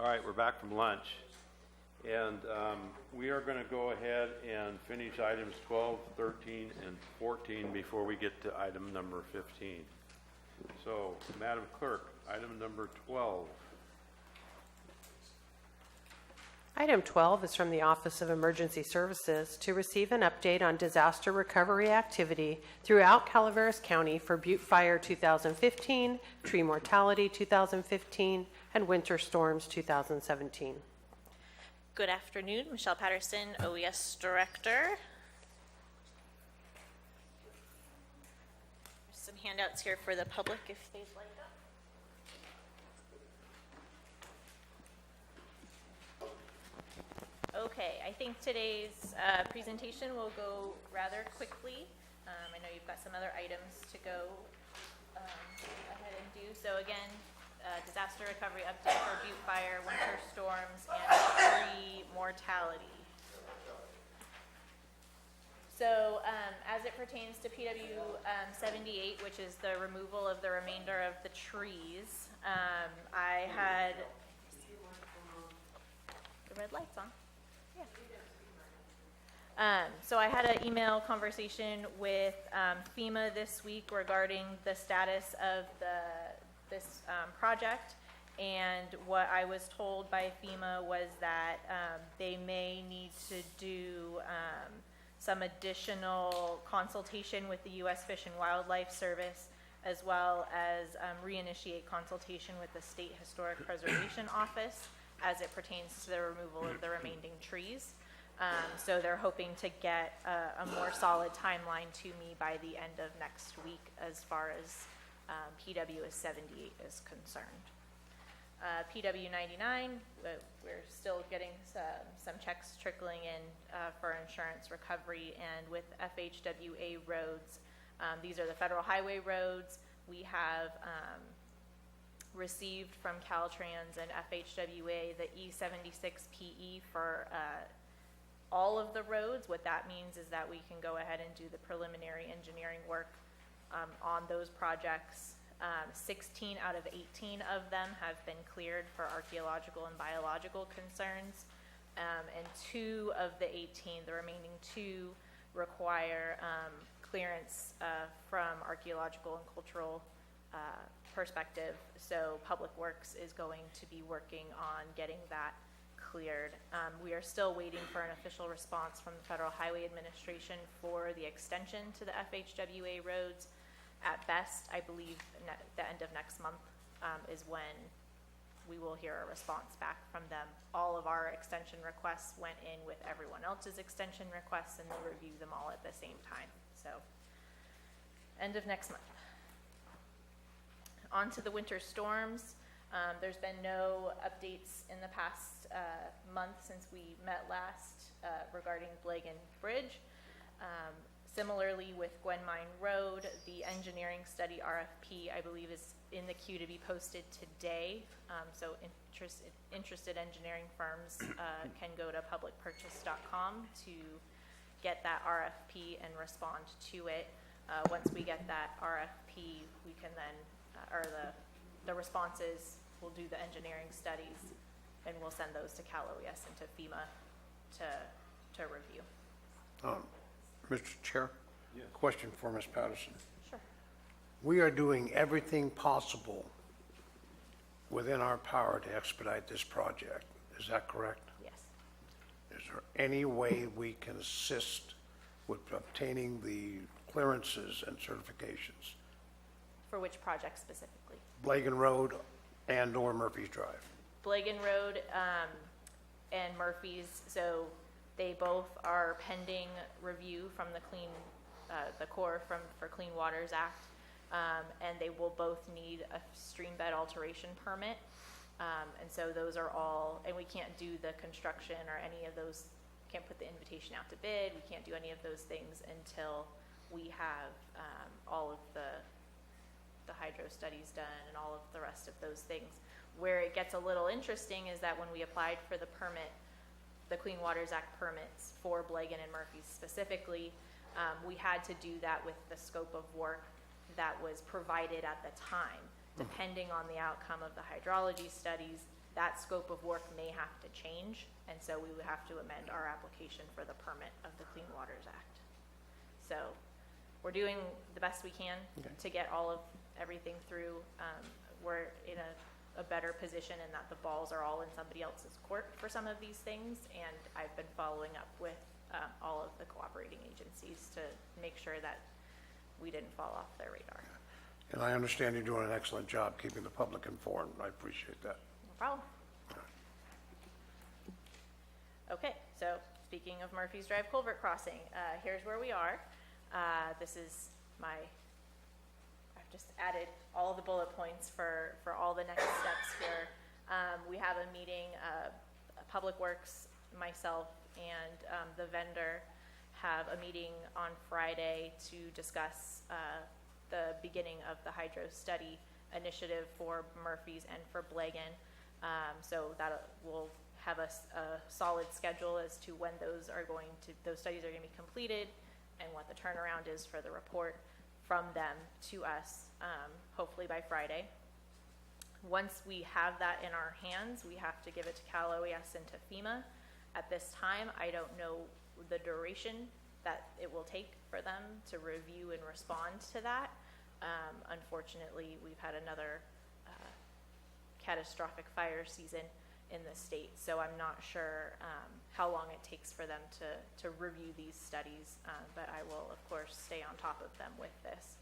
All right, we're back from lunch, and we are going to go ahead and finish items 12, 13, and 14 before we get to item number 15. So, Madam Clerk, item number 12. Item 12 is from the Office of Emergency Services to receive an update on disaster recovery activity throughout Calaveras County for Butte Fire 2015, tree mortality 2015, and winter storms 2017. Good afternoon, Michelle Patterson, OES Director. There's some handouts here for the public if they'd like them. Okay, I think today's presentation will go rather quickly. I know you've got some other items to go ahead and do. So again, disaster recovery update for Butte Fire, winter storms, and tree mortality. So as it pertains to PW 78, which is the removal of the remainder of the trees, I had the red lights on. Yeah. So I had an email conversation with FEMA this week regarding the status of this project, and what I was told by FEMA was that they may need to do some additional consultation with the U.S. Fish and Wildlife Service, as well as reinitiate consultation with the State Historic Preservation Office as it pertains to the removal of the remaining trees. So they're hoping to get a more solid timeline to me by the end of next week as far as PW 78 is concerned. PW 99, we're still getting some checks trickling in for insurance recovery, and with FHWA roads, these are the federal highway roads. We have received from Caltrans and FHWA the E76PE for all of the roads. What that means is that we can go ahead and do the preliminary engineering work on those projects. 16 out of 18 of them have been cleared for archaeological and biological concerns, and 2 of the 18, the remaining 2, require clearance from archaeological and cultural perspective. So Public Works is going to be working on getting that cleared. We are still waiting for an official response from the Federal Highway Administration for the extension to the FHWA roads. At best, I believe the end of next month is when we will hear a response back from them. All of our extension requests went in with everyone else's extension requests, and they review them all at the same time. So, end of next month. On to the winter storms. There's been no updates in the past month since we met last regarding Blagan Bridge. Similarly with Gwen Mine Road, the engineering study RFP, I believe, is in the queue to be posted today. So interested engineering firms can go to publicpurchase.com to get that RFP and respond to it. Once we get that RFP, we can then, or the responses, we'll do the engineering studies, and we'll send those to Cal OES and to FEMA to review. Mr. Chair, yes. Question for Ms. Patterson. Sure. We are doing everything possible within our power to expedite this project. Is that correct? Yes. Is there any way we can assist with obtaining the clearances and certifications? For which project specifically? Blagan Road and/or Murphy's Drive. Blagan Road and Murphy's, so they both are pending review from the Corps for Clean Waters Act, and they will both need a stream bed alteration permit. And so those are all, and we can't do the construction or any of those, can't put the invitation out to bid, we can't do any of those things until we have all of the hydro studies done and all of the rest of those things. Where it gets a little interesting is that when we applied for the permit, the Clean Waters Act permits for Blagan and Murphy specifically, we had to do that with the scope of work that was provided at the time. depending on the outcome of the hydrology studies, that scope of work may have to change, and so we would have to amend our application for the permit of the Clean Waters Act. So we're doing the best we can to get everything through. We're in a better position in that the balls are all in somebody else's court for some of these things, and I've been following up with all of the cooperating agencies to make sure that we didn't fall off their radar. And I understand you're doing an excellent job keeping the public informed. I appreciate that. No problem. Okay, so speaking of Murphy's Drive Culvert Crossing, here's where we are. This is I've just added all the bullet points for all the next steps here. We have a meeting, Public Works, myself, and the vendor have a meeting on Friday to discuss the beginning of the hydro study initiative for Murphy's and for Blagan. So that will have a solid schedule as to when those studies are going to be completed and what the turnaround is for the report from them to us, hopefully by Friday. Once we have that in our hands, we have to give it to Cal OES and to FEMA. At this time, I don't know the duration that it will take for them to review and respond to that. Unfortunately, we've had another catastrophic fire season in the state, so I'm not sure how long it takes for them to review these studies, but I will, of course, stay on top of them with this.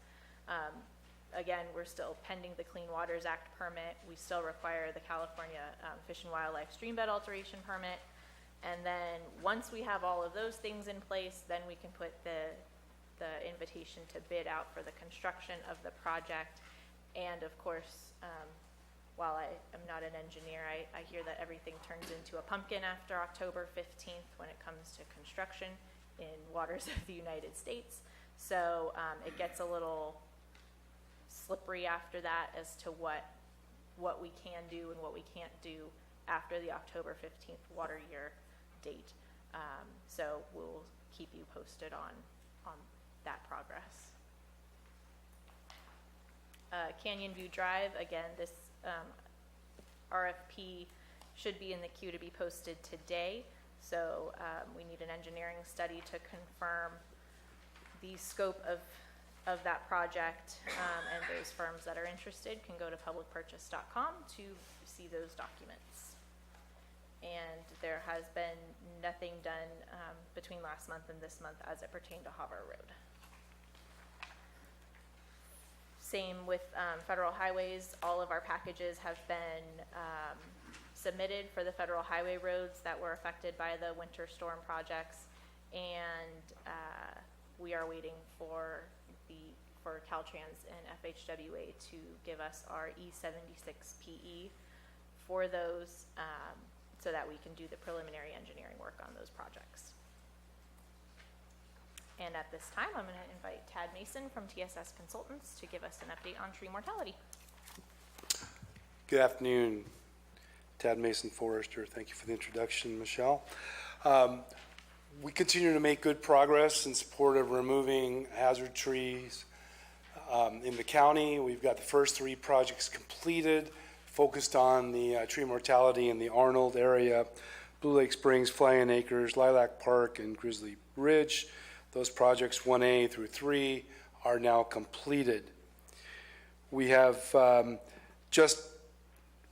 Again, we're still pending the Clean Waters Act permit. We still require the California Fish and Wildlife Streambed Alteration Permit. And then once we have all of those things in place, then we can put the invitation to bid out for the construction of the project. And of course, while I am not an engineer, I hear that everything turns into a pumpkin after October 15th when it comes to construction in waters of the United States. So it gets a little slippery after that as to what we can do and what we can't do after the October 15th water year date. So we'll keep you posted on that progress. Canyon View Drive, again, this RFP should be in the queue to be posted today. So we need an engineering study to confirm the scope of that project, and those firms that are interested can go to publicpurchase.com to see those documents. And there has been nothing done between last month and this month as it pertained to Harbor Road. Same with federal highways. All of our packages have been submitted for the federal highway roads that were affected by the winter storm projects, and we are waiting for Caltrans and FHWA to give us our E76 PE for those, so that we can do the preliminary engineering work on those projects. And at this time, I'm going to invite Tad Mason from TSS Consultants to give us an update on tree mortality. Good afternoon, Tad Mason Forrester. Thank you for the introduction, Michelle. We continue to make good progress in support of removing hazard trees in the county. We've got the first 3 projects completed, focused on the tree mortality in the Arnold area, Blue Lake Springs, Flying Acres, Lilac Park, and Grizzly Ridge. Those projects 1A through 3 are now completed. We have just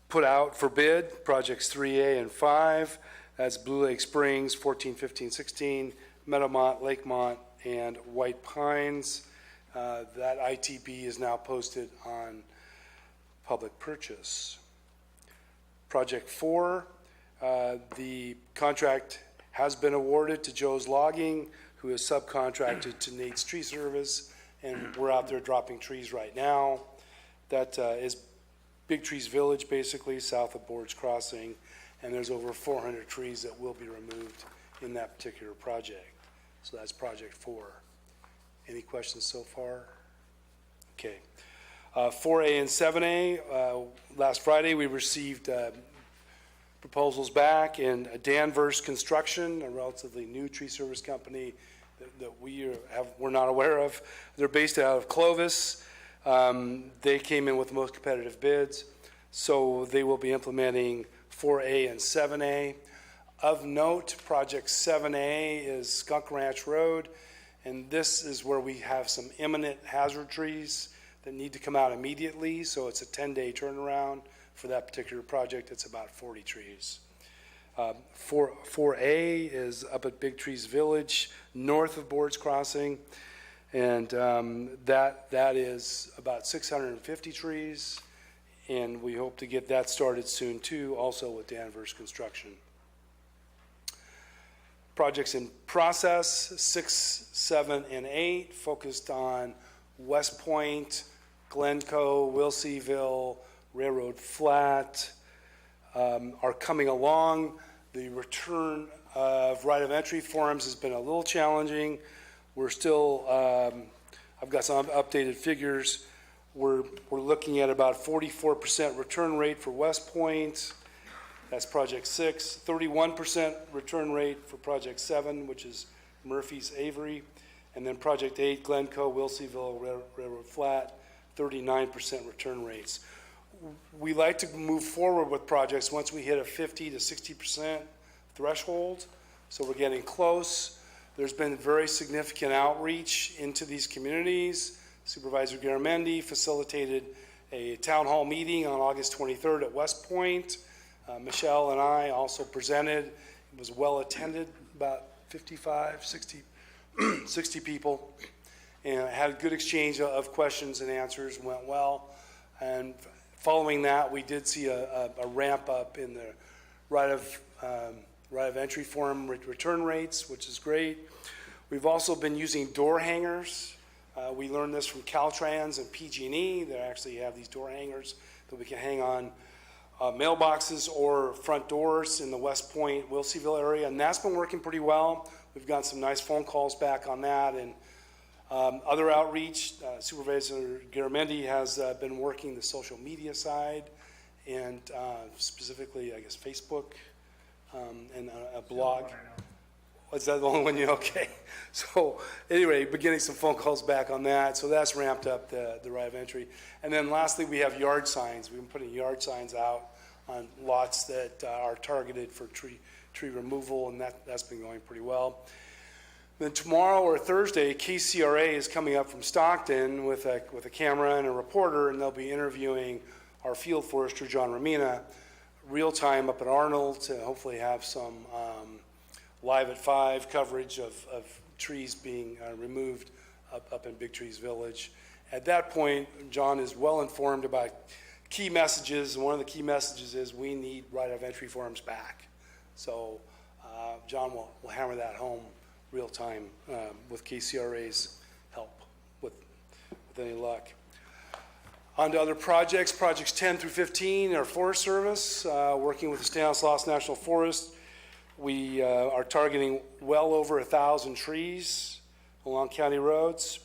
put out for bid projects 3A and 5. That's Blue Lake Springs, 14, 15, 16, Meadowmont, Lakemont, and White Pines. That ITB is now posted on Public Purchase. Project 4, the contract has been awarded to Joe's Logging, who is subcontracted to Nate's Tree Service, and we're out there dropping trees right now. That is Big Trees Village, basically, south of Boards Crossing, and there's over 400 trees that will be removed in that particular project. So that's Project 4. Any questions so far? Okay. 4A and 7A, last Friday we received proposals back, and Danvers Construction, a relatively new tree service company that we're not aware of. They're based out of Clovis. They came in with the most competitive bids, so they will be implementing 4A and 7A. Of note, Project 7A is Skunk Ranch Road, and this is where we have some imminent hazard trees that need to come out immediately, so it's a 10-day turnaround. For that particular project, it's about 40 trees. 4A is up at Big Trees Village, north of Boards Crossing, and that is about 650 trees, and we hope to get that started soon too, also with Danvers Construction. Projects in process, 6, 7, and 8, focused on West Point, Glencoe, Wilseyville, Railroad Flat, are coming along. The return of right of entry forms has been a little challenging. We're still, I've got some updated figures. We're looking at about 44% return rate for West Point. That's Project 6. 31% return rate for Project 7, which is Murphy's Avery. And then Project 8, Glencoe, Wilseyville, Railroad Flat, 39% return rates. We like to move forward with projects once we hit a 50 to 60% threshold, so we're getting close. There's been very significant outreach into these communities. Supervisor Garamendi facilitated a town hall meeting on August 23rd at West Point. Michelle and I also presented. It was well attended, about 55, 60 people, and had a good exchange of questions and answers, went well. And following that, we did see a ramp up in the right of entry form return rates, which is great. We've also been using door hangers. We learned this from Caltrans and PG&E. They actually have these door hangers that we can hang on mailboxes or front doors in the West Point, Wilseyville area, and that's been working pretty well. We've gotten some nice phone calls back on that, and other outreach. Supervisor Garamendi has been working the social media side, and specifically, I guess, Facebook and a blog. Was that the only one you okay? So anyway, been getting some phone calls back on that, so that's ramped up the right of entry. And then lastly, we have yard signs. We've been putting yard signs out on lots that are targeted for tree removal, and that's been going pretty well. Then tomorrow or Thursday, KCRA is coming up from Stockton with a camera and a reporter, and they'll be interviewing our field forester, John Romina, real time up at Arnold to hopefully have some live at 5 coverage of trees being removed up in Big Trees Village. At that point, John is well informed about key messages, and one of the key messages is we need right of entry forms back. So John will hammer that home real time with KCRA's help with any luck. On to other projects. Projects 10 through 15 are Forest Service, working with the Stanislaus National Forest. We are targeting well over 1,000 trees along county roads.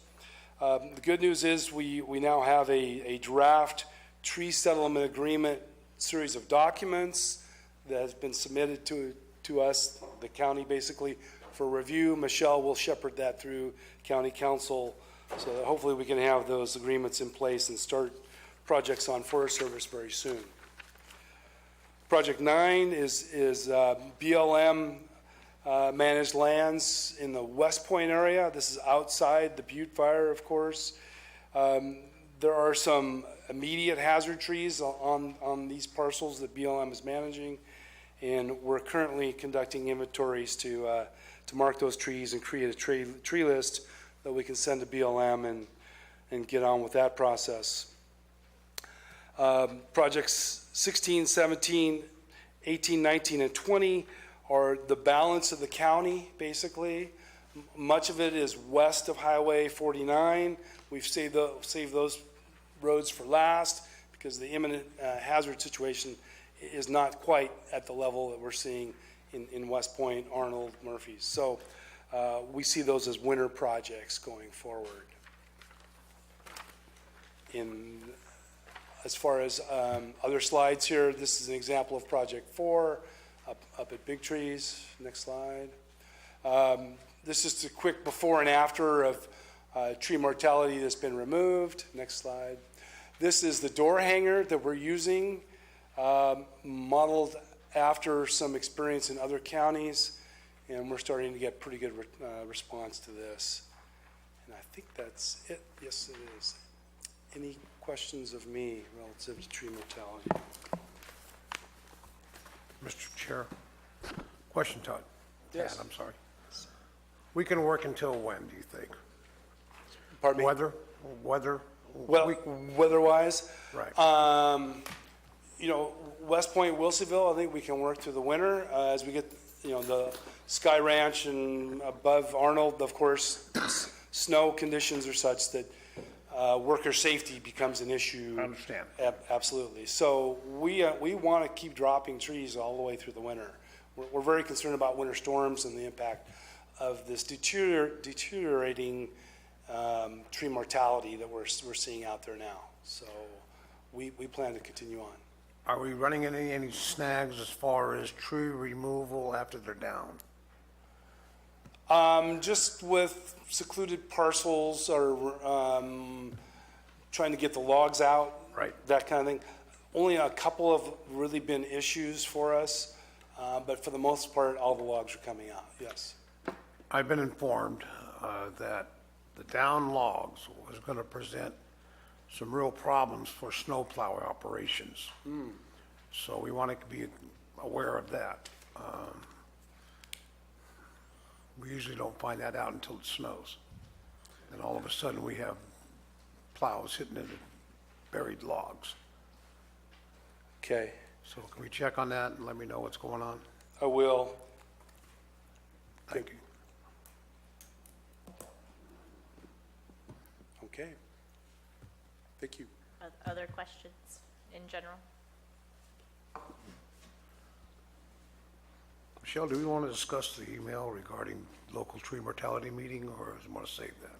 The good news is we now have a draft tree settlement agreement series of documents that has been submitted to us, the county basically, for review. Michelle will shepherd that through county council so that hopefully we can have those agreements in place and start projects on Forest Service very soon. Project 9 is BLM managed lands in the West Point area. This is outside the Butte Fire, of course. There are some immediate hazard trees on these parcels that BLM is managing, and we're currently conducting inventories to mark those trees and create a tree list that we can send to BLM and get on with that process. Projects 16, 17, 18, 19, and 20 are the balance of the county, basically. Much of it is west of Highway 49. We've saved those roads for last because the imminent hazard situation is not quite at the level that we're seeing in West Point, Arnold, Murphy. So we see those as winter projects going forward. As far as other slides here, this is an example of Project 4 up at Big Trees. Next slide. This is a quick before and after of tree mortality that's been removed. Next slide. This is the door hanger that we're using, modeled after some experience in other counties, and we're starting to get pretty good response to this. And I think that's it. Yes, it is. Any questions of me relative to tree mortality? Mr. Chair, question, Todd. Yes. Tad, I'm sorry. We can work until when, do you think? Pardon me? Weather? Well, weather-wise? Right. You know, West Point, Wilsonville, I think we can work through the winter. As we get, you know, the Sky Ranch and above Arnold, of course, snow conditions are such that worker safety becomes an issue. I understand. Absolutely. So we want to keep dropping trees all the way through the winter. We're very concerned about winter storms and the impact of this deteriorating tree mortality that we're seeing out there now. So we plan to continue on. Are we running into any snags as far as tree removal after they're down? Just with secluded parcels or trying to get the logs out. Right. That kind of thing. Only a couple have really been issues for us, but for the most part, all the logs are coming out, yes. I've been informed that the down logs was going to present some real problems for snowplow operations. So we want to be aware of that. We usually don't find that out until it snows. And all of a sudden, we have plows hitting into buried logs. Okay, So can we check on that and let me know what's going on? I will. Thank you. Okay. Thank you. Other questions in general? Michelle, do we want to discuss the email regarding local tree mortality meeting, or do you want to save that?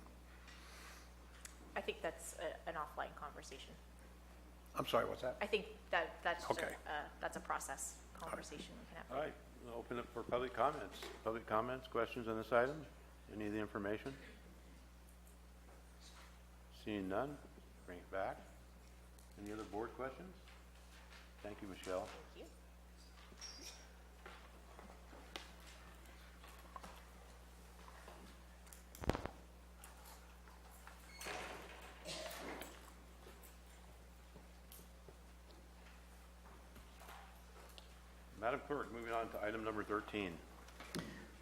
I think that's an offline conversation. I'm sorry, what's that? I think that's Okay. that's a process conversation we can have. All right, we'll open it for public comments. Public comments, questions on this item? Any of the information? Seeing none, bring it back. Any other board questions? Thank you, Michelle. Thank you. Madam Clerk, moving on to item number 13.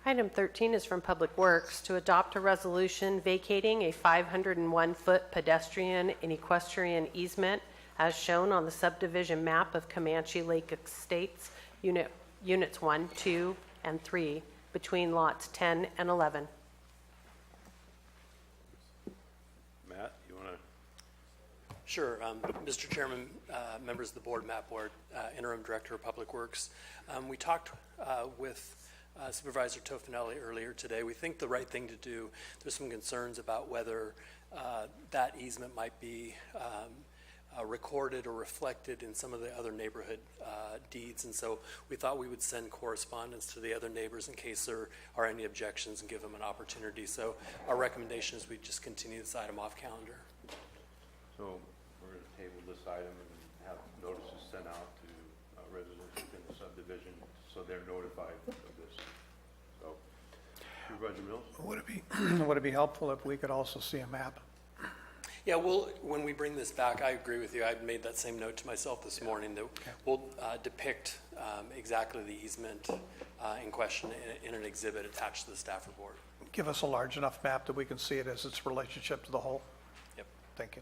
Item 13 is from Public Works to adopt a resolution vacating a 501-foot pedestrian and equestrian easement as shown on the subdivision map of Comanche Lake Estates, Units 1, 2, and 3, between lots 10 and 11. Matt, you want to? Sure. Mr. Chairman, members of the board, Matt Ward, Interim Director of Public Works. We talked with Supervisor Tofinelli earlier today. We think the right thing to do, there's some concerns about whether that easement might be recorded or reflected in some of the other neighborhood deeds. And so we thought we would send correspondence to the other neighbors in case there are any objections and give them an opportunity. So our recommendation is we just continue this item off calendar. So we're going to table this item and have notices sent out to residents within the subdivision so they're notified of this. So, Supervisor Mills? Would it be helpful if we could also see a map? Yeah, when we bring this back, I agree with you. I made that same note to myself this morning that we'll depict exactly the easement in question in an exhibit attached to the staff report. Give us a large enough map that we can see it as its relationship to the whole. Yep. Thank you.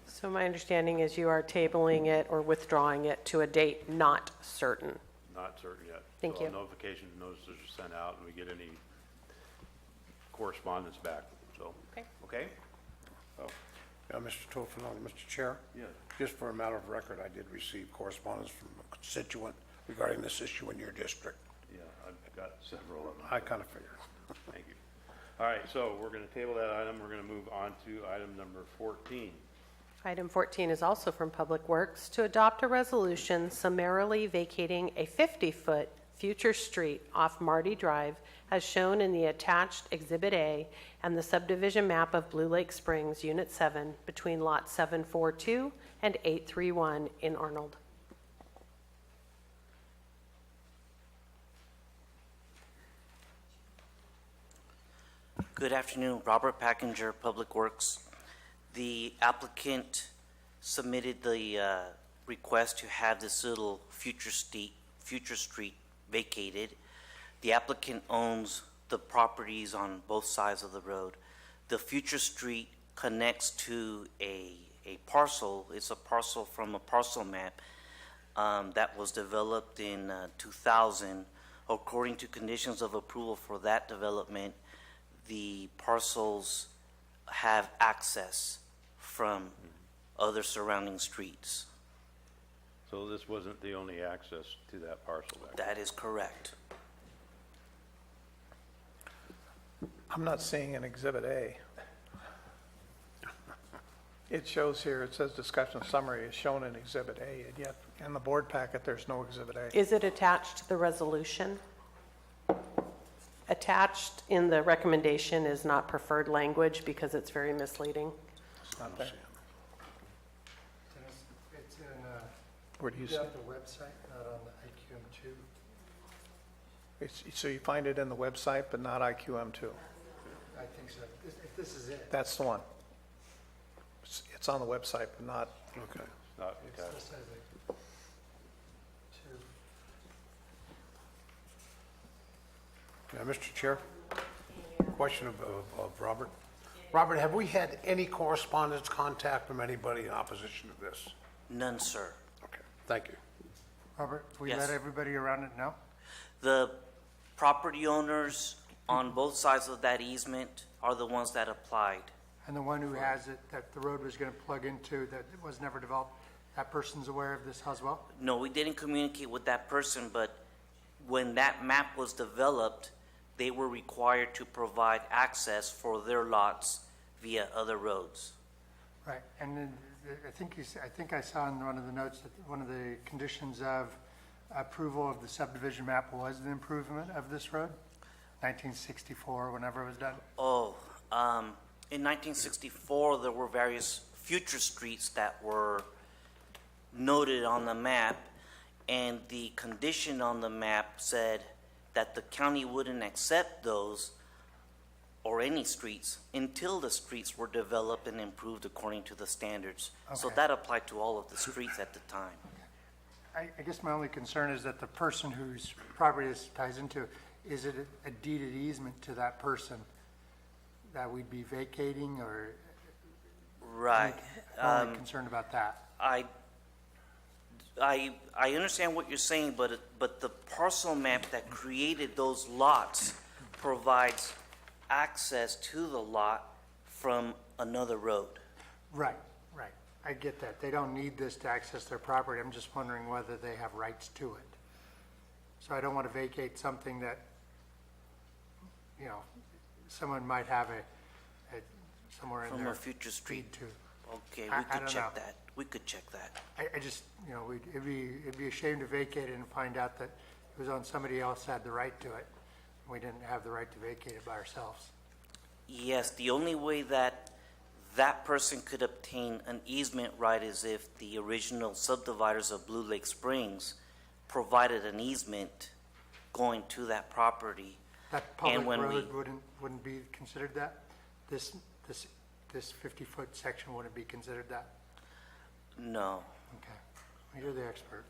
So my understanding is you are tabling it or withdrawing it to a date not certain. Not certain yet. Thank So you. notification notices are sent out and we get any correspondence back, so. Okay. Okay? Oh, Mr. Tofinelli, Mr. Chair? yes. Just for a matter of record, I did receive correspondence from a constituent regarding this issue in your district. Yeah, I've got several of them. I kind of figured. Thank you. All right, so we're going to table that item. We're going to move on to item number 14. Item 14 is also from Public Works to adopt a resolution summarily vacating a 50-foot future street off Marty Drive as shown in the attached Exhibit A and the subdivision map of Blue Lake Springs, Unit 7, between Lot 742 and 831 in Arnold. Good afternoon, Robert Packinger, Public Works. The applicant submitted the request to have this little future street vacated. The applicant owns the properties on both sides of the road. The future street connects to a parcel. It's a parcel from a parcel map that was developed in 2000. According to conditions of approval for that development, the parcels have access from other surrounding streets. So this wasn't the only access to that parcel back there? That is correct. I'm not seeing an Exhibit A. It shows here, it says discussion summary is shown in Exhibit A, and yet in the board packet, there's no Exhibit A. Is it attached to the resolution? Attached in the recommendation is not preferred language because it's very misleading. It's not there. It's in, Where do you see the it? website, not on the IQM2. So you find it in the website, but not IQM2. I think so. This is it. That's the one. It's on the website, but not, Okay. Not It's attached. just as a two. Yeah, Mr. Chair, question of Robert. Robert, have we had any correspondence, contact from anybody in opposition to this? None, sir. Okay, thank you. Robert, we Yes. let everybody around it know? The property owners on both sides of that easement are the ones that applied. And the one who has it, that the road was going to plug into, that it was never developed, that person's aware of this as well? No, we didn't communicate with that person, but when that map was developed, they were required to provide access for their lots via other roads. Right, and then I think I saw in one of the notes that one of the conditions of approval of the subdivision map was the improvement of this road? 1964, whenever it was done? Oh, in 1964, there were various future streets that were noted on the map, and the condition on the map said that the county wouldn't accept those or any streets until the streets were developed and improved according to the standards. So Okay. that applied to all of the streets at the time. I guess my only concern is that the person whose property this ties into, is it a deeded easement to that person that we'd be vacating, or? Right. I'm only concerned about that. I understand what you're saying, but the parcel map that created those lots provides access to the lot from another road. Right. I get that. They don't need this to access their property. I'm just wondering whether they have rights to it. So I don't want to vacate something that, someone might have somewhere in From their a future street. deed to. Okay, I we could don't check know. that. We could check that. I just, it'd be a shame to vacate it and find out that it was on somebody else had the right to it. We didn't have the right to vacate it by ourselves. Yes, the only way that that person could obtain an easement right is if the original subdividers of Blue Lake Springs provided an easement going to that property. That public when road wouldn't be considered that? This 50-foot section wouldn't be considered that? No, Okay. Well, you're the expert.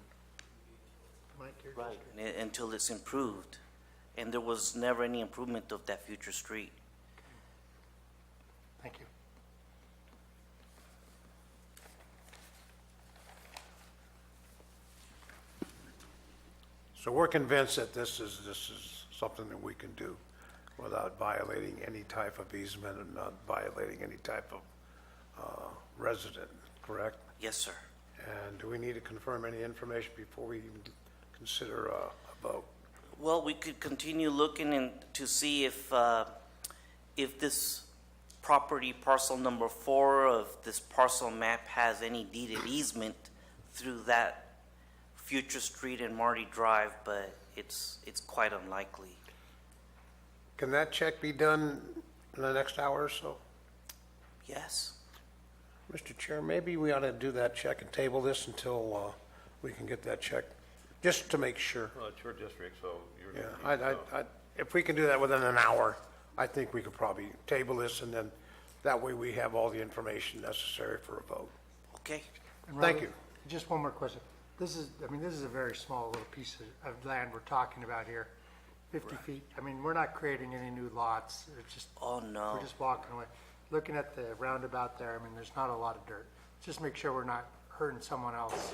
Mike, you're the right, expert. until it's improved. And there was never any improvement of that future street. Thank you. So we're convinced that this is something that we can do without violating any type of easement and not violating any type of resident, correct? Yes, sir. And do we need to confirm any information before we even consider a vote? Well, we could continue looking and to see if this property, parcel number 4 of this parcel map has any deeded easement through that Future Street and Marty Drive, but it's quite unlikely. Can that check be done in the next hour or so? Yes. Mr. Chair, maybe we ought to do that check and table this until we can get that check, just to make sure. Well, it's your district, so you're. Yeah, if we can do that within an hour, I think we could probably table this, and then that way we have all the information necessary for a vote. Okay. And Thank Robert, you. Just one more question. This is a very small little piece of land we're talking about here, 50 feet. I mean, we're not creating any new lots. It's just, Oh, no. we're just walking away. Looking at the roundabout there, I mean, there's not a lot of dirt. Just make sure we're not hurting someone else.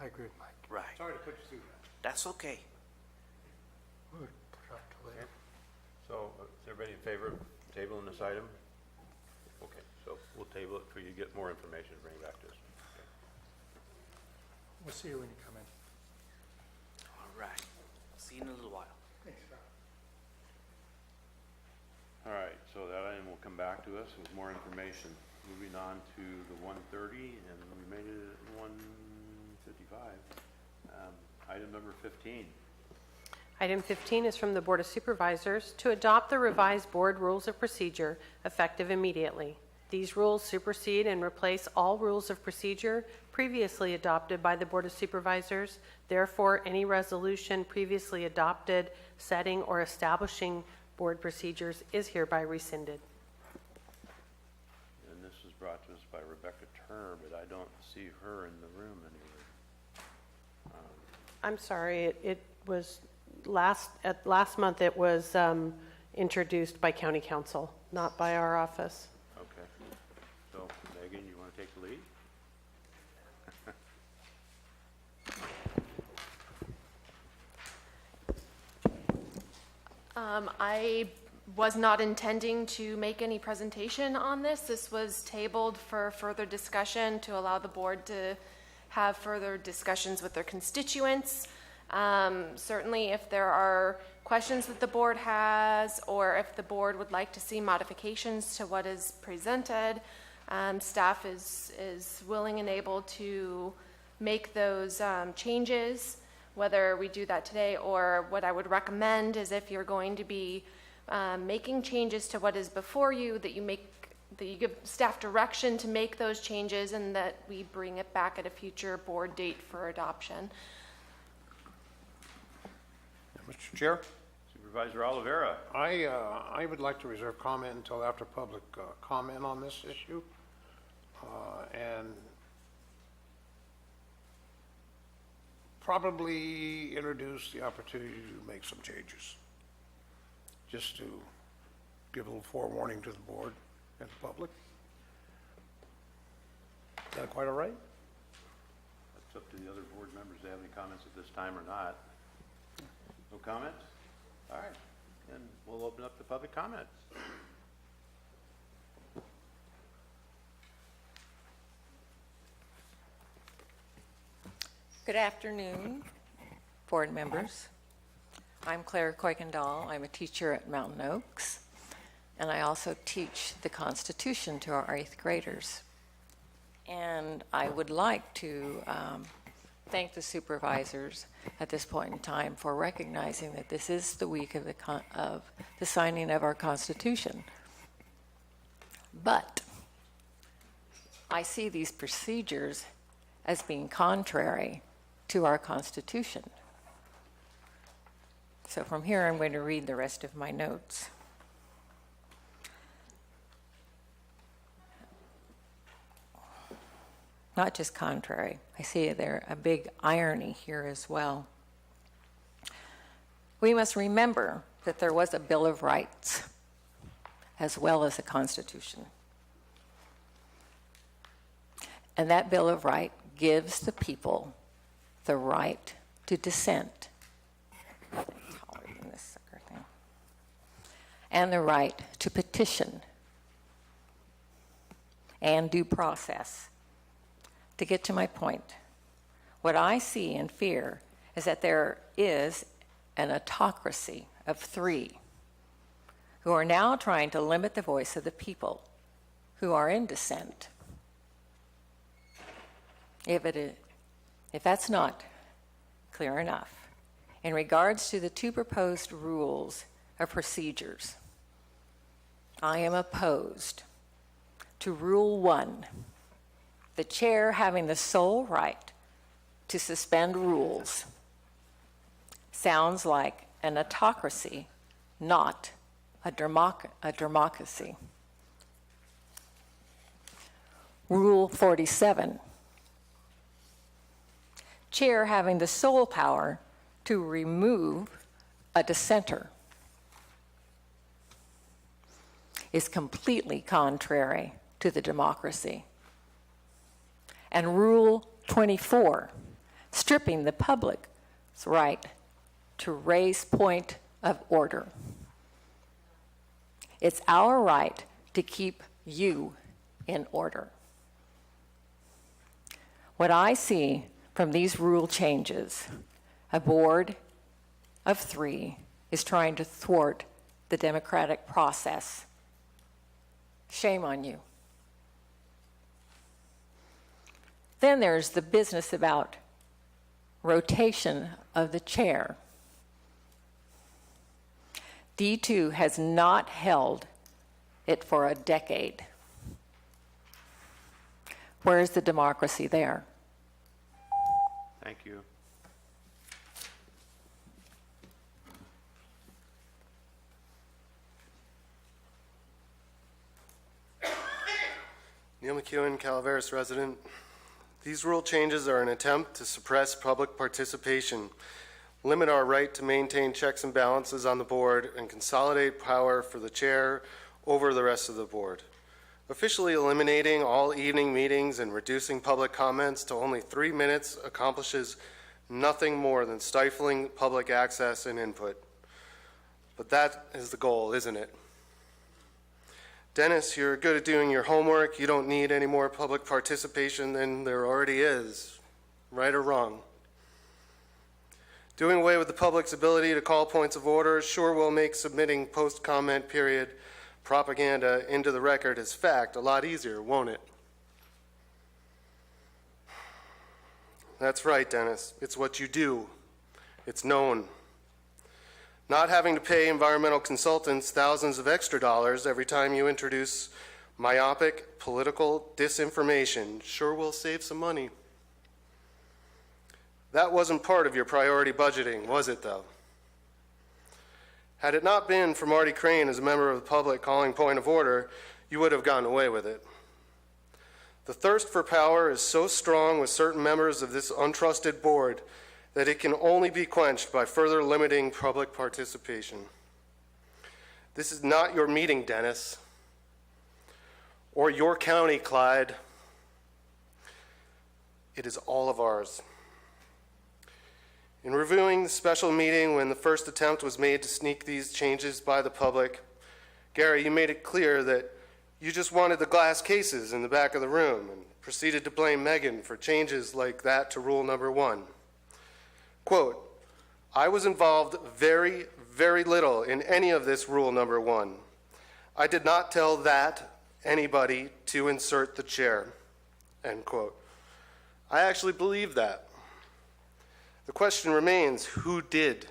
I agree with Mike. Right. Sorry to put you through that. That's okay. We'll put it off till later. So, is everybody in favor of tabling this item? Okay, so we'll table it till you get more information to bring back to us. Okay. We'll see you when you come in. All right. See you in a little while. Thanks, Rob. All right, so that item will come back to us with more information. Moving on to the 1:30, and we made it at 1:55. Item number 15. Item 15 is from the Board of Supervisors to adopt the revised board rules of procedure effective immediately. These rules supersede and replace all rules of procedure previously adopted by the Board of Supervisors. Therefore, any resolution previously adopted setting or establishing board procedures is hereby rescinded. And this was brought to us by Rebecca Turner, but I don't see her in the room anywhere. I'm sorry, it was last month it was introduced by County Council, not by our office. Okay. So, Megan, you want to take the lead? I was not intending to make any presentation on this. This was tabled for further discussion to allow the board to have further discussions with their constituents. Certainly, if there are questions that the board has, or if the board would like to see modifications to what is presented, staff is willing and able to make those changes, whether we do that today, or what I would recommend is if you're going to be making changes to what is before you, that you give staff direction to make those changes, and that we bring it back at a future board date for adoption. Mr. Chair? Supervisor Oliveira. I would like to reserve comment until after public comment on this issue. And probably introduce the opportunity to make some changes. Just to give a little forewarning to the board and the public. Is that quite all right? It's up to the other board members to have any comments at this time or not. No comments? All right, then we'll open up the public comment. Good afternoon, board members. I'm Claire Kuykendall. I'm a teacher at Mountain Oaks, and I also teach the Constitution to our 8th graders. And I would like to thank the supervisors at this point in time for recognizing that this is the week of the signing of our Constitution. But I see these procedures as being contrary to our Constitution. So from here, I'm going to read the rest of my notes. Not just contrary. I see there a big irony here as well. We must remember that there was a Bill of Rights as well as a Constitution. And that Bill of Rights gives the people the right to dissent. Taller than this sucker thing. And the right to petition and due process. To get to my point, what I see and fear is that there is an autocracy of 3 who are now trying to limit the voice of the people who are in dissent. If If that's not clear enough, in regards to the two proposed rules of procedures, I am opposed to Rule 1, the chair having the sole right to suspend rules. Sounds like an autocracy, not a democracy. Rule 47, chair having the sole power to remove a dissenter, is completely contrary to the democracy. And Rule 24, stripping the public's right to raise point of order. It's our right to keep you in order. What I see from these rule changes, a board of 3 is trying to thwart the democratic process. Shame on you. Then there's the business about rotation of the chair. D2 has not held it for a decade. Where is the democracy there? Thank you. Neil McEwen, Calaveras resident. These rule changes are an attempt to suppress public participation, limit our right to maintain checks and balances on the board, and consolidate power for the chair over the rest of the board. Officially eliminating all evening meetings and reducing public comments to only 3 minutes accomplishes nothing more than stifling public access and input. But that is the goal, isn't it? Dennis, you're good at doing your homework. You don't need any more public participation than there already is, right or wrong. Doing away with the public's ability to call points of order sure will make submitting post-comment period propaganda into the record as fact a lot easier, won't it? That's right, Dennis. It's what you do. It's known. Not having to pay environmental consultants thousands of extra dollars every time you introduce myopic political disinformation sure will save some money. That wasn't part of your priority budgeting, was it, though? Had it not been for Marty Crane as a member of the public calling point of order, you would have gotten away with it. The thirst for power is so strong with certain members of this untrusted board that it can only be quenched by further limiting public participation. This is not your meeting, Dennis, or your county, Clyde. It is all of ours. In reviewing the special meeting when the first attempt was made to sneak these changes by the public, Gary, you made it clear that you just wanted the glass cases in the back of the room and proceeded to blame Megan for changes like that to rule number 1. Quote, I was involved very, very little in any of this rule number 1. I did not tell anybody to insert the chair, end quote. I actually believe that. The question remains, who did?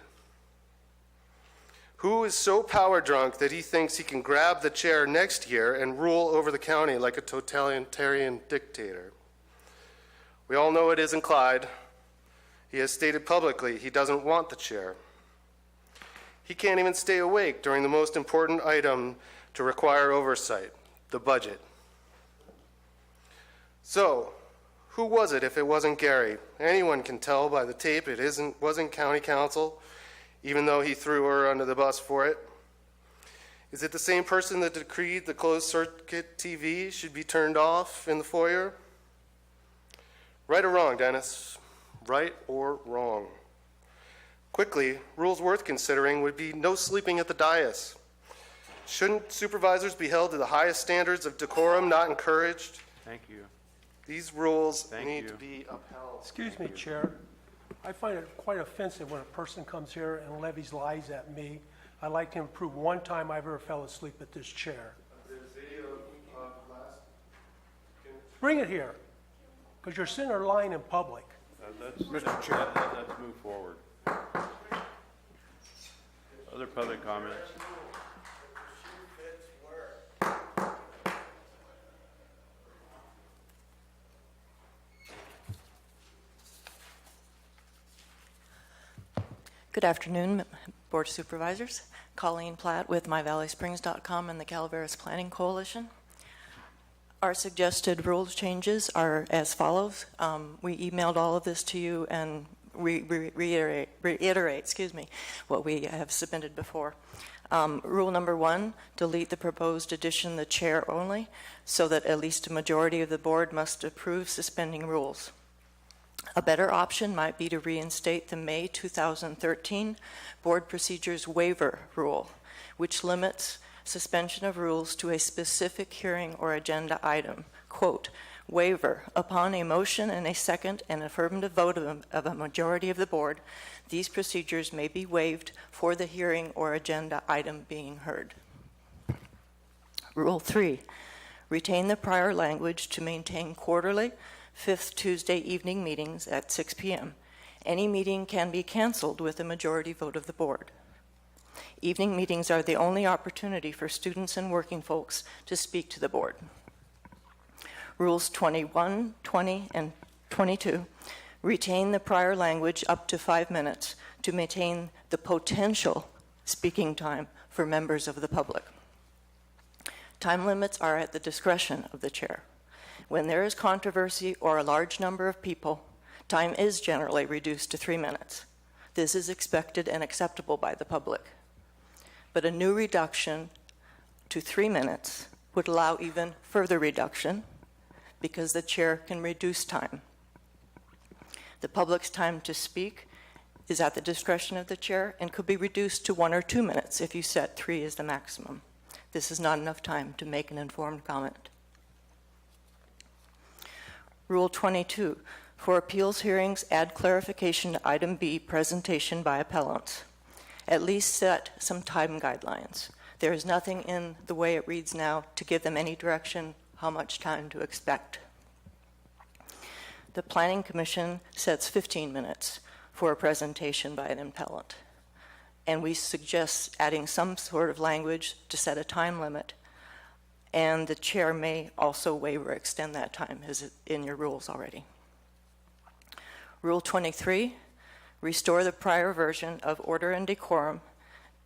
Who is so power drunk that he thinks he can grab the chair next year and rule over the county like a totalitarian dictator? We all know it isn't Clyde. He has stated publicly he doesn't want the chair. He can't even stay awake during the most important item to require oversight, the budget. So, who was it if it wasn't Gary? Anyone can tell by the tape it wasn't county council, even though he threw her under the bus for it. Is it the same person that decreed the closed circuit TV should be turned off in the foyer? Right or wrong, Dennis? Right or wrong? Quickly, rules worth considering would be no sleeping at the dais. Shouldn't supervisors be held to the highest standards of decorum, not encouraged? Thank you. These rules Thank need you. to be upheld. Excuse me, Chair. I find it quite offensive when a person comes here and levies lies at me. I'd like to prove one time I ever fell asleep at this chair. There's video of last. Bring it here, because you're sitting there lying in public. Mr. Chair. Let's move forward. Other public comments? Good afternoon, Board of Supervisors. Colleen Platt with MyValleySprings.com and the Calaveras Planning Coalition. Our suggested rules changes are as follows. We emailed all of this to you and reiterate what we have submitted before. Rule number 1, delete the proposed addition, the chair only, so that at least a majority of the board must approve suspending rules. A better option might be to reinstate the May 2013 Board Procedures Waiver Rule, which limits suspension of rules to a specific hearing or agenda item. Quote, waiver, upon a motion and a second and affirmative vote of a majority of the board, these procedures may be waived for the hearing or agenda item being heard. Rule 3, retain the prior language to maintain quarterly, 5th Tuesday evening meetings at 6 p.m. Any meeting can be canceled with a majority vote of the board. Evening meetings are the only opportunity for students and working folks to speak to the board. Rules 21, 20, and 22 retain the prior language up to 5 minutes to maintain the potential speaking time for members of the public. Time limits are at the discretion of the chair. When there is controversy or a large number of people, time is generally reduced to 3 minutes. This is expected and acceptable by the public. But a new reduction to 3 minutes would allow even further reduction because the chair can reduce time. The public's time to speak is at the discretion of the chair and could be reduced to 1 or 2 minutes if you set 3 as the maximum. This is not enough time to make an informed comment. Rule 22, for appeals hearings, add clarification to item B, presentation by appellants. At least set some time guidelines. There is nothing in the way it reads now to give them any direction how much time to expect. The Planning Commission sets 15 minutes for a presentation by an appellant. And we suggest adding some sort of language to set a time limit. And the chair may also waive or extend that time, as in your rules already. Rule 23, restore the prior version of order and decorum,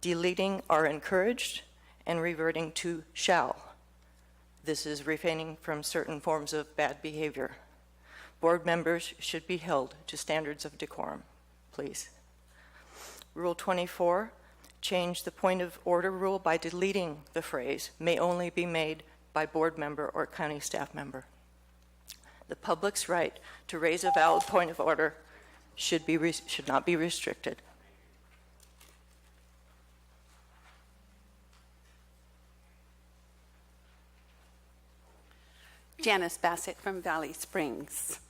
deleting are encouraged and reverting to shall. This is refraining from certain forms of bad behavior. Board members should be held to standards of decorum, please. Rule 24, change the point of order rule by deleting the phrase, may only be made by board member or county staff member. The public's right to raise a valid point of order should not be restricted. Janice Bassett from Valley Springs.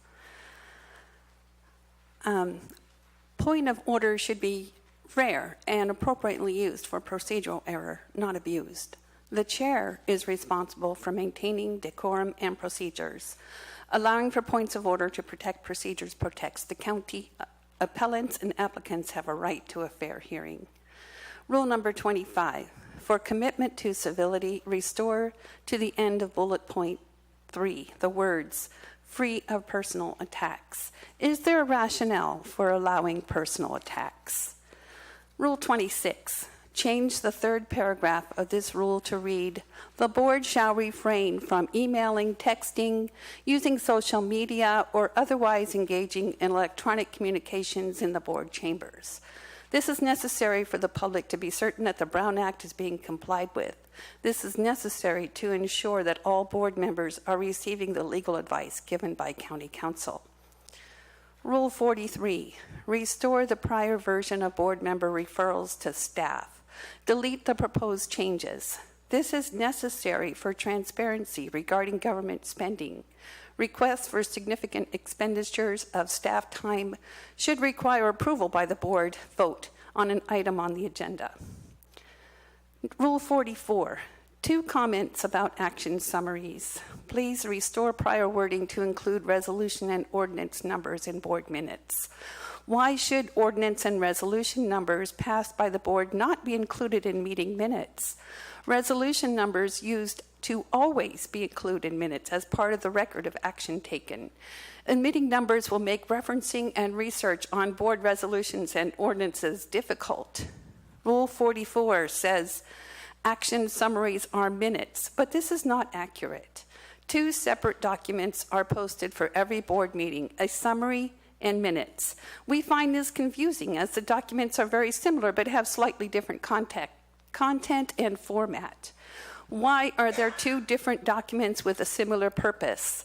Point of order should be rare and appropriately used for procedural error, not abused. The chair is responsible for maintaining decorum and procedures. Allowing for points of order to protect procedures protects the county. Appellants and applicants have a right to a fair hearing. Rule number 25, for commitment to civility, restore to the end of bullet point 3 the words, free of personal attacks. Is there a rationale for allowing personal attacks? Rule 26, change the third paragraph of this rule to read, the board shall refrain from emailing, texting, using social media, or otherwise engaging in electronic communications in the board chambers. This is necessary for the public to be certain that the Brown Act is being complied with. This is necessary to ensure that all board members are receiving the legal advice given by County Council. Rule 43, restore the prior version of board member referrals to staff. Delete the proposed changes. This is necessary for transparency regarding government spending. Requests for significant expenditures of staff time should require approval by the board vote on an item on the agenda. Rule 44, 2 comments about action summaries. Please restore prior wording to include resolution and ordinance numbers in board minutes. Why should ordinance and resolution numbers passed by the board not be included in meeting minutes? Resolution numbers used to always be included in minutes as part of the record of action taken. Omitting numbers will make referencing and research on board resolutions and ordinances difficult. Rule 44 says action summaries are minutes, but this is not accurate. 2 separate documents are posted for every board meeting, a summary and minutes. We find this confusing as the documents are very similar but have slightly different content and format. Why are there 2 different documents with a similar purpose?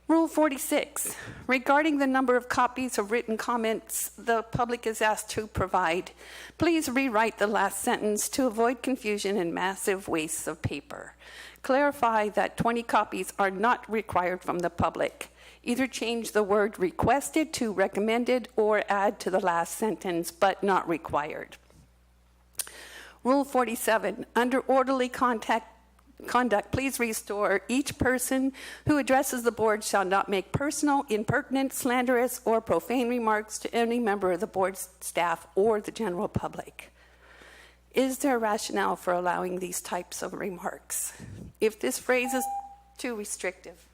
Rule 46, regarding the number of copies of written comments the public is asked to provide, please rewrite the last sentence to avoid confusion and massive wastes of paper. Clarify that 20 copies are not required from the public. Either change the word requested to recommended or add to the last sentence, but not required. Rule 47, under orderly conduct, please restore each person who addresses the board shall not make personal, impertinent, slanderous, or profane remarks to any member of the board's staff or the general public. Is there rationale for allowing these types of remarks? If this phrase is too restrictive.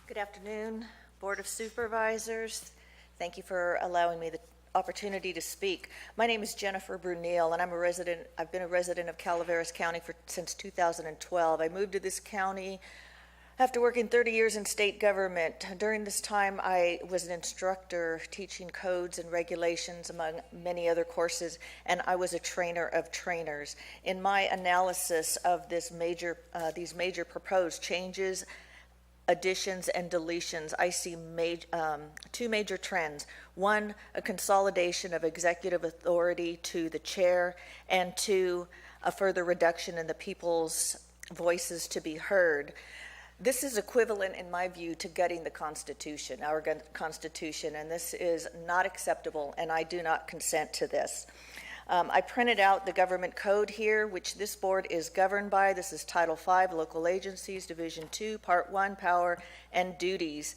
Good afternoon, Board of Supervisors. Thank you for allowing me the opportunity to speak. My name is Jennifer Brunel, and I've been a resident of Calaveras County since 2012. I moved to this county after working 30 years in state government. During this time, I was an instructor teaching codes and regulations, among many other courses, and I was a trainer of trainers. In my analysis of these major proposed changes, additions and deletions, I see 2 major trends. 1, a consolidation of executive authority to the chair, and 2, a further reduction in the people's voices to be heard. This is equivalent, in my view, to gutting the Constitution, our Constitution, and this is not acceptable, and I do not consent to this. I printed out the government code here, which this board is governed by. This is Title V, Local Agencies, Division 2, Part 1, Power and Duties.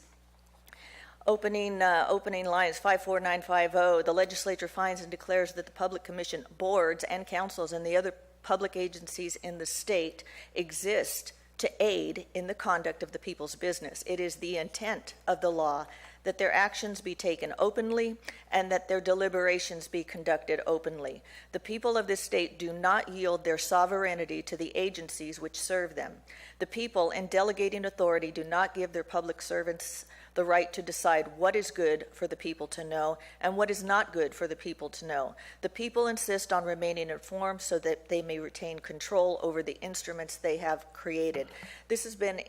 Opening lines 54950, the legislature finds and declares that the Public Commission boards and councils and the other public agencies in the state exist to aid in the conduct of the people's business. It is the intent of the law that their actions be taken openly and that their deliberations be conducted openly. The people of this state do not yield their sovereignty to the agencies which serve them. The people, in delegating authority, do not give their public servants the right to decide what is good for the people to know and what is not good for the people to know. The people insist on remaining informed so that they may retain control over the instruments they have created. This has been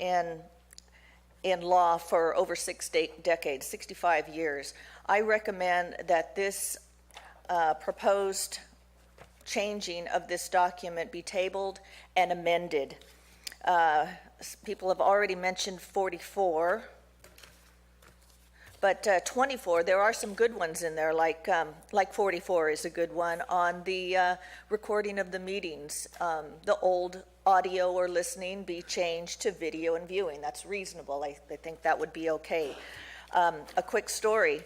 in law for over 6 decades, 65 years. I recommend that this proposed changing of this document be tabled and amended. People have already mentioned 44, but 24, there are some good ones in there, like 44 is a good one on the recording of the meetings. The old audio or listening be changed to video and viewing. That's reasonable. I think that would be okay. A quick story.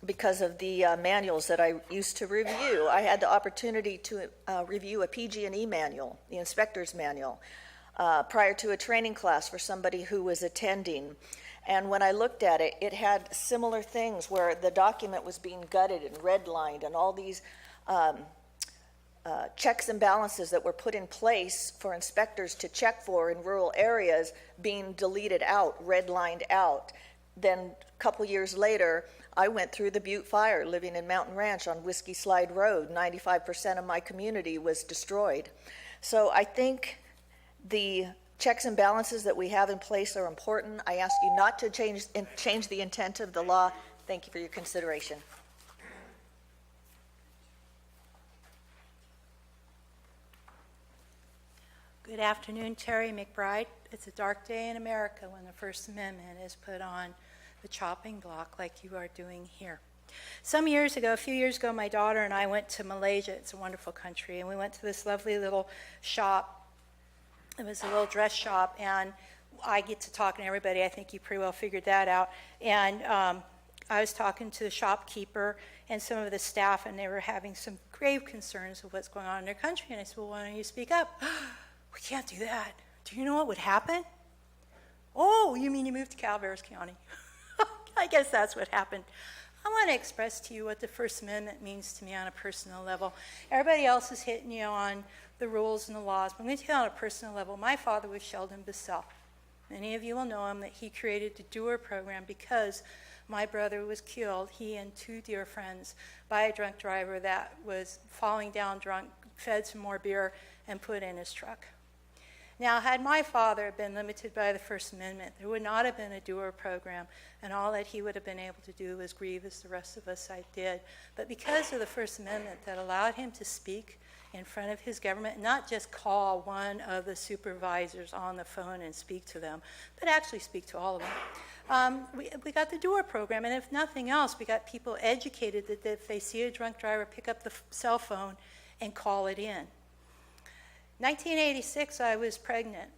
Because of the manuals that I used to review, I had the opportunity to review a PG&E manual, the inspector's manual, prior to a training class for somebody who was attending. And when I looked at it, it had similar things where the document was being gutted and redlined, and all these checks and balances that were put in place for inspectors to check for in rural areas being deleted out, redlined out. Then a couple years later, I went through the Butte Fire, living in Mountain Ranch on Whiskey Slide Road. 95% of my community was destroyed. So I think the checks and balances that we have in place are important. I ask you not to change the intent of the law. Thank you for your consideration. Good afternoon, Terry McBride. It's a dark day in America when the First Amendment is put on the chopping block like you are doing here. Some years ago, a few years ago, my daughter and I went to Malaysia. It's a wonderful country. And we went to this lovely little shop. It was a little dress shop. And I get to talking to everybody. I think you pretty well figured that out. And I was talking to the shopkeeper and some of the staff, and they were having some grave concerns of what's going on in their country. And I said, well, why don't you speak up? We can't do that. Do you know what would happen? Oh, you mean you moved to Calaveras County? I guess that's what happened. I want to express to you what the First Amendment means to me on a personal level. Everybody else is hitting you on the rules and the laws, but I'm going to tell you on a personal level. My father was Sheldon Bissell. Many of you will know him, that he created the Doer program because my brother was killed, he and two dear friends, by a drunk driver that was falling down drunk, fed some more beer, and put in his truck. Now, had my father been limited by the First Amendment, there would not have been a Doer program, and all that he would have been able to do was grieve as the rest of us did. But because of the First Amendment that allowed him to speak in front of his government, not just call one of the supervisors on the phone and speak to them, but actually speak to all of them. We got the Doer program, and if nothing else, we got people educated that if they see a drunk driver, pick up the cell phone and call it in. 1986, I was pregnant,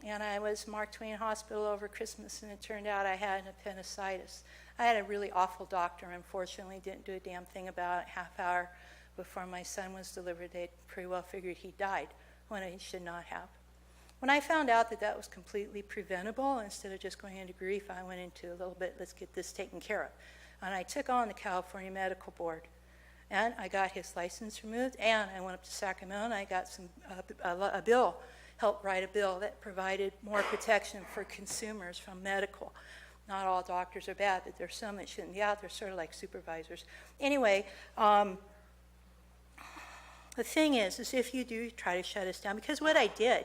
and I was Mark Twain Hospital over Christmas, and it turned out I had an appendicitis. I had a really awful doctor, unfortunately, didn't do a damn thing about it. Half hour before my son was delivered, they pretty well figured he died when he should not have. When I found out that that was completely preventable, instead of just going into grief, I went into a little bit, let's get this taken care of. And I took on the California Medical Board. And I got his license removed, and I went up to Sacramento, and I got a bill, helped write a bill that provided more protection for consumers from medical. Not all doctors are bad, but there's some that shouldn't be out there, sort of like supervisors. Anyway, the thing is if you do try to shut us down, because what I did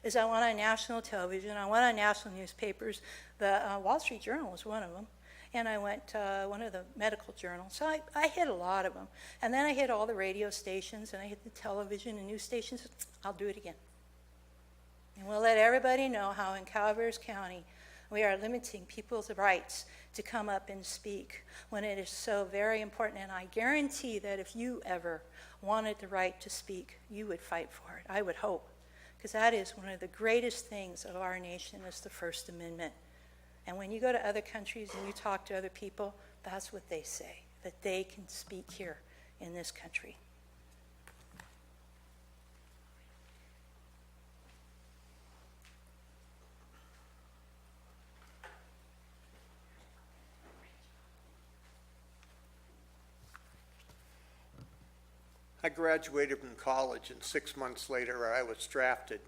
is I went on national television, I went on national newspapers, the Wall Street Journal was one of them, and I went to one of the medical journals. So I hit a lot of them. And then I hit all the radio stations, and I hit the television and news stations. I'll do it again. And we'll let everybody know how in Calaveras County we are limiting people's rights to come up and speak when it is so very important. And I guarantee that if you ever wanted the right to speak, you would fight for it. I would hope. Because that is one of the greatest things of our nation is the First Amendment. And when you go to other countries and you talk to other people, that's what they say, that they can speak here in this country. I graduated from college, and 6 months later I was drafted.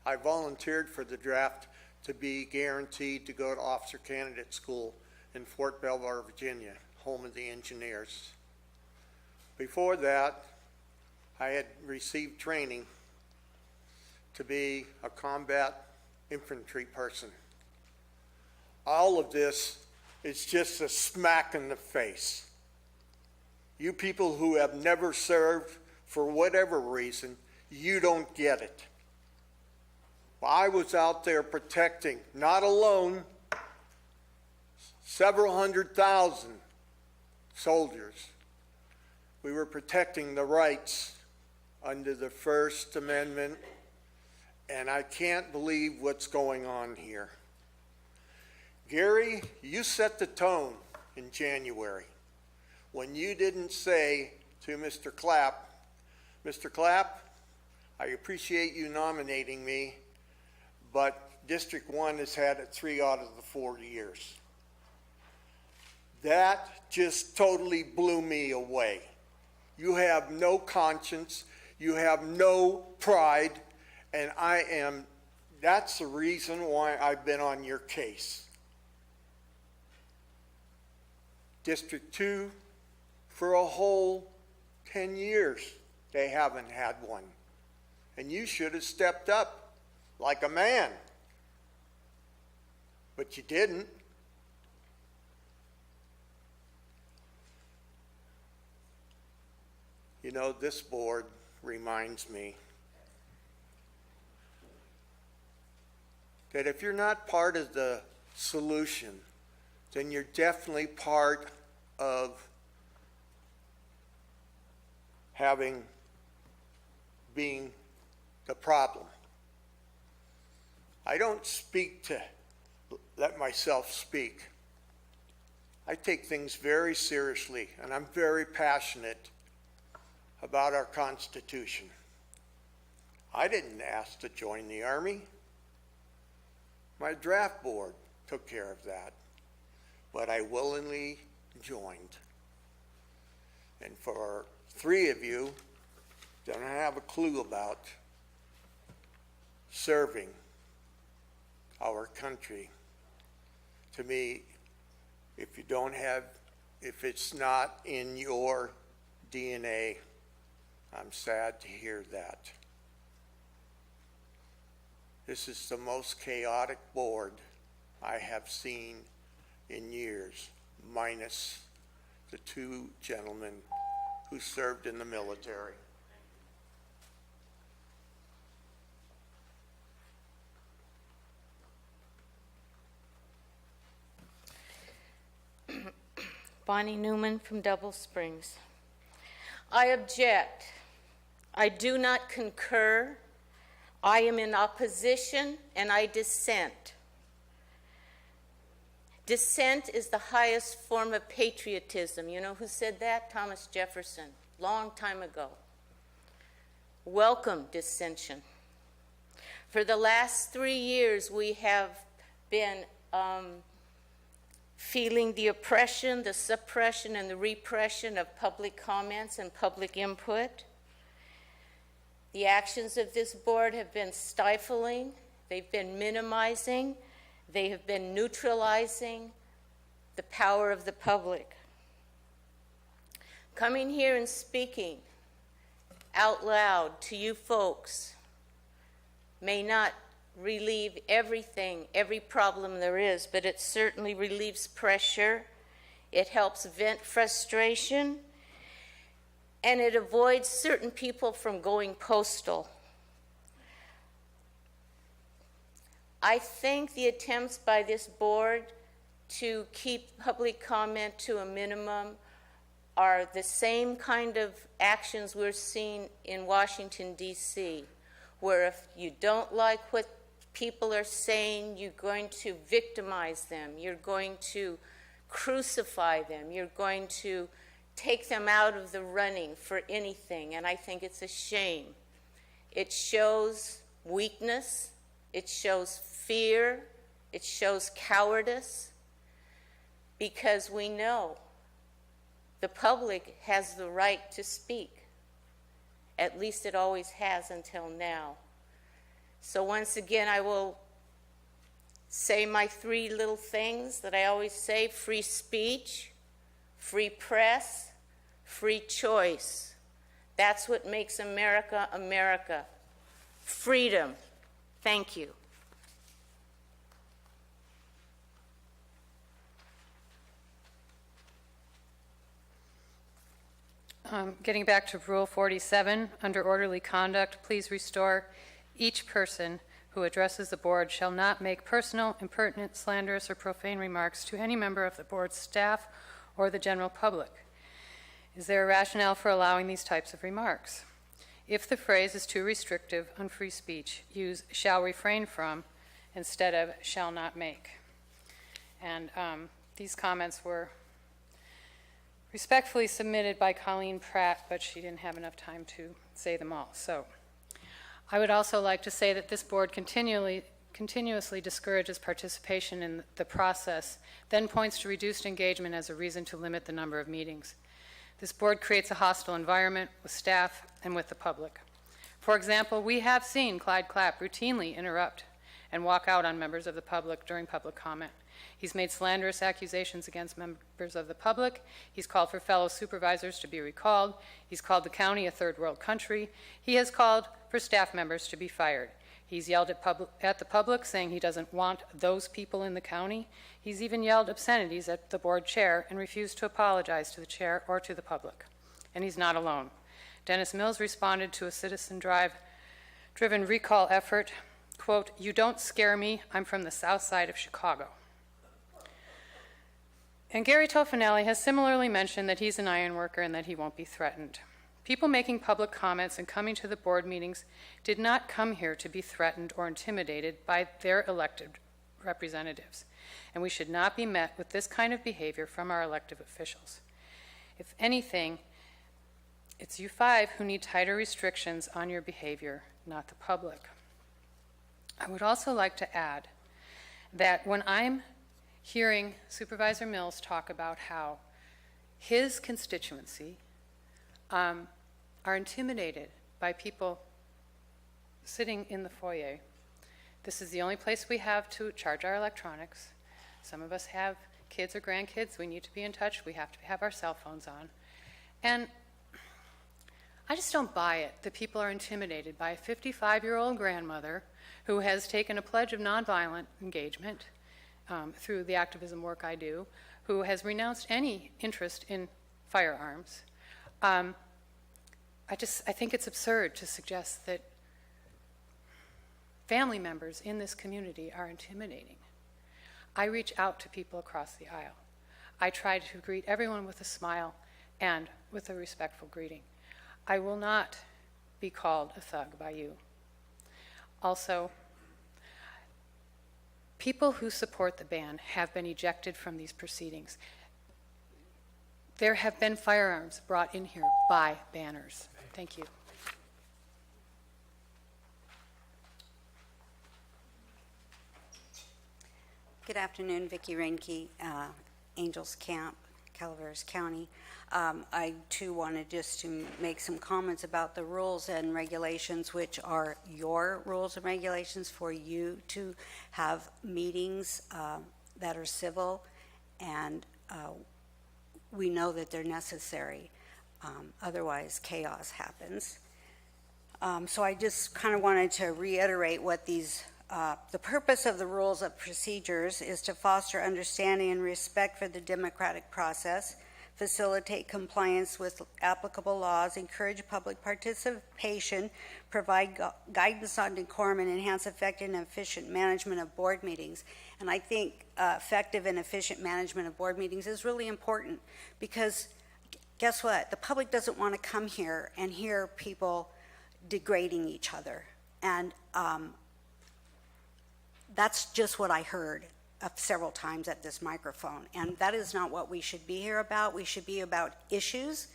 I volunteered for the draft to be guaranteed to go to officer candidate school in Fort Belvoir, Virginia, home of the engineers. Before that, I had received training to be a combat infantry person. All of this is just a smack in the face. You people who have never served for whatever reason, you don't get it. I was out there protecting, not alone, several 100,000 soldiers. We were protecting the rights under the First Amendment, and I can't believe what's going on here. Gary, you set the tone in January when you didn't say to Mr. Clapp, Mr. Clapp, I appreciate you nominating me, but District 1 has had it 3 out of the 4 years. That just totally blew me away. You have no conscience, you have no pride, and that's the reason why I've been on your case. District 2, for a whole 10 years, they haven't had one. And you should have stepped up like a man. But you didn't. You know, this board reminds me that if you're not part of the solution then you're definitely part of being the problem. I don't speak to let myself speak. I take things very seriously, and I'm very passionate about our Constitution. I didn't ask to join the Army. My draft board took care of that, but I willingly joined. And for 3 of you that don't have a clue about serving our country, to me, if it's not in your DNA, I'm sad to hear that. This is the most chaotic board I have seen in years, minus the 2 gentlemen who served in the military. Bonnie Newman from Double Springs. I object. I do not concur. I am in opposition and I dissent. Dissent is the highest form of patriotism. You know who said that? Thomas Jefferson, long time ago. Welcome dissension. For the last 3 years, we have been feeling the oppression, the suppression, and the repression of public comments and public input. The actions of this board have been stifling, they've been minimizing, they have been neutralizing the power of the public. Coming here and speaking out loud to you folks may not relieve everything, every problem there is, but it certainly relieves pressure. It helps vent frustration, and it avoids certain people from going postal. I think the attempts by this board to keep public comment to a minimum are the same kind of actions we're seeing in Washington, D.C., where if you don't like what people are saying, you're going to victimize them, you're going to crucify them, you're going to take them out of the running for anything, and I think it's a shame. It shows weakness, it shows fear, it shows cowardice, because we know the public has the right to speak. At least it always has until now. So once again, I will say my 3 little things that I always say: free speech, free press, free choice. That's what makes America, America. Freedom. Thank you. Getting back to Rule 47, under orderly conduct, please restore: each person who addresses the board shall not make personal, impertinent, slanderous, or profane remarks to any member of the board's staff or the general public. Is there a rationale for allowing these types of remarks? If the phrase is too restrictive on free speech, use shall refrain from instead of shall not make. And these comments were respectfully submitted by Colleen Pratt, but she didn't have enough time to say them all. So I would also like to say that this board continuously discourages participation in the process, then points to reduced engagement as a reason to limit the number of meetings. This board creates a hostile environment with staff and with the public. For example, we have seen Clyde Clapp routinely interrupt and walk out on members of the public during public comment. He's made slanderous accusations against members of the public. He's called for fellow supervisors to be recalled. He's called the county a third world country. He has called for staff members to be fired. He's yelled at the public, saying he doesn't want those people in the county. He's even yelled obscenities at the board chair and refused to apologize to the chair or to the public. And he's not alone. Dennis Mills responded to a citizen-driven recall effort, quote, "You don't scare me. I'm from the south side of Chicago." And Gary Tofinelli has similarly mentioned that he's an iron worker and that he won't be threatened. People making public comments and coming to the board meetings did not come here to be threatened or intimidated by their elected representatives, and we should not be met with this kind of behavior from our elected officials. If anything, it's you five who need tighter restrictions on your behavior, not the public. I would also like to add that when I'm hearing Supervisor Mills talk about how his constituency are intimidated by people sitting in the foyer. This is the only place we have to charge our electronics. Some of us have kids or grandkids. We need to be in touch. We have to have our cell phones on. And I just don't buy it that people are intimidated by a 55-year-old grandmother who has taken a pledge of nonviolent engagement through the activism work I do, who has renounced any interest in firearms. I think it's absurd to suggest that family members in this community are intimidating. I reach out to people across the aisle. I try to greet everyone with a smile and with a respectful greeting. I will not be called a thug by you. Also, people who support the ban have been ejected from these proceedings. There have been firearms brought in here by banners. Thank you. Good afternoon, Vicki Reinke, Angels Camp, Calaveras County. I too wanted just to make some comments about the rules and regulations, which are your rules and regulations for you to have meetings that are civil, and we know that they're necessary. Otherwise, chaos happens. So I just kind of wanted to reiterate what these the purpose of the rules of procedures is to foster understanding and respect for the democratic process, facilitate compliance with applicable laws, encourage public participation, provide guidance on decorum, and enhance effective and efficient management of board meetings. And I think effective and efficient management of board meetings is really important, because guess what? The public doesn't want to come here and hear people degrading each other. And that's just what I heard several times at this microphone, and that is not what we should be here about. We should be about issues.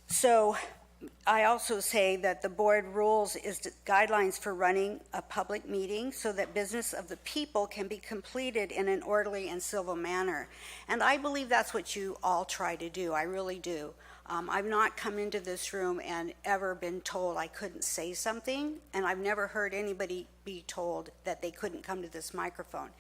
So I also say that the board rules is guidelines for running a public meeting so that business of the people can be completed in an orderly and civil manner. And I believe that's what you all try to do. I really do. I've not come into this room and ever been told I couldn't say something, and I've never heard anybody be told that they couldn't come to this microphone.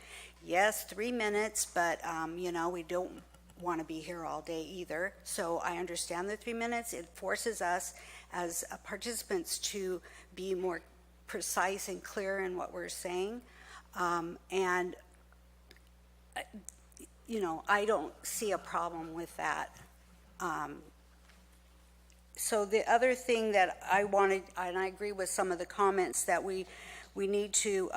Yes, 3 minutes, but you know, we don't want to be here all day either. So I understand the 3 minutes. It forces us as participants to be more precise and clear in what we're saying. And you know, I don't see a problem with that. So the other thing that I wanted, and I agree with some of the comments, that we need to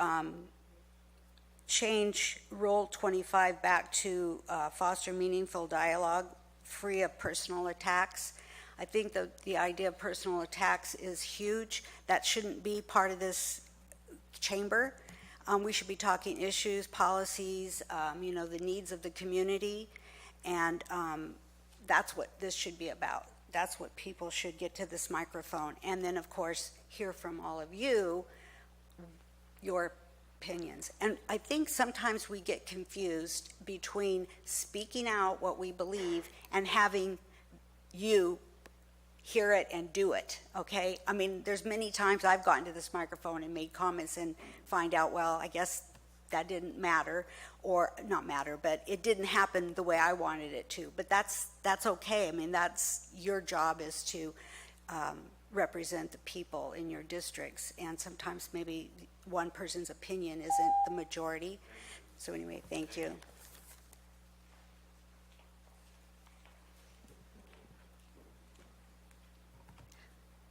change Rule 25 back to foster meaningful dialogue, free of personal attacks. I think the idea of personal attacks is huge. That shouldn't be part of this chamber. We should be talking issues, policies, you know, the needs of the community, and that's what this should be about. That's what people should get to this microphone. And then, of course, hear from all of you, your opinions. And I think sometimes we get confused between speaking out what we believe and having you hear it and do it, okay? I mean, there's many times I've gotten to this microphone and made comments and find out, well, I guess that didn't matter, or not matter, but it didn't happen the way I wanted it to. But that's okay. I mean, that's your job, is to represent the people in your districts, and sometimes maybe one person's opinion isn't the majority. So anyway, thank you.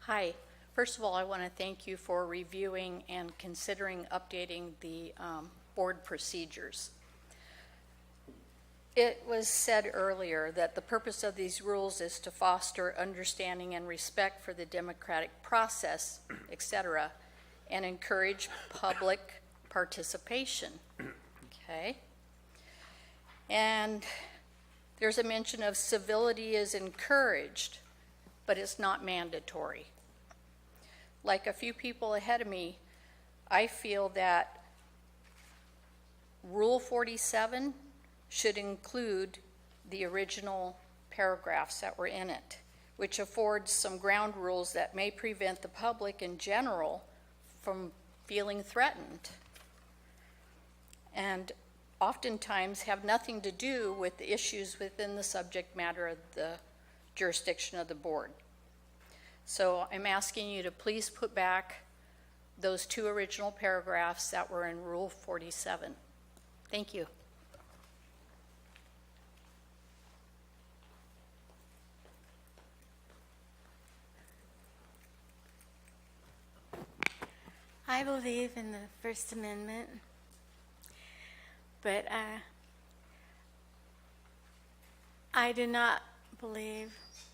Hi. First of all, I want to thank you for reviewing and considering updating the board procedures. It was said earlier that the purpose of these rules is to foster understanding and respect for the democratic process, etc., and encourage public participation. Okay? And there's a mention of civility is encouraged, but it's not mandatory. Like a few people ahead of me, I feel that Rule 47 should include the original paragraphs that were in it, which affords some ground rules that may prevent the public in general from feeling threatened, and oftentimes have nothing to do with the issues within the subject matter of the jurisdiction of the board. So I'm asking you to please put back those 2 original paragraphs that were in Rule 47. Thank you. I believe in the First Amendment, but I do not believe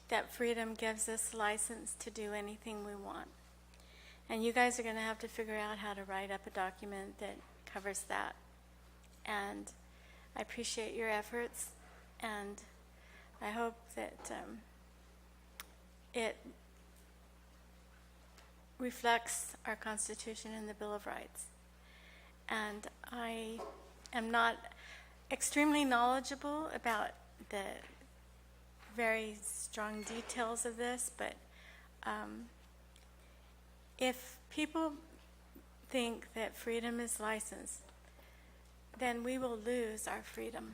that freedom gives us license to do anything we want. And you guys are going to have to figure out how to write up a document that covers that. And I appreciate your efforts, and I hope that it reflects our Constitution and the Bill of Rights. And I am not extremely knowledgeable about the very strong details of this, but if people think that freedom is licensed, then we will lose our freedom.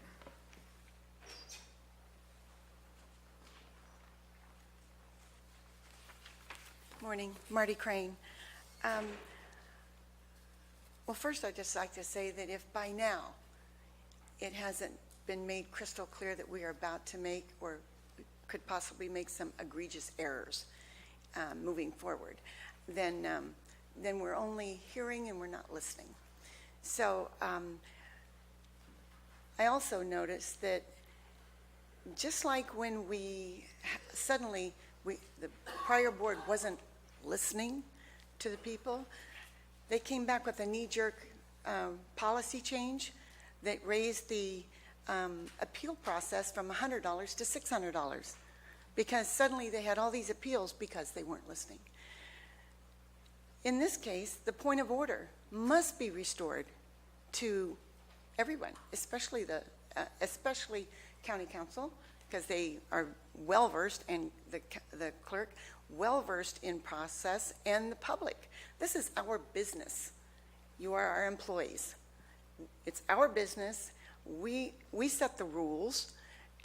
Morning, Marty Crane. Well, first I'd just like to say that if by now it hasn't been made crystal clear that we are about to make or could possibly make some egregious errors moving forward, then we're only hearing and we're not listening. So I also noticed that just like when we suddenly, the prior board wasn't listening to the people, they came back with a knee-jerk policy change that raised the appeal process from $100 to $600 because suddenly they had all these appeals because they weren't listening. In this case, the point of order must be restored to everyone, especially county council, because they are well-versed, and the clerk, well-versed in process, and the public. This is our business. You are our employees. It's our business. We set the rules,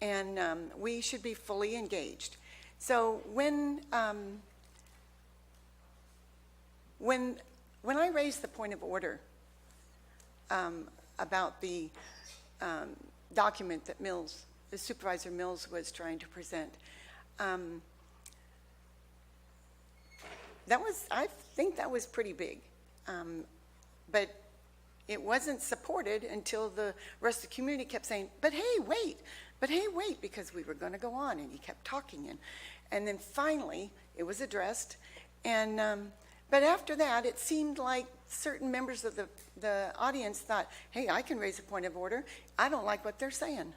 and we should be fully engaged. So when I raised the point of order about the document that the Supervisor Mills was trying to present, I think that was pretty big, but it wasn't supported until the rest of the community kept saying, but hey, wait, because we were going to go on, and he kept talking, and then finally it was addressed, and but after that it seemed like certain members of the audience thought, hey, I can raise a point of order, I don't like what they're saying,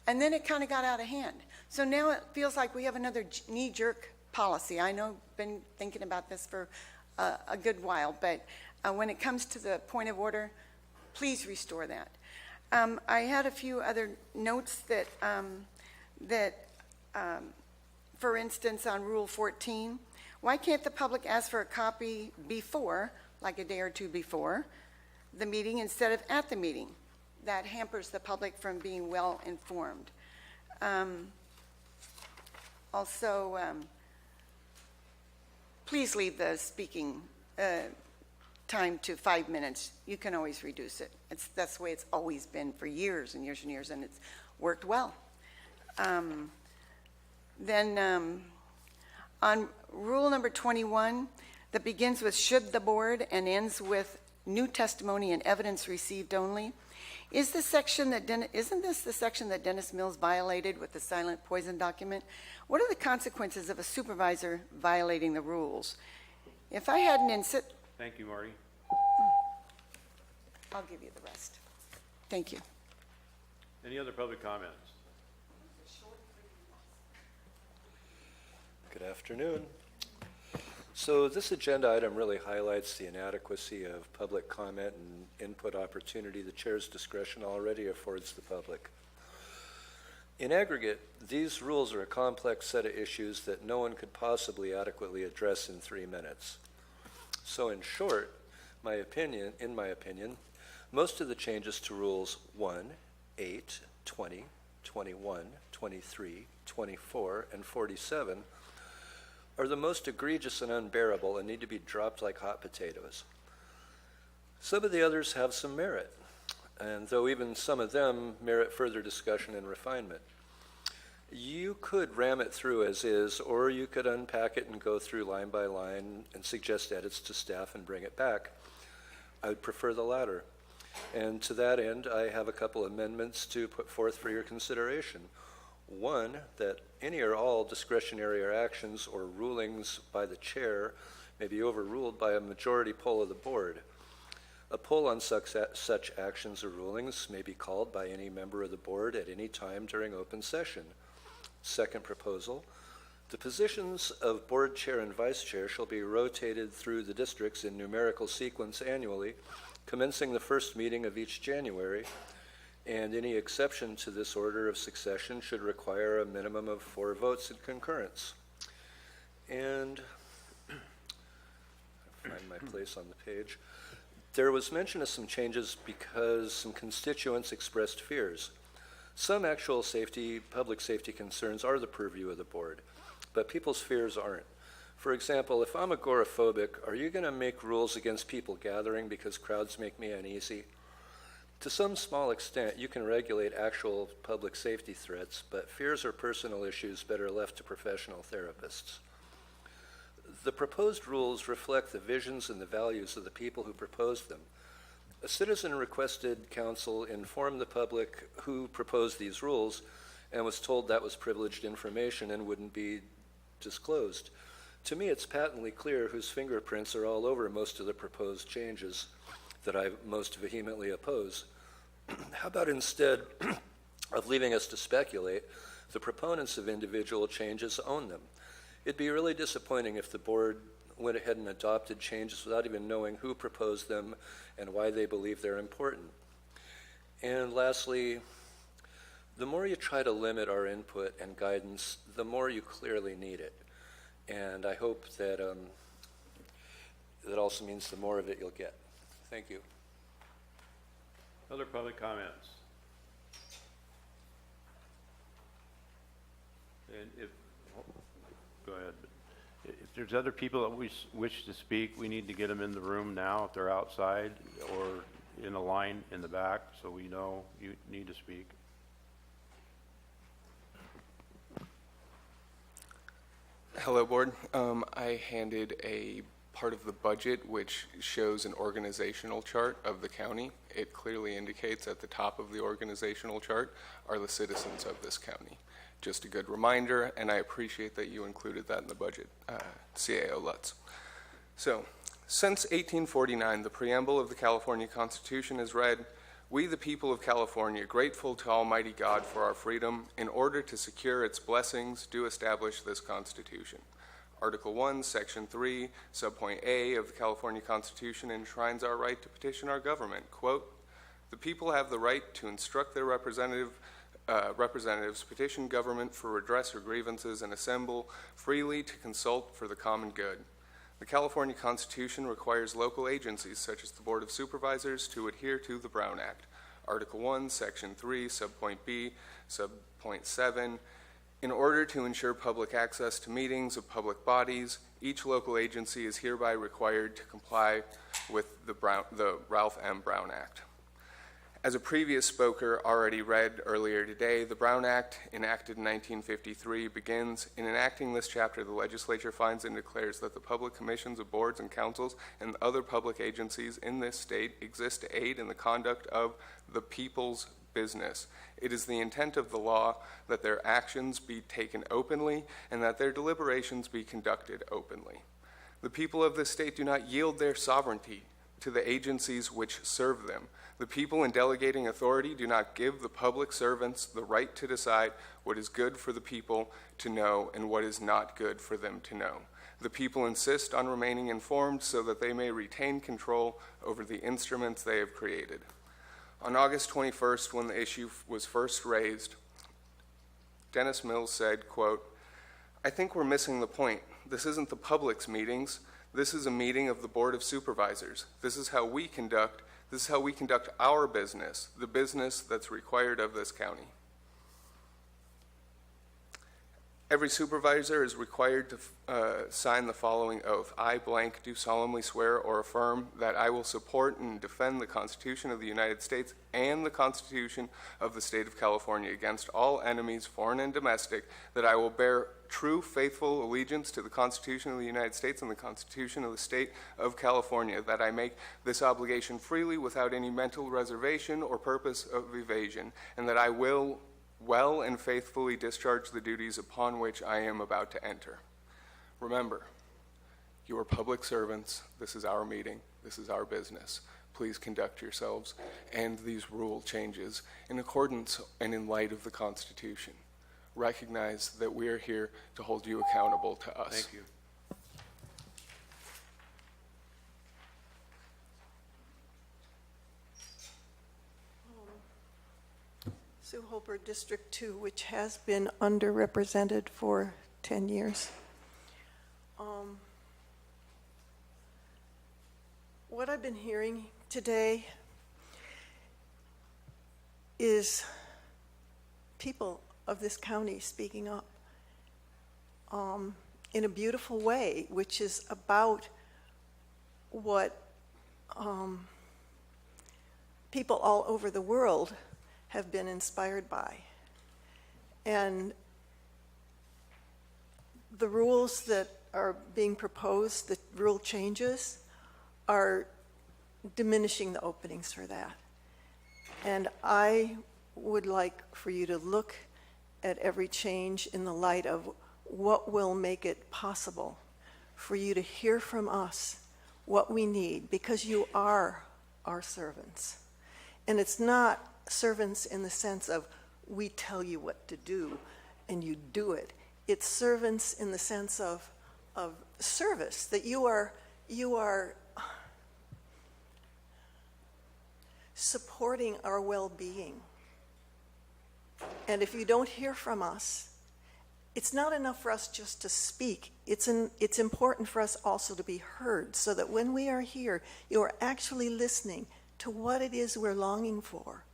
and then it kind of got out of hand. So now it feels like we have another knee-jerk policy. I know I've been thinking about this for a good while, but when it comes to the point of order, please restore that. I had a few other notes that for instance, on Rule 14, why can't the public ask for a copy before, like a day or two before the meeting, instead of at the meeting? That hampers the public from being well informed. Also, please leave the speaking time to 5 minutes. You can always reduce it. That's the way it's always been for years and years and years, and it's worked well. Then on rule number 21, that begins with should the board and ends with new testimony and evidence received only. Is this section that isn't this the section that Dennis Mills violated with the silent poison document? What are the consequences of a supervisor violating the rules? If I had an Thank you, Marty. I'll give you the rest. Thank you. Any other public comments? Good afternoon. So this agenda item really highlights the inadequacy of public comment and input opportunity the chair's discretion already affords the public. In aggregate, these rules are a complex set of issues that no one could possibly adequately address in 3 minutes. So in short, in my opinion, most of the changes to rules 1, 8, 20, 21, 23, 24, and 47 are the most egregious and unbearable and need to be dropped like hot potatoes. Some of the others have some merit, and though even some of them merit further discussion and refinement. You could ram it through as is, or you could unpack it and go through line by line and suggest edits to staff and bring it back. I would prefer the latter. And to that end, I have a couple amendments to put forth for your consideration. One, that any or all discretionary actions or rulings by the chair may be overruled by a majority poll of the board. A poll on such actions or rulings may be called by any member of the board at any time during open session. Second proposal, the positions of board chair and vice chair shall be rotated through the districts in numerical sequence annually, commencing the first meeting of each January, and any exception to this order of succession should require a minimum of 4 votes in concurrence. And I'll find my place on the page. There was mention of some changes because some constituents expressed fears. Some actual public safety concerns are the purview of the board, but people's fears aren't. For example, if I'm agoraphobic, are you going to make rules against people gathering because crowds make me uneasy? To some small extent, you can regulate actual public safety threats, but fears or personal issues better left to professional therapists. The proposed rules reflect the visions and the values of the people who proposed them. A citizen requested council inform the public who proposed these rules and was told that was privileged information and wouldn't be disclosed. To me, it's patently clear whose fingerprints are all over most of the proposed changes that I most vehemently oppose. How about instead of leaving us to speculate, the proponents of individual changes own them? It'd be really disappointing if the board went ahead and adopted changes without even knowing who proposed them and why they believe they're important. And lastly, the more you try to limit our input and guidance, the more you clearly need it. And I hope that that also means the more of it you'll get. Thank you. Other public comments? And go ahead. If there's other people that wish to speak, we need to get them in the room now if they're outside or in a line in the back, so we know you need to speak. Hello, Board. I handed a part of the budget which shows an organizational chart of the county. It clearly indicates at the top of the organizational chart are the citizens of this county. Just a good reminder, and I appreciate that you included that in the budget, CAO Lutz. So, since 1849, the preamble of the California Constitution has read, "We, the people of California, grateful to Almighty God for our freedom, in order to secure its blessings, do establish this Constitution." Article 1, Section 3, Subpoint A of the California Constitution enshrines our right to petition our government. Quote, "The people have the right to instruct their representatives, petition government for redress or grievances, and assemble freely to consult for the common good." The California Constitution requires local agencies, such as the Board of Supervisors, to adhere to the Brown Act. Article 1, Section 3, Subpoint B, Subpoint 7, in order to ensure public access to meetings of public bodies, each local agency is hereby required to comply with the Ralph M. Brown Act. As a previous speaker already read earlier today, the Brown Act, enacted in 1953, begins, "In enacting this chapter, the legislature finds and declares that the public commissions of boards and councils and other public agencies in this state exist to aid in the conduct of the people's business. It is the intent of the law that their actions be taken openly and that their deliberations be conducted openly. The people of this state do not yield their sovereignty to the agencies which serve them. The people in delegating authority do not give the public servants the right to decide what is good for the people to know and what is not good for them to know. The people insist on remaining informed so that they may retain control over the instruments they have created." On August 21st, when the issue was first raised, Dennis Mills said, quote, "I think we're missing the point. This isn't the public's meetings. This is a meeting of the Board of Supervisors. This is how we conduct our business, the business that's required of this county." Every supervisor is required to sign the following oath. "I blank do solemnly swear or affirm that I will support and defend the Constitution of the United States and the Constitution of the State of California against all enemies, foreign and domestic, that I will bear true, faithful allegiance to the Constitution of the United States and the Constitution of the State of California, that I make this obligation freely without any mental reservation or purpose of evasion, and that I will well and faithfully discharge the duties upon which I am about to enter." Remember, you are public servants. This is our meeting. This is our business. Please conduct yourselves and these rule changes in accordance and in light of the Constitution. Recognize that we are here to hold you accountable to us. Thank you. Sue Holper, District 2, which has been underrepresented for 10 years. What I've been hearing today is people of this county speaking up in a beautiful way, which is about what people all over the world have been inspired by. And the rules that are being proposed, the rule changes, are diminishing the openings for that. And I would like for you to look at every change in the light of what will make it possible for you to hear from us what we need, because you are our servants. And it's not servants in the sense of we tell you what to do and you do it. It's servants in the sense of service, that you are supporting our well-being. And if you don't hear from us, it's not enough for us just to speak. It's important for us also to be heard, so that when we are here, you are actually listening to what it is we're longing for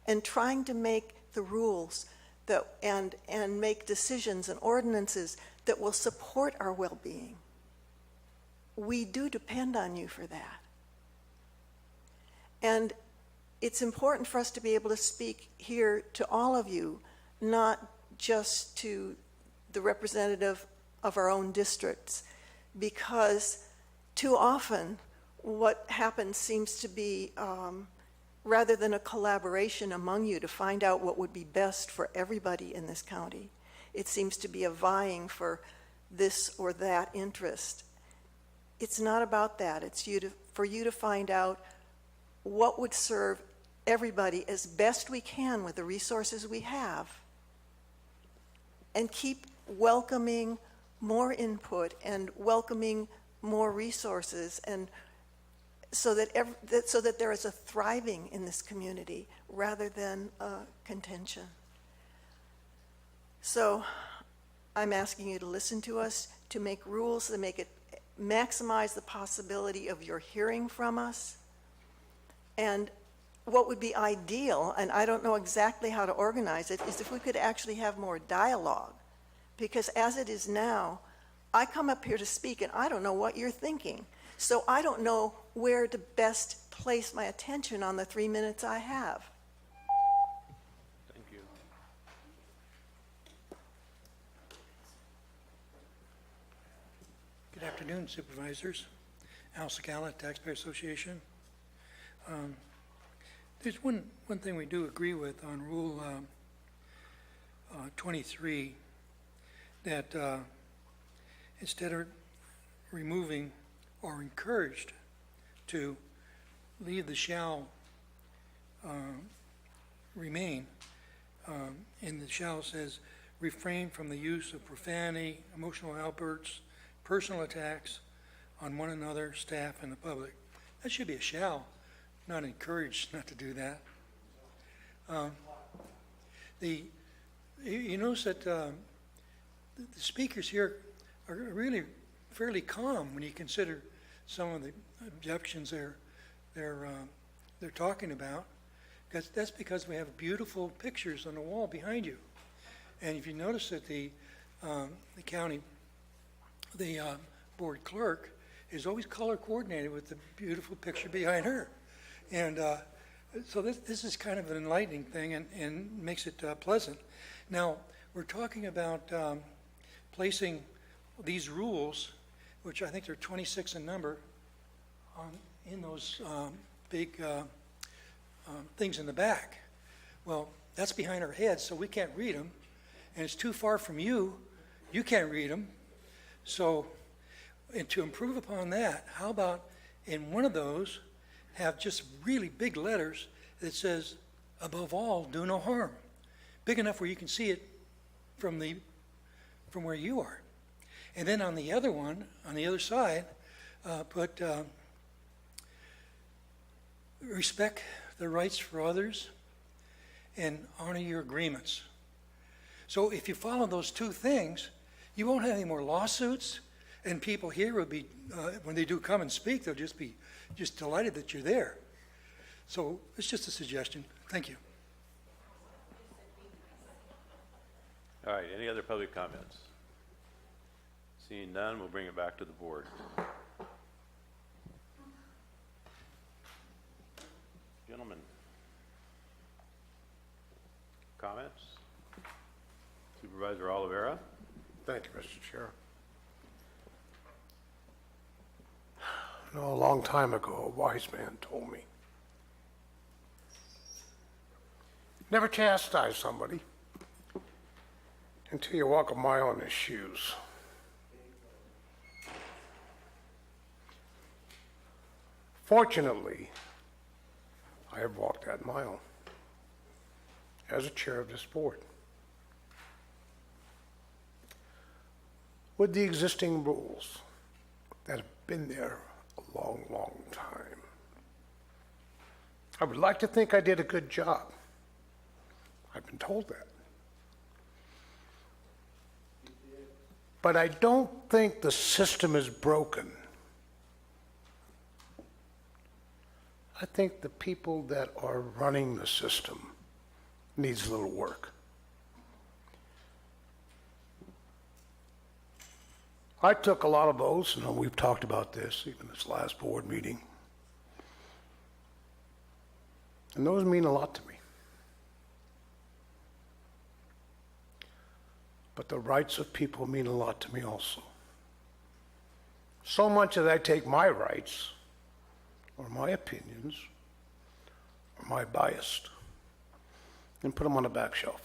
and trying to make the rules that and make decisions and ordinances that will support our well-being. We do depend on you for that. And it's important for us to be able to speak here to all of you, not just to the representative of our own districts, because too often what happens seems to be rather than a collaboration among you to find out what would be best for everybody in this county, it seems to be a vying for this or that interest. It's not about that. It's for you to find out what would serve everybody as best we can with the resources we have, and keep welcoming more input and welcoming more resources, and so that there is a thriving in this community rather than contention. So I'm asking you to listen to us, to make rules that make it maximize the possibility of your hearing from us. And what would be ideal, and I don't know exactly how to organize it, is if we could actually have more dialogue. Because as it is now, I come up here to speak and I don't know what you're thinking. So I don't know where to best place my attention on the 3 minutes I have. Good afternoon, Supervisors. Al Sakala, Taxpayer Association. There's one thing we do agree with on Rule 23, that instead of removing or encouraged to leave the shall remain, and the shall says refrain from the use of profanity, emotional outbursts, personal attacks on one another, staff, and the public. That should be a shall, not encouraged not to do that. You notice that the speakers here are really fairly calm when you consider some of the objections they're talking about. That's because we have beautiful pictures on the wall behind you. And if you notice that the board clerk is always color coordinated with the beautiful picture behind her. And so this is kind of an enlightening thing and makes it pleasant. Now, we're talking about placing these rules, which I think they're 26 in number, in those big things in the back. Well, that's behind our heads, so we can't read them. And it's too far from you. You can't read them. So, and to improve upon that, how about in one of those have just really big letters that says, above all, do no harm. Big enough where you can see it from where you are. And then on the other one, on the other side, put respect the rights for others and honor your agreements. So if you follow those two things, you won't have any more lawsuits, and people here will be, when they do come and speak, they'll just be delighted that you're there. So it's just a suggestion. Thank you. All right, any other public comments? Seeing none, we'll bring it back to the board. Gentlemen, comments? Supervisor Oliveira? Thank you, Mr. Chair. You know, a long time ago, a wise man told me, never chastise somebody until you walk a mile in his shoes. Fortunately, I have walked that mile as a chair of this board. With the existing rules that have been there a long, long time, I would like to think I did a good job. I've been told that. But I don't think the system is broken. I think the people that are running the system needs a little work. I took a lot of votes, and we've talked about this even this last board meeting. And those mean a lot to me. But the rights of people mean a lot to me also. So much that I take my rights, or my opinions, or my bias, and put them on the back shelf.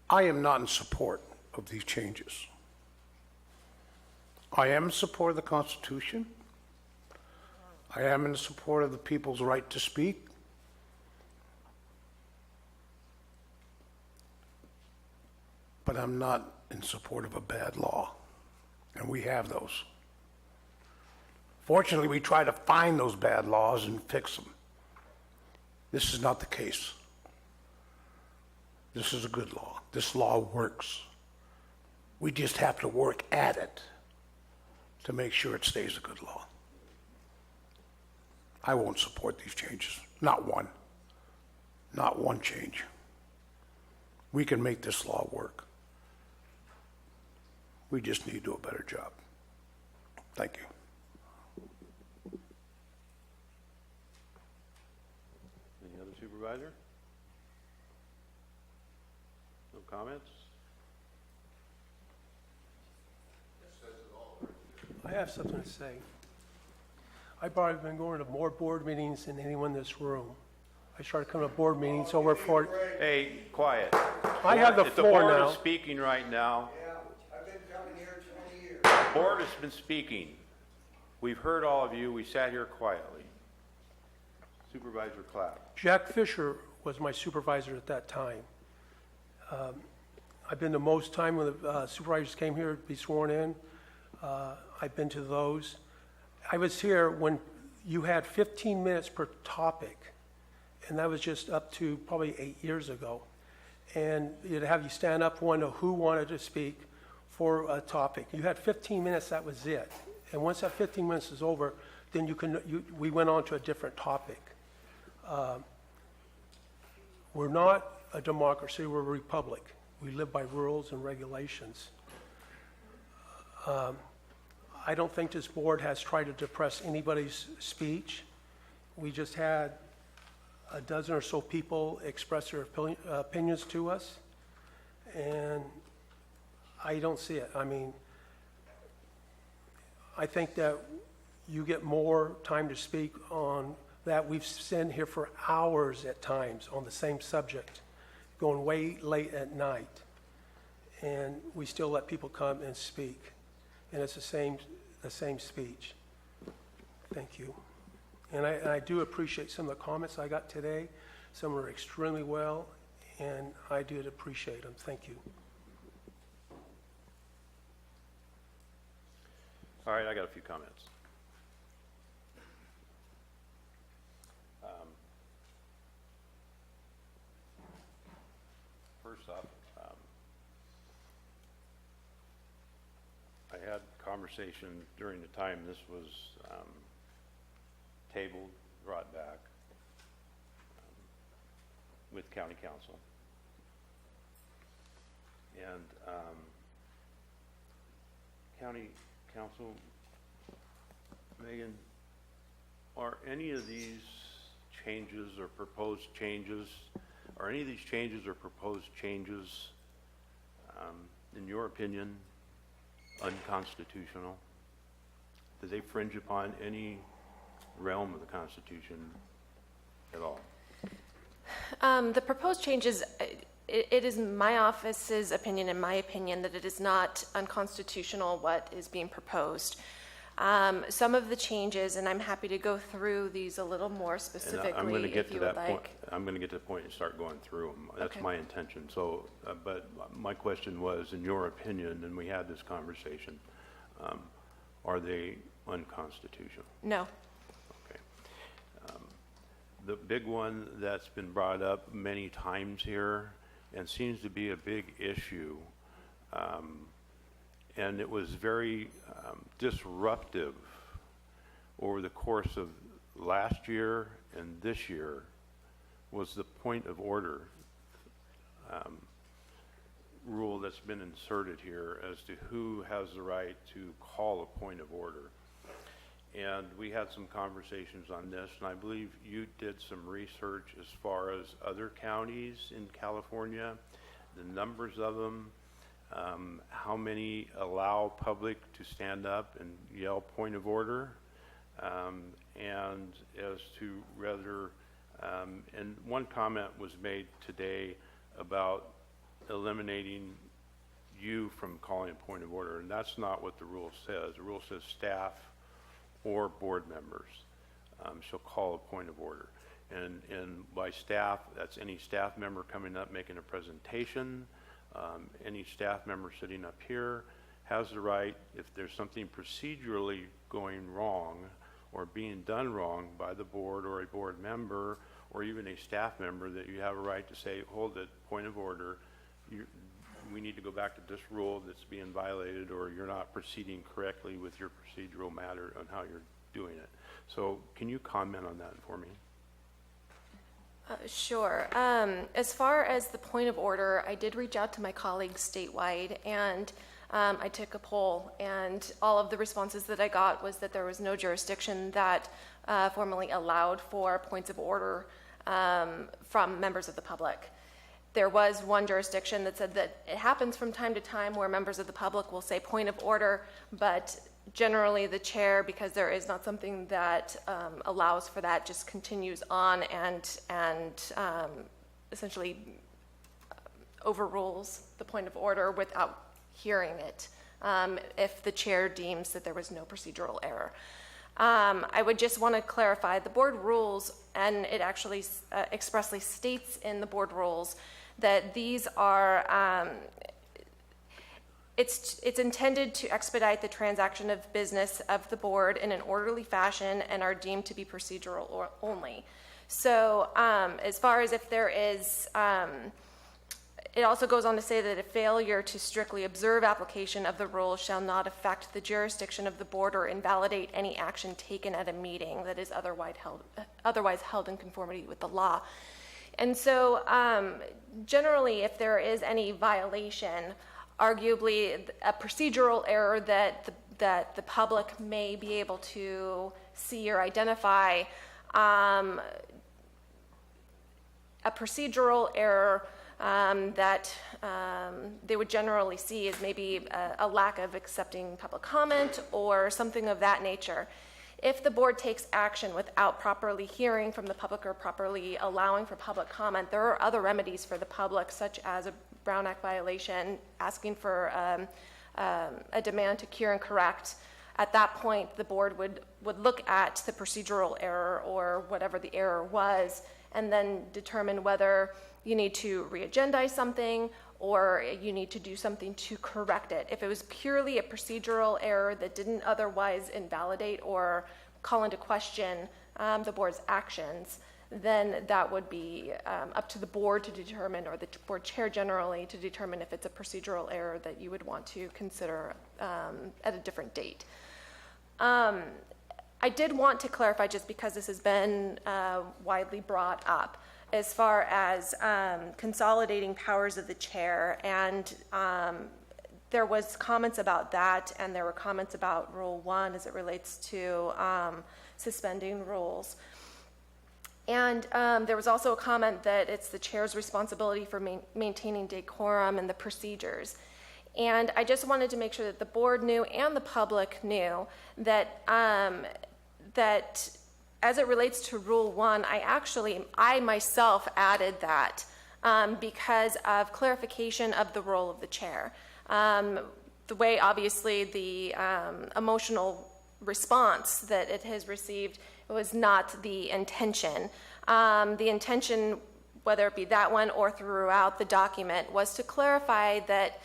I am not in support of these changes. I am in support of the Constitution. I am in support of the people's right to speak. But I'm not in support of a bad law, and we have those. Fortunately, we try to find those bad laws and fix them. This is not the case. This is a good law. This law works. We just have to work at it to make sure it stays a good law. I won't support these changes. Not one. Not one change. We can make this law work. We just need to do a better job. Thank you. Any other supervisor? No comments? have something to say. I've probably been going to more board meetings than anyone in this room. I started coming to board meetings over for, Hey, quiet. I have the If floor board now. is speaking right now. I've been coming here 20 years. The board has been speaking. We've heard all of you. We sat here quietly. Supervisor Clapp. Jack Fisher was my supervisor at that time. I've been to most time when the supervisors came here to be sworn in. I've been to those. I was here when you had 15 minutes per topic, and that was just up to probably 8 years ago. And you'd have you stand up one to who wanted to speak for a topic. You had 15 minutes, that was it. And once that 15 minutes is over, then we went on to a different topic. We're not a democracy, we're a republic. We live by rules and regulations. I don't think this board has tried to depress anybody's speech. We just had a dozen or so people express their opinions to us, and I don't see it. I mean, I think that you get more time to speak on that. We've sat here for hours at times on the same subject, going way late at night, and we still let people come and speak, and it's the same speech. Thank you. And I do appreciate some of the comments I got today. Some were extremely well, and I did appreciate them. Thank you. All right, I got a few comments. First off, I had conversation during the time this was tabled, brought back with county council. And county council, Megan, are any of these changes or proposed changes, are any of these changes or proposed changes, in your opinion, unconstitutional? Do they fringe upon any realm of the Constitution at all? The proposed changes, it is my office's opinion, in my opinion, that it is not unconstitutional what is being proposed. Some of the changes, and I'm happy to go through these a little more specifically I'm going to get if to you that would point. like. I'm going to get to the point and start going through them. That's Okay. my intention. So, but my question was, in your opinion, and we had this conversation, are they unconstitutional? No. Okay. The big one that's been brought up many times here and seems to be a big issue, and it was very disruptive over the course of last year and this year, was the point of order rule that's been inserted here as to who has the right to call a point of order. And we had some conversations on this, and I believe you did some research as far as other counties in California, the numbers of them, how many allow public to stand up and yell point of order, and as to whether, and one comment was made today about eliminating you from calling a point of order, and that's not what the rule says. The rule says staff or board members shall call a point of order. And by staff, that's any staff member coming up making a presentation, any staff member sitting up here has the right, if there's something procedurally going wrong or being done wrong by the board or a board member or even a staff member, that you have a right to say, hold it, point of order, we need to go back to this rule that's being violated, or you're not proceeding correctly with your procedural matter on how you're doing it. So can you comment on that for me? Sure. As far as the point of order, I did reach out to my colleagues statewide, and I took a poll, and all of the responses that I got was that there was no jurisdiction that formally allowed for points of order from members of the public. There was one jurisdiction that said that it happens from time to time where members of the public will say point of order, but generally the chair, because there is not something that allows for that, just continues on and essentially overrules the point of order without hearing it, if the chair deems that there was no procedural error. I would just want to clarify the board rules, and it actually expressly states in the board rules that these are, it's intended to expedite the transaction of business of the board in an orderly fashion and are deemed to be procedural or only. So as far as if there is, it also goes on to say that a failure to strictly observe application of the rule shall not affect the jurisdiction of the board or invalidate any action taken at a meeting that is otherwise held in conformity with the law. And so generally, if there is any violation, arguably a procedural error that the public may be able to see or identify, a procedural error that they would generally see is maybe a lack of accepting public comment or something of that nature. If the board takes action without properly hearing from the public or properly allowing for public comment, there are other remedies for the public, such as a Brown Act violation, asking for a demand to cure and correct. At that point, the board would look at the procedural error or whatever the error was, and then determine whether you need to re-agendize something or you need to do something to correct it. If it was purely a procedural error that didn't otherwise invalidate or call into question the board's actions, then that would be up to the board to determine, or the board chair generally, to determine if it's a procedural error that you would want to consider at a different date. I did want to clarify, just because this has been widely brought up, as far as consolidating powers of the chair, and there was comments about that, and there were comments about Rule 1 as it relates to suspending rules. And there was also a comment that it's the chair's responsibility for maintaining decorum and the procedures. And I just wanted to make sure that the board knew and the public knew that that as it relates to Rule 1, I myself added that because of clarification of the role of the chair. The way, obviously, the emotional response that it has received was not the intention. The intention, whether it be that one or throughout the document, was to clarify that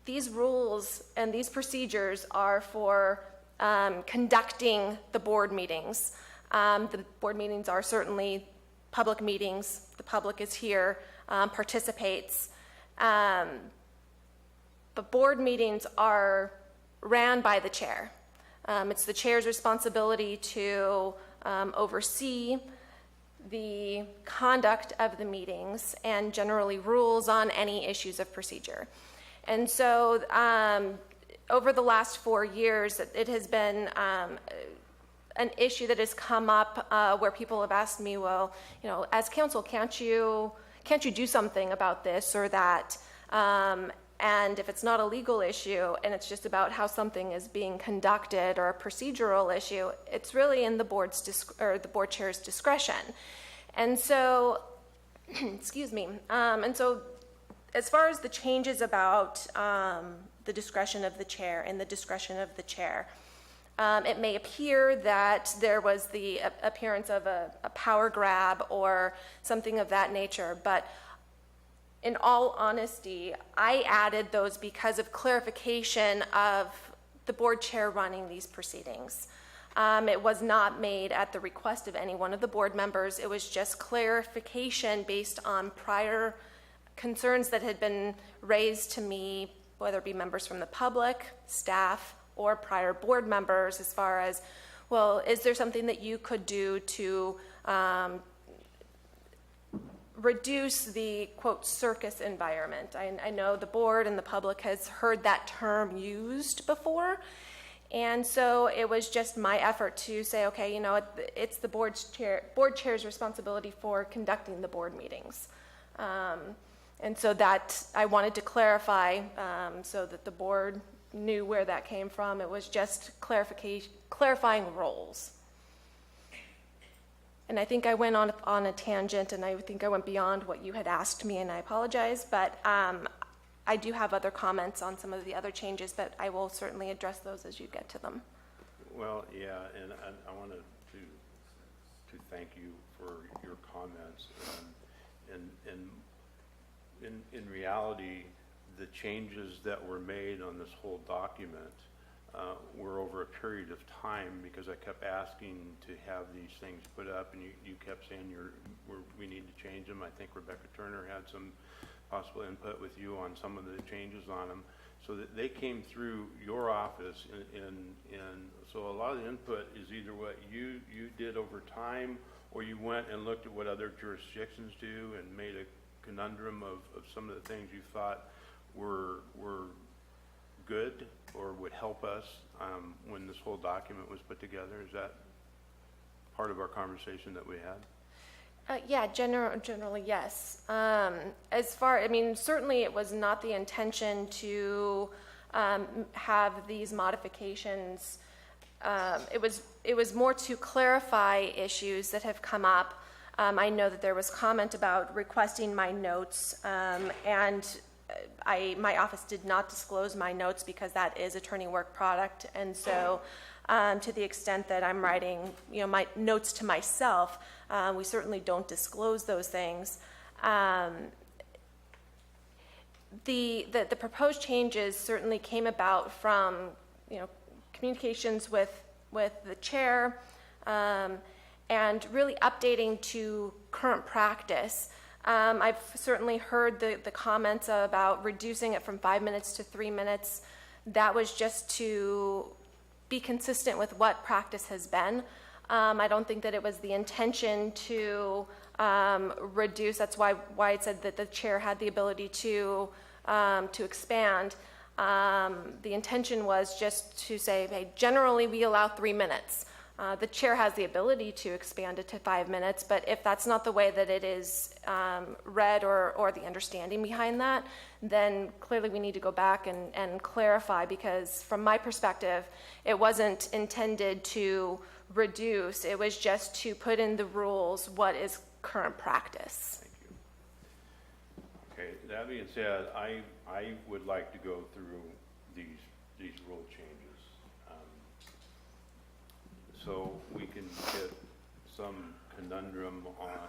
these rules and these procedures are for conducting the board meetings. The board meetings are certainly public meetings. The public is here, participates. But board meetings are ran by the chair. It's the chair's responsibility to oversee the conduct of the meetings and generally rules on any issues of procedure. And so over the last 4 years, it has been an issue that has come up where people have asked me, well, you know, as counsel, can't you do something about this or that? And if it's not a legal issue and it's just about how something is being conducted or a procedural issue, it's really in the board's the board chair's discretion. And so, excuse me. And so, as far as the changes about the discretion of the chair and the discretion of the chair, it may appear that there was the appearance of a power grab or something of that nature, but in all honesty, I added those because of clarification of the board chair running these proceedings. It was not made at the request of any one of the board members. It was just clarification based on prior concerns that had been raised to me, whether it be members from the public, staff, or prior board members, as far as, well, is there something that you could do to reduce the, quote, circus environment? I know the board and the public has heard that term used before, and so it was just my effort to say, okay, you know, it's the board chair's responsibility for conducting the board meetings. And so that I wanted to clarify so that the board knew where that came from. It was just clarifying roles. And I think I went on a tangent, and I think I went beyond what you had asked me, and I apologize, but I do have other comments on some of the other changes, but I will certainly address those as you get to them. Well, yeah, and I wanted to thank you for your comments. And in reality, the changes that were made on this whole document were over a period of time, because I kept asking to have these things put up, and you kept saying we need to change them. I think Rebecca Turner had some possible input with you on some of the changes on them. So that they came through your office, and so a lot of the input is either what you did over time, or you went and looked at what other jurisdictions do and made a conundrum of some of the things you thought were good or would help us when this whole document was put together. Is that part of our conversation that we had? Yeah, generally, yes. Certainly it was not the intention to have these modifications. It was more to clarify issues that have come up. I know that there was comment about requesting my notes, and my office did not disclose my notes because that is attorney work product, and so to the extent that I'm writing, my notes to myself, we certainly don't disclose those things. The proposed changes certainly came about from communications with the chair, and really updating to current practice. I've certainly heard the comments about reducing it from 5 minutes to 3 minutes. That was just to be consistent with what practice has been. I don't think that it was the intention to reduce. That's why it said that the chair had the ability to expand. The intention was just to say, hey, generally we allow 3 minutes. The chair has the ability to expand it to 5 minutes, but if that's not the way that it is read or the understanding behind that, then clearly we need to go back and clarify, because from my perspective, it wasn't intended to reduce. It was just to put in the rules what is current practice. Thank you. Okay, that being said, I would like to go through these rule changes. So we can get some conundrum on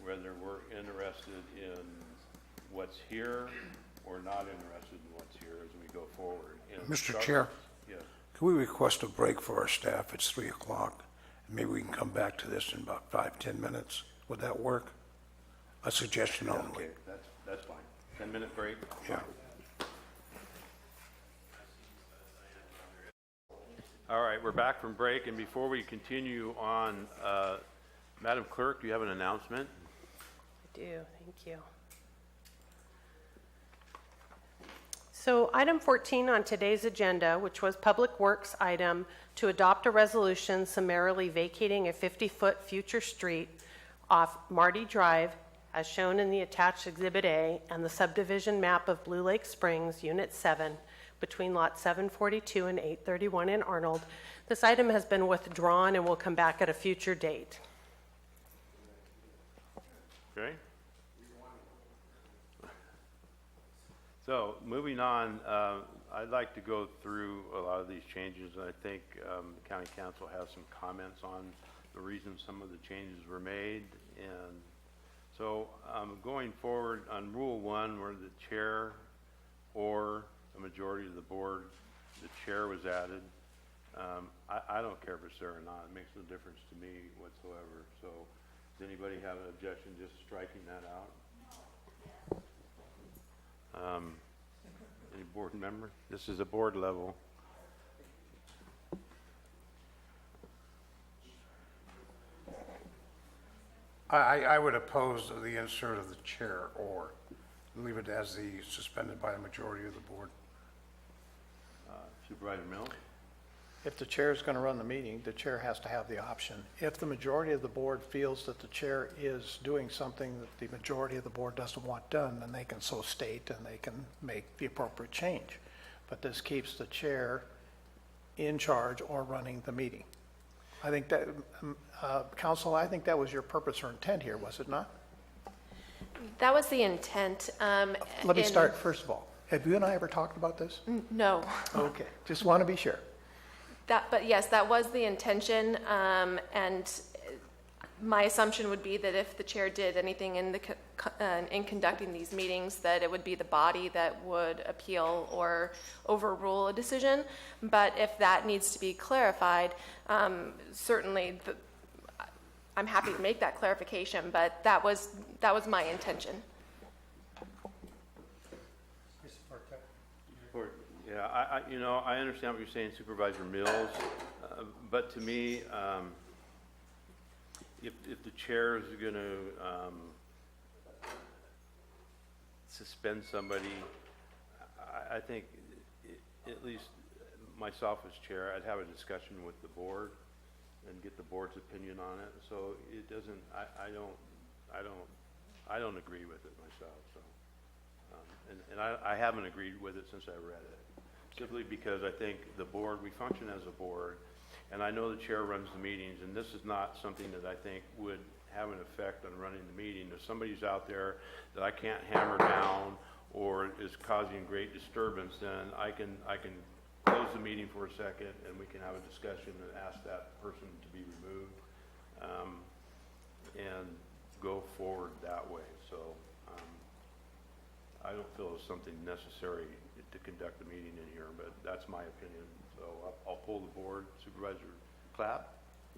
whether we're interested in what's here or not interested in what's here as we go forward. Mr. Chair? Yes. Can we request a break for our staff? It's 3 o'clock. Maybe we can come back to this in about 5-10 minutes. Would that work? A suggestion only. Okay, that's fine. 10-minute break? Yeah. All right, we're back from break, and before we continue on, Madam Clerk, do you have an announcement? I do, thank you. So item 14 on today's agenda, which was Public Works item to adopt a resolution summarily vacating a 50-foot future street off Marty Drive, as shown in the attached Exhibit A and the subdivision map of Blue Lake Springs, Unit 7, between lot 742 and 831 in Arnold. This item has been withdrawn and will come back at a future date. Okay. So moving on, I'd like to go through a lot of these changes, and I think the County Council has some comments on the reasons some of the changes were made. And so going forward on Rule 1, where the chair or the majority of the board, the chair was added. I don't care if it's there or not. It makes no difference to me whatsoever. So does anybody have an objection just striking that out? Any board member? This is a board level. I would oppose the insert of the chair or leave it as the suspended by a majority of the board. Supervisor Mills? if the chair is going to run the meeting, the chair has to have the option. If the majority of the board feels that the chair is doing something that the majority of the board doesn't want done, then they can so state and they can make the appropriate change. But this keeps the chair in charge or running the meeting. I think that, Council, I think that was your purpose or intent here, was it not? That was the intent. Let me start, first of all. Have you and I ever talked about this? No. Okay, just want to be sure. But yes, that was the intention, and my assumption would be that if the chair did anything in conducting these meetings, that it would be the body that would appeal or overrule a decision. But if that needs to be clarified, certainly I'm happy to make that clarification. But that was my intention. Yeah, I understand what you're saying, Supervisor Mills, but to me, if the chair is going to suspend somebody, I think, at least myself as chair, I'd have a discussion with the board and get the board's opinion on it. So it doesn't, I don't agree with it myself. So, and I haven't agreed with it since I read it. Simply because I think the board, we function as a board, and I know the chair runs the meetings, and this is not something that I think would have an effect on running the meeting. If somebody's out there that I can't hammer down or is causing great disturbance, then I can close the meeting for a second and we can have a discussion and ask that person to be removed and go forward that way. So I don't feel it's something necessary to conduct the meeting in here, but that's my opinion. So I'll pull the board. Supervisor Clapp?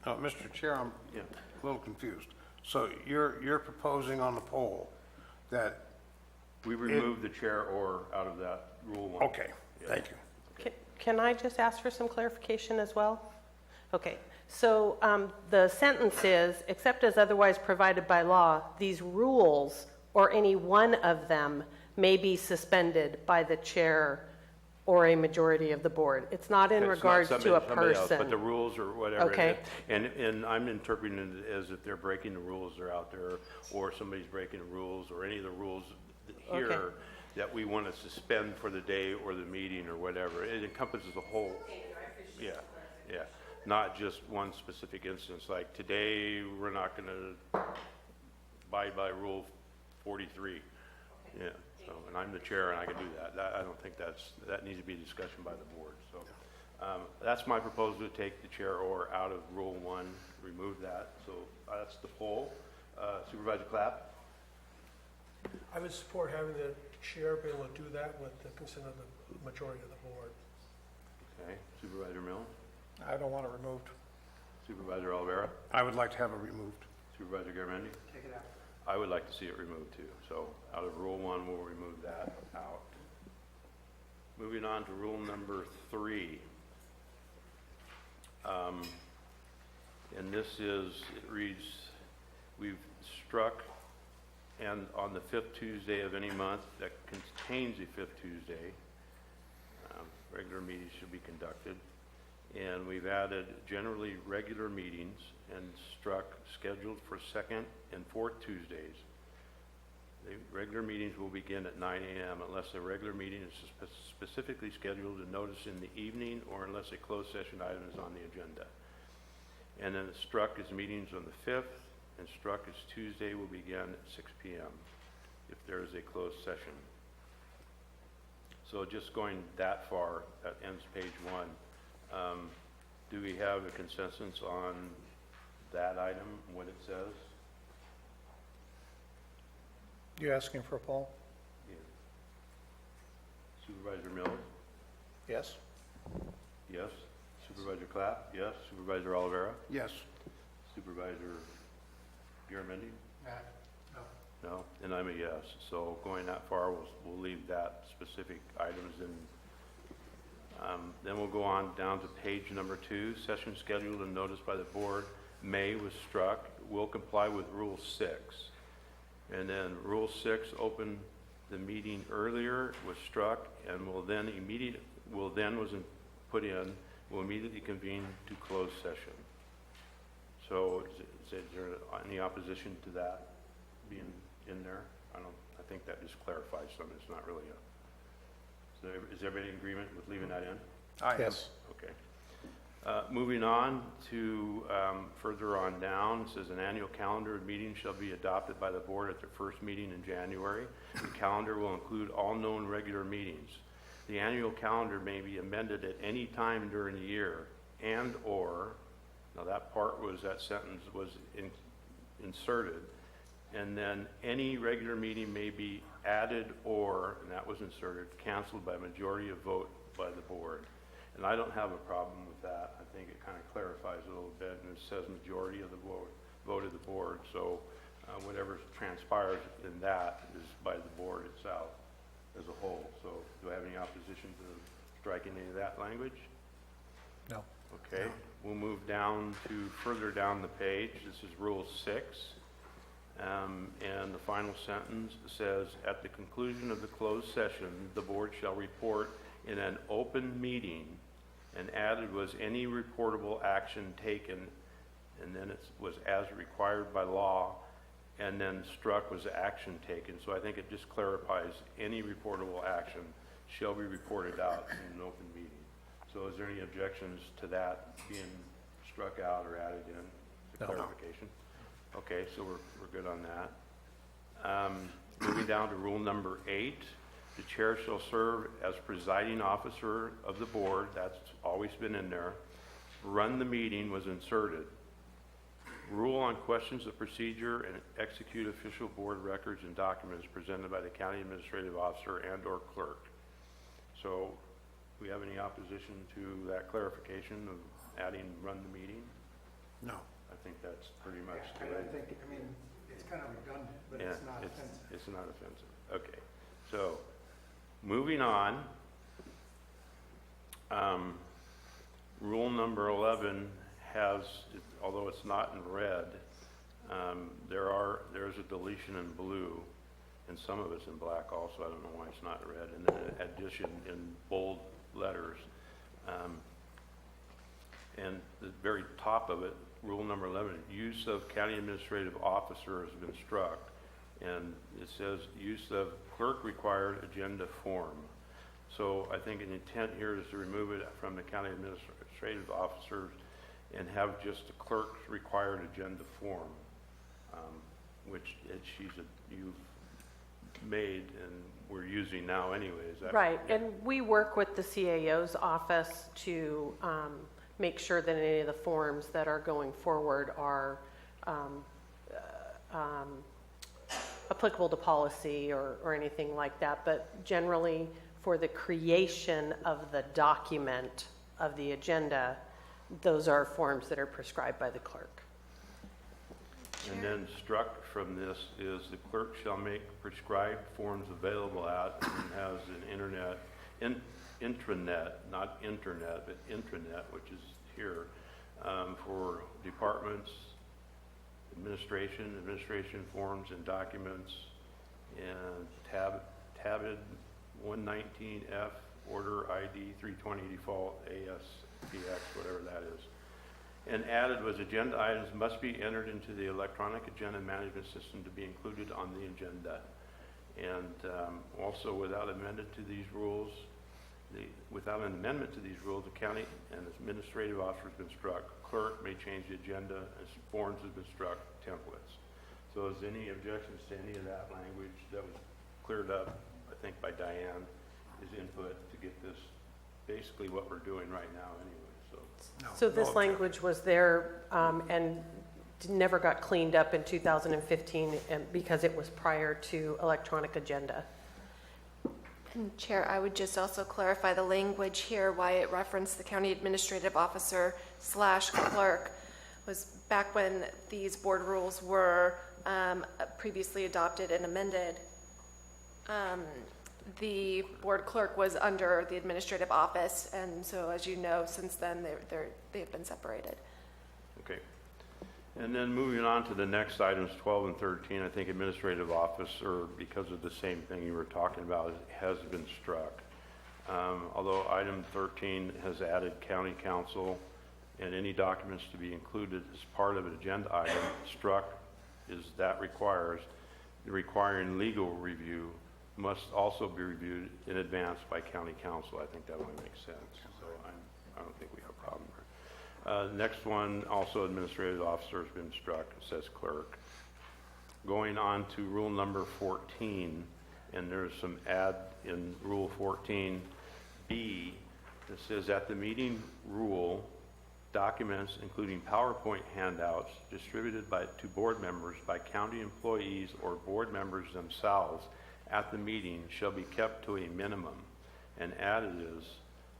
Mr. Chair, I'm a little confused. So you're proposing on the poll that we remove the chair or out of that rule one. Okay, thank you. Can I just ask for some clarification as well? Okay, so the sentence is, except as otherwise provided by law, these rules or any one of them may be suspended by the chair or a majority of the board. It's not in regards to a somebody else, person. but the rules or whatever. Okay. And I'm interpreting it as if they're breaking the rules that are out there, or somebody's breaking the rules, or any of the rules here Okay. that we want to suspend for the day or the meeting or whatever. It encompasses the whole. Yeah, yeah. Not just one specific instance, like today, we're not going to abide by Rule 43. Yeah. So, and I'm the chair, and I can do that. I don't think that needs to be a discussion by the board. So, that's my proposal, to take the chair or out of Rule 1, remove that. So that's the poll. Supervisor Clapp? I would support having the chair be able to do that with the consent of the majority of the board. Okay. Supervisor Mills? I don't want it removed. Supervisor Olivera? I would like to have it removed. Supervisor Garamendi? Take it out. I would like to see it removed too. So out of Rule 1, we'll remove that out. Moving on to Rule number 3. And this is, it reads, we've struck, and on the 5th Tuesday of any month that contains a 5th Tuesday, regular meetings should be conducted. And we've added generally regular meetings and struck scheduled for 2nd and 4th Tuesdays. The regular meetings will begin at 9 a.m. unless a regular meeting is specifically scheduled and noticed in the evening, or unless a closed session item is on the agenda. And then struck is meetings on the 5th, and struck is Tuesday will begin at 6 p.m. if there is a closed session. So just going that far, that ends page 1. Do we have a consensus on that item, what it says? You asking for a poll? Yeah. Supervisor Mills? Yes? Yes. Supervisor Clapp? Yes. Supervisor Olivera? Yes. Supervisor Garamendi? No. No, and I'm a yes. So going that far, we'll leave that specific items in. Then we'll go on down to page number 2, session scheduled and noticed by the board. May was struck, will comply with Rule 6. And then Rule 6, open the meeting earlier, was struck, and will then put in will immediately convene to closed session. So is there any opposition to that being in there? I think that just clarifies something. It's not really is everybody in agreement with leaving that in? Yes. Okay. Moving on to further on down, it says an annual calendar of meetings shall be adopted by the board at their first meeting in January. The calendar will include all known regular meetings. The annual calendar may be amended at any time during the year now that sentence was inserted, and then any regular meeting may be added and that was inserted, canceled by majority of vote by the board. And I don't have a problem with that. I think it kind of clarifies a little bit, and it says majority of the vote of the board. So whatever transpires in that is by the board itself as a whole. So do I have any opposition to striking any of that language? No. Okay. No. We'll move down to further down the page. This is Rule 6. And the final sentence says, at the conclusion of the closed session, the board shall report in an open meeting, and added was any reportable action taken, and then it was as required by law, and then struck was action taken. So I think it just clarifies any reportable action shall be reported out in an open meeting. So is there any objections to that being struck out or added in? The clarification? Okay, so we're good on that. Moving down to rule number 8, the chair shall serve as presiding officer of the board. That's always been in there. Run the meeting was inserted. Rule on questions of procedure and execute official board records and documents presented by the county administrative officer and/or clerk. So, do we have any opposition to that clarification of adding run the meeting? No. I think that's pretty much the I way. think, it's kind of redundant, but it's not offensive. It's not offensive. Okay. So, moving on, rule number 11 has, although it's not in red, there's a deletion in blue, and some of it's in black also. I don't know why it's not red. And then an addition in bold letters. And the very top of it, rule number 11, use of county administrative officer has been struck. And it says use of clerk required agenda form. So I think an intent here is to remove it from the county administrative officers and have just the clerk's required agenda form, which you've made and we're using now anyway. Is that right? And we work with the CAO's office to make sure that any of the forms that are going forward are applicable to policy or anything like that. But generally, for the creation of the document of the agenda, those are forms that are prescribed by the clerk. And then struck from this is the clerk shall make prescribed forms available at and has an intranet, not internet, but intranet, which is here, for departments, administration forms and documents, and tabid 119F, order ID 320 default ASPX, whatever that is. And added was agenda items must be entered into the electronic agenda management system to be included on the agenda. And also without amendment to these rules, without an amendment to these rules, the county and administrative officer has been struck. Clerk may change the agenda as forms have been struck, templates. So is any objections to any of that language that was cleared up, I think by Diane, his input to get this basically what we're doing right now anyway. So this language was there and never got cleaned up in 2015 because it was prior to electronic agenda. And Chair, I would just also clarify the language here, why it referenced the county administrative officer / clerk was back when these board rules were previously adopted and amended. The board clerk was under the administrative office, and so as you know, since then they've been separated. Okay. And then moving on to the next items, 12 and 13, I think administrative officer, because of the same thing you were talking about, has been struck. Although item 13 has added county council and any documents to be included as part of an agenda item, struck is that requiring legal review must also be reviewed in advance by county council. I think that only makes sense. So I don't think we have a problem there. Next one, also administrative officer has been struck. It says clerk. Going on to rule number 14, and there's some add in rule 14B that says at the meeting rule, documents including PowerPoint handouts distributed to board members by county employees or board members themselves at the meeting shall be kept to a minimum. And added is,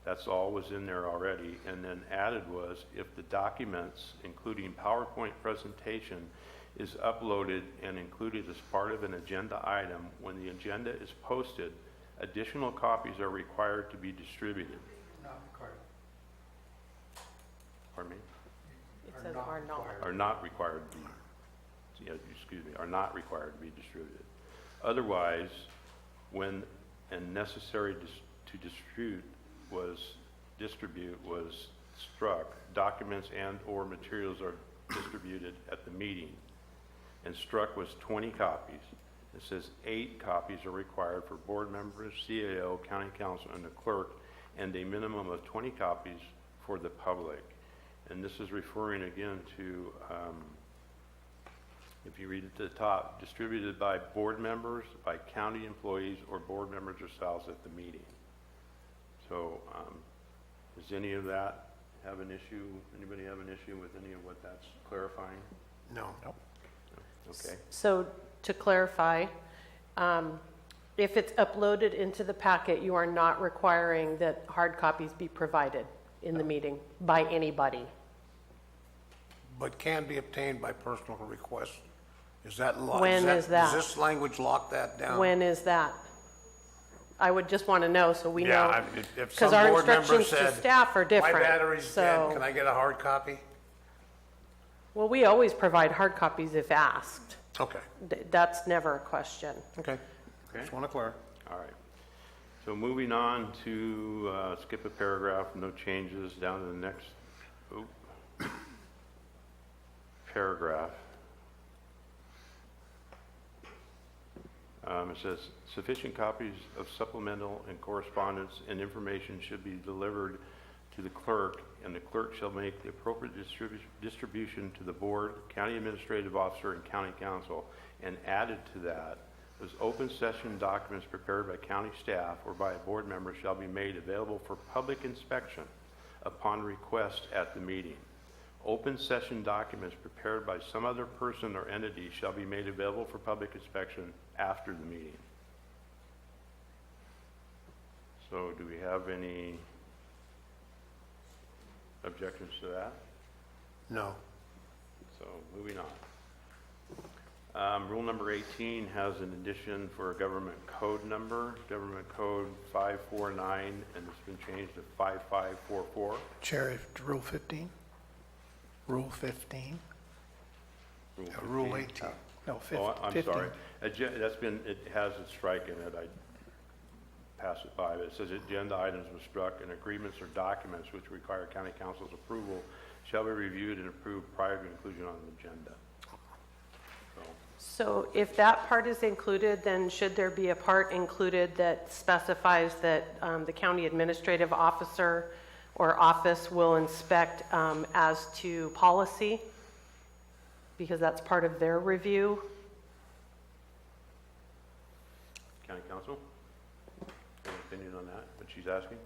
that's all was in there already, and then added was, if the documents including PowerPoint presentation is uploaded and included as part of an agenda item, when the agenda is posted, additional copies are required to be distributed. Not required. Pardon me? It says are not. Are not required to be, yeah, excuse me, are not required to be distributed. Otherwise, when and necessary to distribute was struck, documents and or materials are distributed at the meeting. And struck was 20 copies. It says 8 copies are required for board members, CAO, county council, and the clerk, and a minimum of 20 copies for the public. And this is referring again to, if you read at the top, distributed by board members, by county employees, or board members themselves at the meeting. So, does any of that have an issue? Anybody have an issue with any of what that's clarifying? No. Nope. Okay. So to clarify, if it's uploaded into the packet, you are not requiring that hard copies be provided in the meeting by anybody. But can be obtained by personal request. Is that locked? When is that? Does this language lock that down? When is that? I would just want to know so we know. Yeah, if Because some our board member instructions to said, staff are different. my battery's dead, so- can I get a hard copy? Well, we always provide hard copies if asked. Okay. That's never a question. Okay. Just want to clear. All right. So moving on to, skip a paragraph, no changes, down to the next paragraph. It says, sufficient copies of supplemental and correspondence and information should be delivered to the clerk, and the clerk shall make the appropriate distribution to the board, county administrative officer, and county council. And added to that was open session documents prepared by county staff or by a board member shall be made available for public inspection upon request at the meeting. Open session documents prepared by some other person or entity shall be made available for public inspection after the meeting. So do we have any objections to that? No. So moving on. Rule number 18 has an addition for a government code number, government code 549, and it's been changed to 5544. Chair, Rule 15? Rule 15? Rule 18. No, 15. Oh, I'm sorry. That's been, it has a strike in it. I passed it by, but it says agenda items were struck and agreements or documents which require county council's approval shall be reviewed and approved prior to inclusion on the agenda. So if that part is included, then should there be a part included that specifies that the county administrative officer or office will inspect as to policy? Because that's part of their review. County council? Any opinion on that, what she's asking?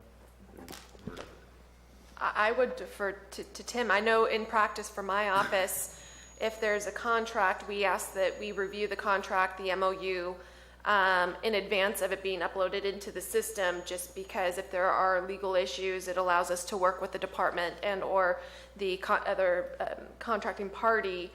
I would defer to Tim. I know in practice for my office, if there's a contract, we ask that we review the contract, the MOU, in advance of it being uploaded into the system, just because if there are legal issues, it allows us to work with the department and or the other contracting party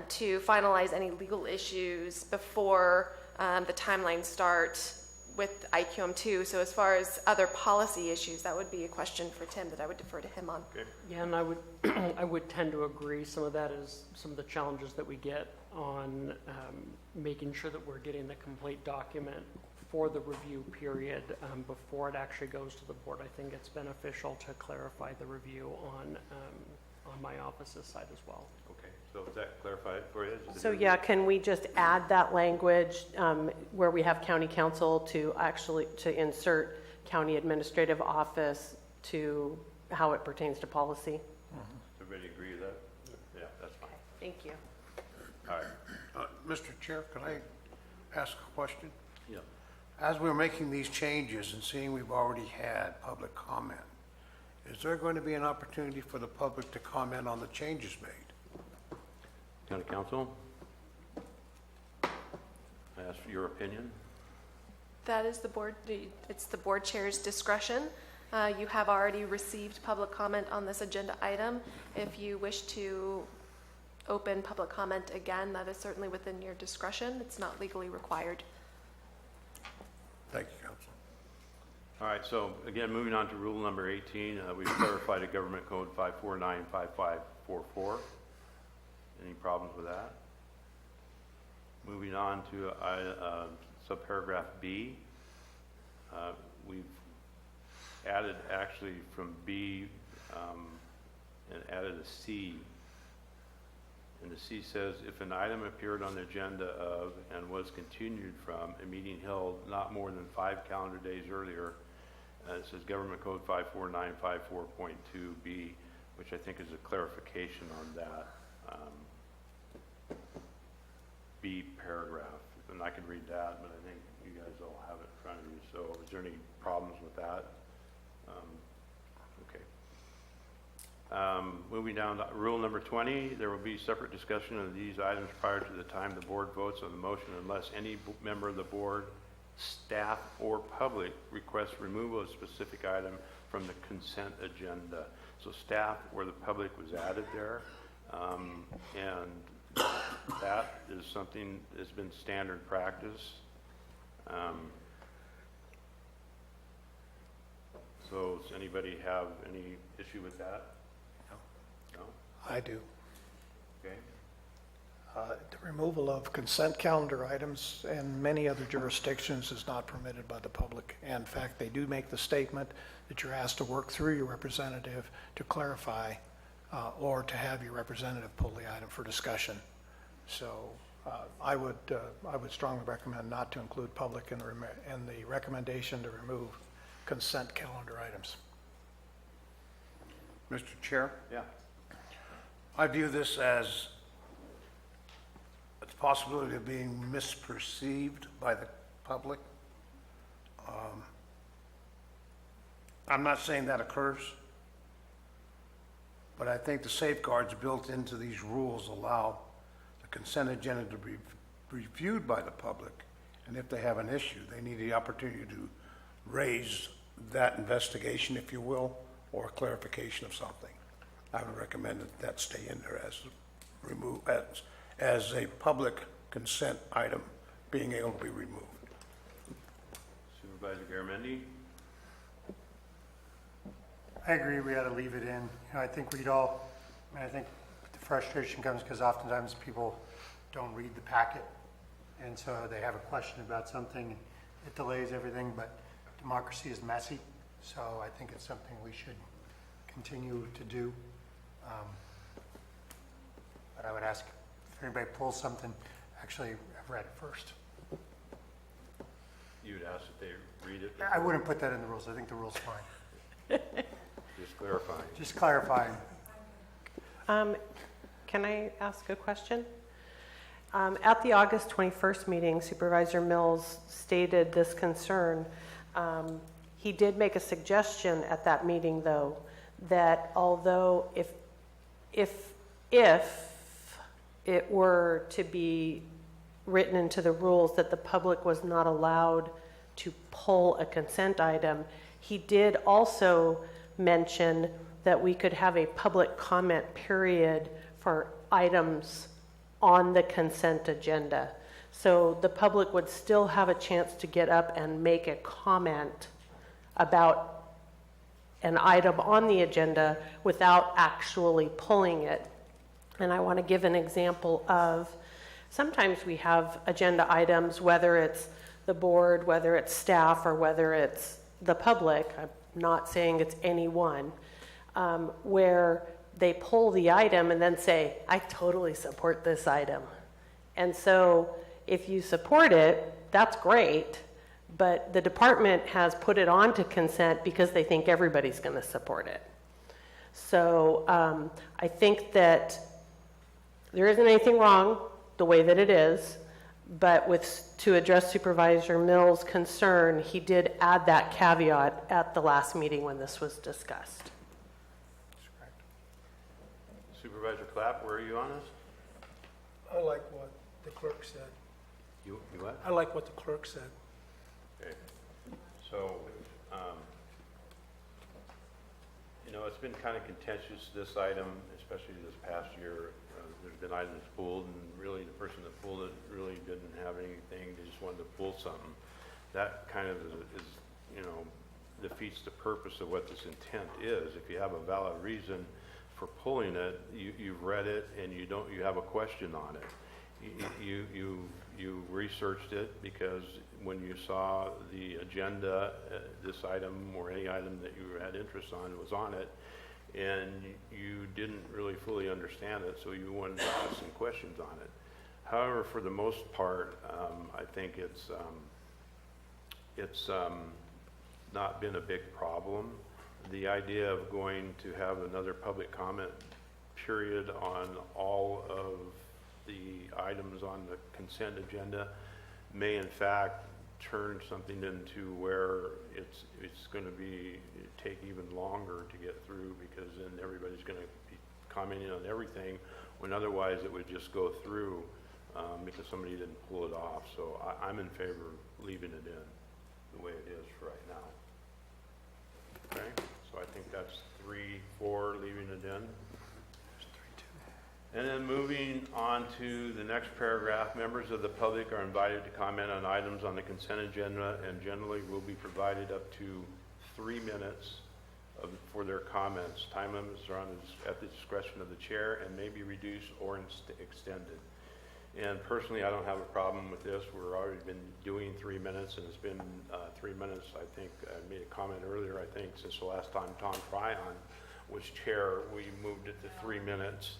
to finalize any legal issues before the timeline starts with IQM2. So as far as other policy issues, that would be a question for Tim that I would defer to him on. Okay. Yeah, and I would tend to agree. Some of that is some of the challenges that we get on making sure that we're getting the complete document for the review period, before it actually goes to the board. I think it's beneficial to clarify the review on my office's side as well. Okay, so is that clarified for you? So yeah, can we just add that language where we have county council to insert county administrative office to how it pertains to policy? Everybody agree with that? Yeah, that's fine. Thank you. All right. Mr. Chair, can I ask a question? Yeah. As we're making these changes and seeing we've already had public comment, is there going to be an opportunity for the public to comment on the changes made? County Council? I ask for your opinion. That is it's the board chair's discretion. You have already received public comment on this agenda item. If you wish to open public comment again, that is certainly within your discretion. It's not legally required. Thank you, Council. All right, so again, moving on to rule number 18, we've clarified a government code 5495544. Any problems with that? Moving on to subparagraph B, we've added actually from B and added a C. And the C says, if an item appeared on the agenda of and was continued from a meeting held not more than 5 calendar days earlier, it says Government Code 54954.2B, which I think is a clarification on that B paragraph. And I could read that, but I think you guys all have it in front of you. So is there any problems with that? Okay. Moving down to rule number 20, there will be separate discussion of these items prior to the time the board votes on the motion unless any member of the board, staff, or public requests removal of a specific item from the consent agenda. So staff or the public was added there. And that is something that's been standard practice. So does anybody have any issue with that? No? I do. Okay. The removal of consent calendar items in many other jurisdictions is not permitted by the public. In fact, they do make the statement that you're asked to work through your representative to clarify or to have your representative pull the item for discussion. So I would strongly recommend not to include public in the recommendation to remove consent calendar items. Mr. Chair? Yeah. I view this as the possibility of being misperceived by the public. I'm not saying that occurs, but I think the safeguards built into these rules allow the consent agenda to be reviewed by the public, and if they have an issue, they need the opportunity to raise that investigation, if you will, or a clarification of something. I would recommend that stay in there as a public consent item being able to be removed. Supervisor Garamendi? I agree, we ought to leave it in. I think we'd all, I think the frustration comes because oftentimes people don't read the packet, and so they have a question about something, it delays everything, but democracy is messy, so I think it's something we should continue to do. But I would ask if anybody pulls something, actually, I've read it first. You would ask if they read it? I wouldn't put that in the rules, I think the rule's fine. Just clarifying. Just clarifying. Can I ask a question? At the August 21st meeting, Supervisor Mills stated this concern. He did make a suggestion at that meeting, though, that although if it were to be written into the rules that the public was not allowed to pull a consent item, he did also mention that we could have a public comment period for items on the consent agenda. So the public would still have a chance to get up and make a comment about an item on the agenda without actually pulling it. And I want to give an example of, sometimes we have agenda items, whether it's the board, whether it's staff or whether it's the public, I'm not saying it's anyone, where they pull the item and then say, I totally support this item. And so if you support it, that's great, but the department has put it on to consent because they think everybody's going to support it. So I think that there isn't anything wrong the way that it is, but to address Supervisor Mills' concern, he did add that caveat at the last meeting when this was discussed. Supervisor Clapp, where are you on this? I like what the clerk said. You what? I like what the clerk said. Okay. So, it's been kind of contentious, this item, especially this past year. There's been items pulled, and really the person that pulled it really didn't have anything. They just wanted to pull something. That kind of is defeats the purpose of what this intent is. If you have a valid reason for pulling it, you've read it and you have a question on it. You researched it because when you saw the agenda, this item or any item that you had interest on was on it, and you didn't really fully understand it, so you wanted to ask some questions on it. However, for the most part, I think it's not been a big problem. The idea of going to have another public comment period on all of the items on the consent agenda may in fact turn something into where it's going to take even longer to get through, because then everybody's going to be commenting on everything when otherwise it would just go through because somebody didn't pull it off. So I'm in favor of leaving it in the way it is for right now. Okay, so I think that's 3-4, leaving it in. And then moving on to the next paragraph, members of the public are invited to comment on items on the consent agenda and generally will be provided up to 3 minutes for their comments. Time limits are at the discretion of the chair and may be reduced or extended. And personally, I don't have a problem with this. We've already been doing 3 minutes, and it's been 3 minutes. I think I made a comment earlier, I think, since the last time Tom Tryon was chair, we moved it to 3 minutes.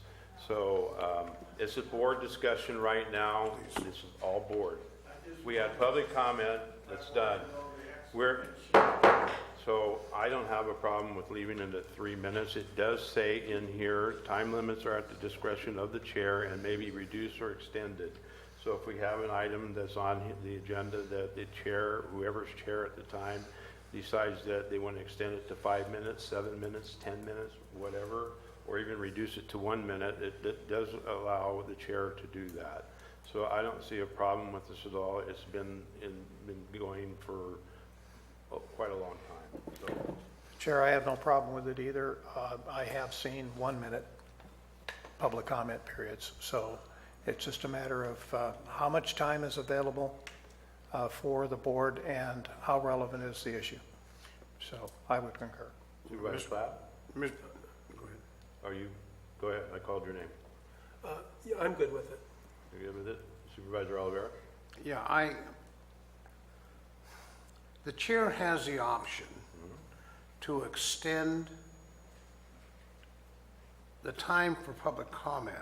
So it's a board discussion right now. This is all board. We had public comment. That's done. So I don't have a problem with leaving it at 3 minutes. It does say in here, time limits are at the discretion of the chair and may be reduced or extended. So if we have an item that's on the agenda that the chair, whoever's chair at the time, decides that they want to extend it to 5 minutes, 7 minutes, 10 minutes, whatever, or even reduce it to 1 minute, it does allow the chair to do that. So I don't see a problem with this at all. It's been going for quite a long time. So. Chair, I have no problem with it either. I have seen 1 minute public comment periods, so it's just a matter of how much time is available for the board and how relevant is the issue. So I would concur. Supervisor Clapp? Go ahead. Are you? Go ahead. I called your name. Yeah, I'm good with it. You're good with it? Supervisor Oliveira? Yeah, the chair has the option to extend the time for public comment.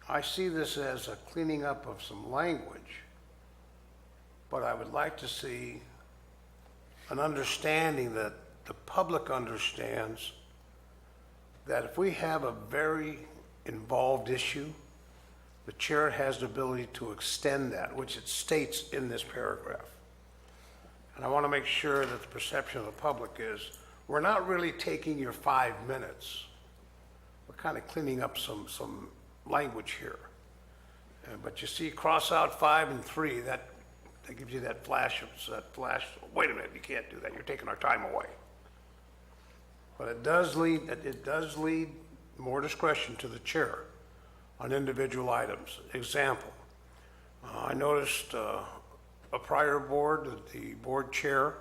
I see this as a cleaning up of some language, but I would like to see an understanding that the public understands that if we have a very involved issue, the chair has the ability to extend that, which it states in this paragraph. And I want to make sure that the perception of the public is, we're not really taking your 5 minutes. We're kind of cleaning up some language here. But you see, cross out 5 and 3, that gives you that flash, wait a minute, you can't do that, you're taking our time away. But it does lead more discretion to the chair on individual items. Example, I noticed a prior board that the board chair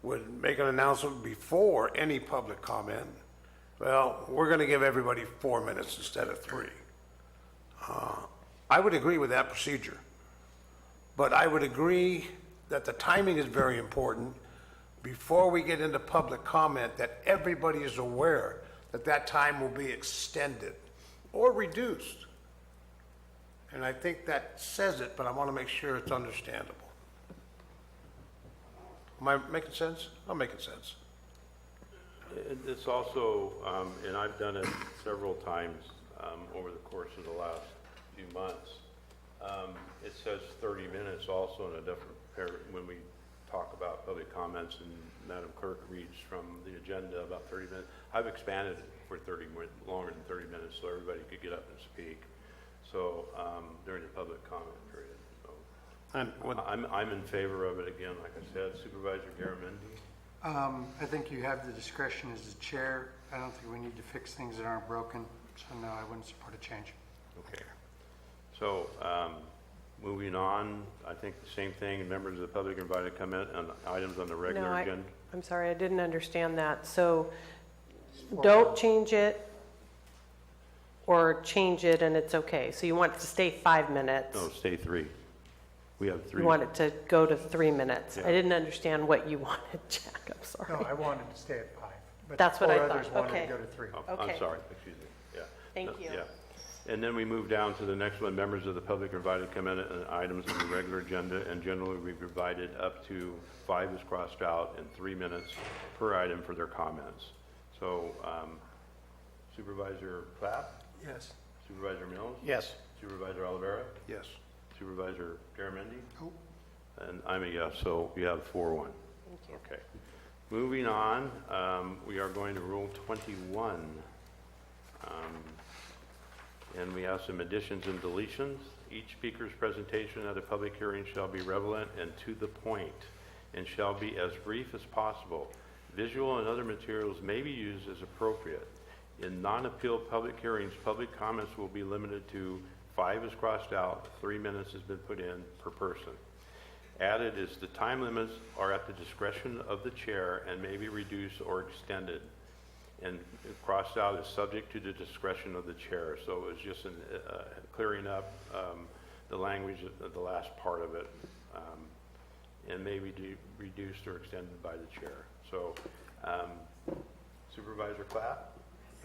would make an announcement before any public comment. Well, we're going to give everybody 4 minutes instead of 3. I would agree with that procedure, But I would agree that the timing is very important. Before we get into public comment, that everybody is aware that that time will be extended or reduced. And I think that says it, but I want to make sure it's understandable. Am I making sense? I'm making sense. It's also, and I've done it several times over the course of the last few months. It says 30 minutes also in a different paragraph when we talk about public comments, and Madam Clerk reads from the agenda about 30 minutes. I've expanded it for 30 longer than 30 minutes so everybody could get up and speak. So during the public comment period. So I'm in favor of it again, like I said. Supervisor Garamendi? I think you have the discretion as the chair. I don't think we need to fix things that aren't broken, so no, I wouldn't support a change. Okay. So, moving on, I think the same thing, members of the public are invited to comment on items on the regular agenda. I'm sorry, I didn't understand that. So don't change it or change it and it's okay. So you want it to stay 5 minutes? No, stay 3. We have 3. You want it to go to 3 minutes? Yeah. I didn't understand what you wanted, Jack, I'm sorry. No, I wanted to stay at 5. But That's what I 4 thought. others wanted Okay. to go to 3. Oh, Okay. I'm sorry, excuse me, yeah. Thank you. Yeah. And then we move down to the next one. Members of the public are invited to comment on items on the regular agenda, and generally we provided up to 5 is crossed out and 3 minutes per item for their comments. So Supervisor Clapp? Yes. Supervisor Mills? Yes. Supervisor Oliveira? Yes. Supervisor Garamendi? Oh. And I'm a yes, so we have 4-1. Thank you. Okay. Moving on, we are going to Rule 21. And we have some additions and deletions. Each speaker's presentation at a public hearing shall be relevant and to the point, and shall be as brief as possible. Visual and other materials may be used as appropriate. In non-appeal public hearings, public comments will be limited to 5 is crossed out, 3 minutes has been put in per person. Added is the time limits are at the discretion of the chair and may be reduced or extended. And crossed out is subject to the discretion of the chair. So it was just clearing up the language of the last part of it, and may be reduced or extended by the chair. So Supervisor Clapp?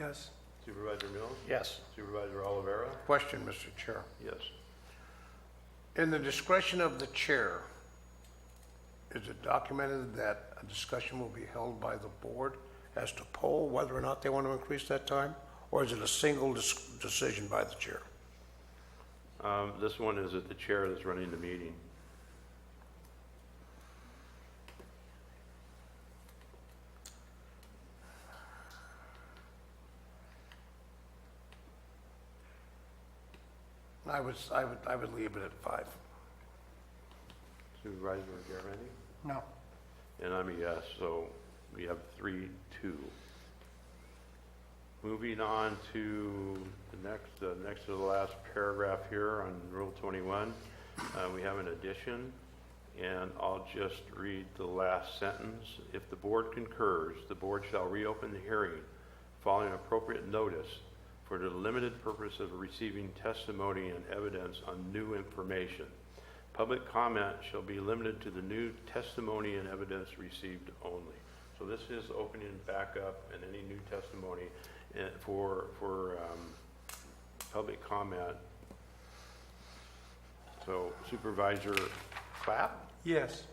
Yes. Supervisor Mills? Yes. Supervisor Oliveira? Question, Mr. Chair. Yes. In the discretion of the chair, is it documented that a discussion will be held by the board as to poll whether or not they want to increase that time? Or is it a single decision by the chair? This one is at the chair that's running the meeting. I would leave it at 5. Supervisor Garamendi? No. And I'm a yes, so we have 3-2. Moving on to the next to the last paragraph here on Rule 21, we have an addition, and I'll just read the last sentence. If the board concurs, the board shall reopen the hearing following appropriate notice for the limited purpose of receiving testimony and evidence on new information. Public comment shall be limited to the new testimony and evidence received only. So this is opening back up and any new testimony for public comment. So Supervisor Clapp? Yes.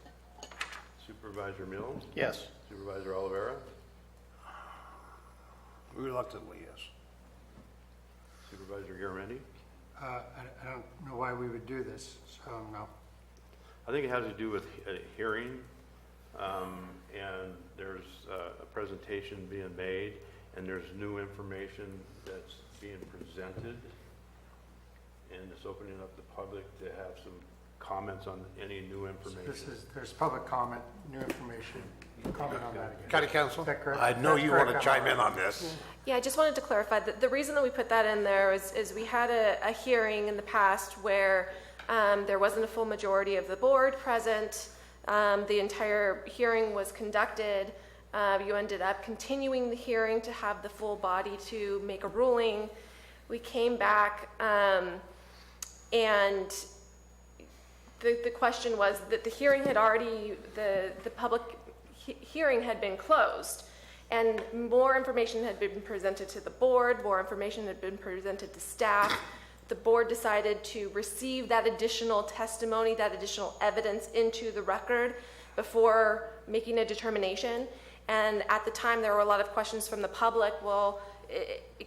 Supervisor Mills? Yes. Supervisor Oliveira? Reluctantly, yes. Supervisor Garamendi? I don't know why we would do this, so no. I think it has to do with a hearing, and there's a presentation being made, and there's new information that's being presented, and it's opening up the public to have some comments on any new information. There's public comment, new information. Comment on that again. County Council? Is that correct? I know That's you want to correct, chime I'm in on this. Yeah, I just wanted to clarify that the reason that we put that in there is we had a hearing in the past where there wasn't a full majority of the board present. The entire hearing was conducted. You ended up continuing the hearing to have the full body to make a ruling. We came back and the question was that the hearing had already, the public hearing had been closed, and more information had been presented to the board, more information had been presented to staff. The board decided to receive that additional testimony, that additional evidence into the record before making a determination. And at the time, there were a lot of questions from the public. Well,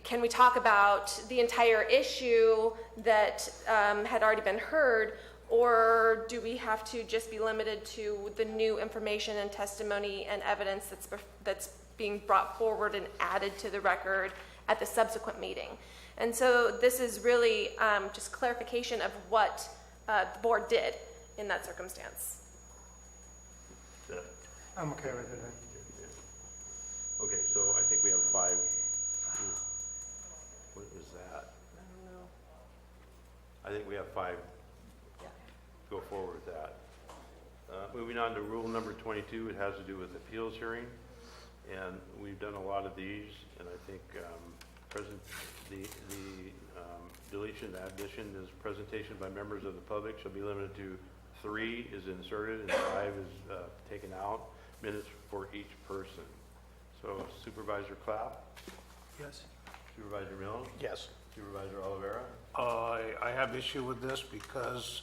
can we talk about the entire issue that had already been heard, or do we have to just be limited to the new information and testimony and evidence that's being brought forward and added to the record at the subsequent meeting? And so this is really just clarification of what the board did in that circumstance. I'm okay with it. Okay, so I think we have 5. What was that? I don't know. I think we have 5. Go forward with that. Moving on to rule number 22, it has to do with appeals hearing. And we've done a lot of these, and I think deletion, addition is presentation by members of the public shall be limited to 3 is inserted and 5 is taken out, minutes for each person. So Supervisor Clapp? Yes. Supervisor Mills? Yes. Supervisor Oliveira? I have issue with this because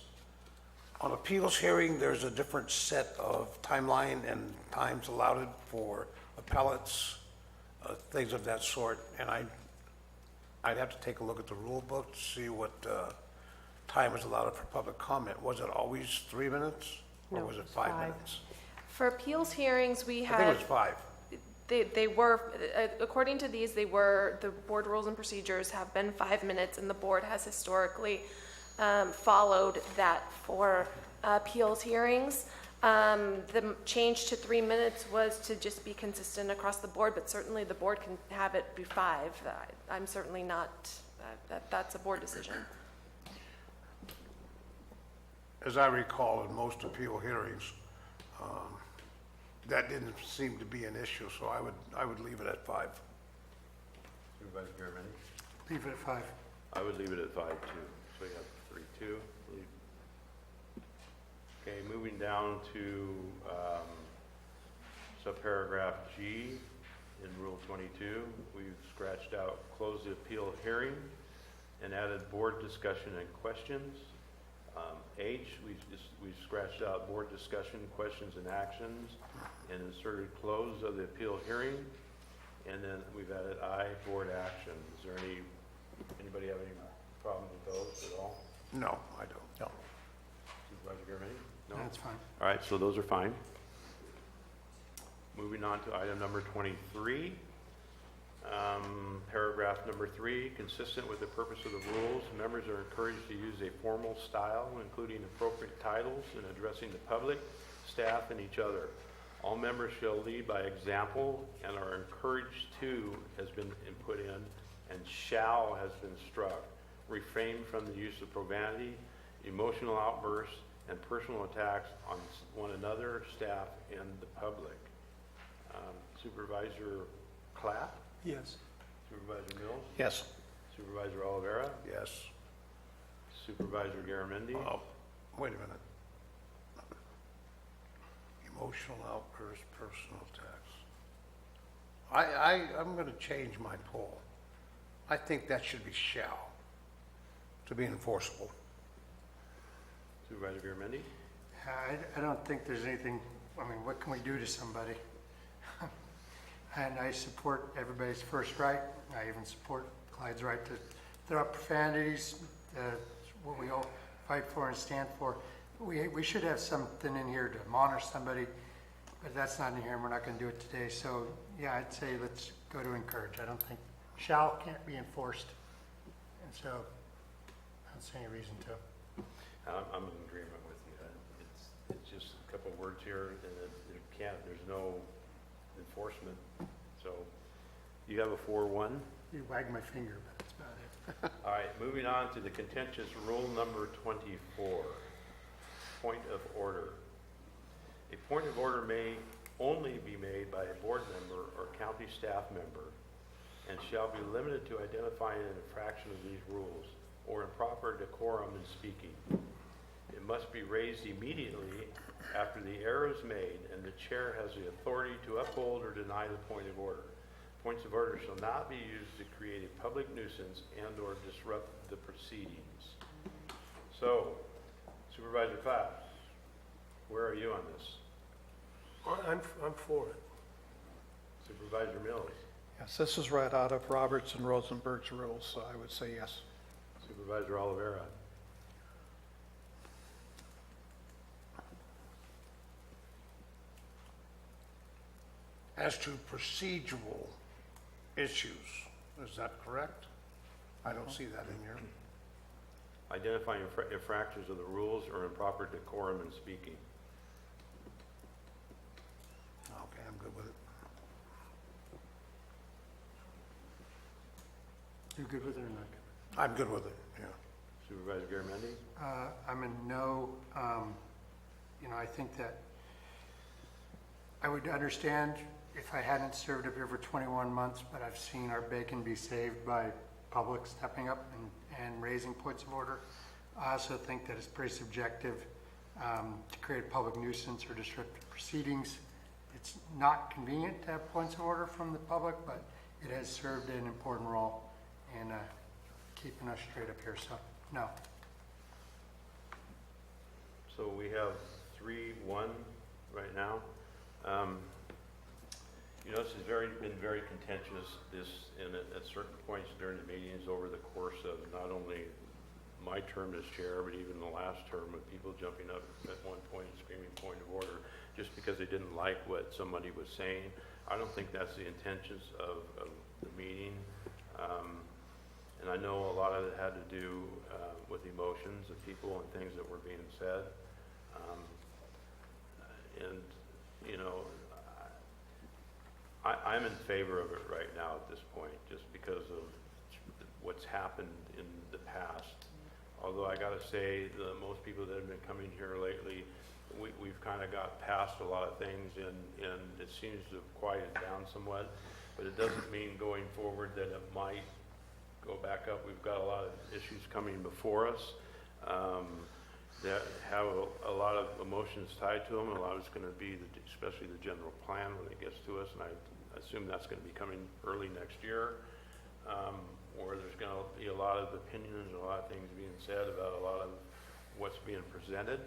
on appeals hearing, there's a different set of timeline and times allotted for appellates, things of that sort, and I'd have to take a look at the rule book to see what time is allotted for public comment. Was it always 3 minutes, or No, was it it's 5 5. minutes? For appeals hearings, we I had... think it was 5. They were, according to these, the board rules and procedures have been 5 minutes, and the board has historically followed that for appeals hearings. The change to 3 minutes was to just be consistent across the board, but certainly the board can have it be 5. I'm certainly not, that's a board decision. As I recall, in most appeal hearings, that didn't seem to be an issue, so I would leave it at 5. Supervisor Garamendi? Leave it at 5. I would leave it at 5 too. So you have 3-2. Okay, moving down to subparagraph G in Rule 22. We've scratched out close the appeal hearing and added board discussion and questions. H, we've scratched out board discussion, questions, and actions, and inserted close of the appeal hearing. And then we've added I, board action. Is there anybody have any problem with those at all? No, I don't. No. Supervisor Garamendi? No? That's fine. All right, so those are fine. Moving on to item number 23. Paragraph number 3, consistent with the purpose of the rules, members are encouraged to use a formal style, including appropriate titles in addressing the public, staff, and each other. All members shall lead by example and are encouraged to has been put in, and shall has been struck. Refrain from the use of profanity, emotional outbursts, and personal attacks on one another, staff, and the public. Supervisor Clapp? Yes. Supervisor Mills? Yes. Supervisor Oliveira? Yes. Supervisor Garamendi? Wait a minute. Emotional outburst, personal attacks. I'm going to change my poll. I think that should be shall, to be enforceable. Supervisor Garamendi? I don't think there's anything, I mean, what can we do to somebody? And I support everybody's first right. I even support Clyde's right to throw out profanities, what we all fight for and stand for. We should have something in here to admonish somebody, but that's not in here, and we're not going to do it today. So, yeah, I'd say let's go to encourage. I don't think shall can't be enforced, and so I don't see any reason to. I'm in agreement with you. It's just a couple of words here, and there's no enforcement. So you have a 4-1. You wag my finger, but that's about it. All right, moving on to the contentious rule number 24, point of order. A point of order may only be made by a board member or county staff member and shall be limited to identifying an infraction of these rules or improper decorum in speaking. It must be raised immediately after the error is made, and the chair has the authority to uphold or deny the point of order. Points of order shall not be used to create a public nuisance and/or disrupt the proceedings. So, Supervisor Clapp, where are you on this? I'm for it. Supervisor Mills? Yes, this is right out of Roberts and Rosenberg's rules, so I would say yes. Supervisor Oliveira? As to procedural issues, is that correct? I don't see that in here. Identifying infractions of the rules or improper decorum in speaking. Okay, I'm good with it. You good with it or not good? I'm good with it, yeah. Supervisor Garamendi? I'm a no. I think that I would understand if I hadn't served up here for 21 months, but I've seen our bacon be saved by public stepping up and raising points of order. I also think that it's pretty subjective to create a public nuisance or disrupt proceedings. It's not convenient to have points of order from the public, but it has served an important role in keeping us straight up here, so no. So we have 3-1 right now. This has been very contentious, and at certain points during the meetings over the course of not only my term as chair, but even the last term, with people jumping up at one point and screaming point of order just because they didn't like what somebody was saying. I don't think that's the intentions of the meeting. And I know a lot of it had to do with emotions of people and things that were being said. I'm in favor of it right now at this point, just because of what's happened in the past. Although I gotta say, most people that have been coming here lately, we've kind of got past a lot of things, and it seems to have quieted down somewhat. But it doesn't mean going forward that it might go back up. We've got a lot of issues coming before us that have a lot of emotions tied to them. A lot of it's going to be, especially the general plan when it gets to us, and I assume that's going to be coming early next year, where there's going to be a lot of opinions and a lot of things being said about a lot of what's being presented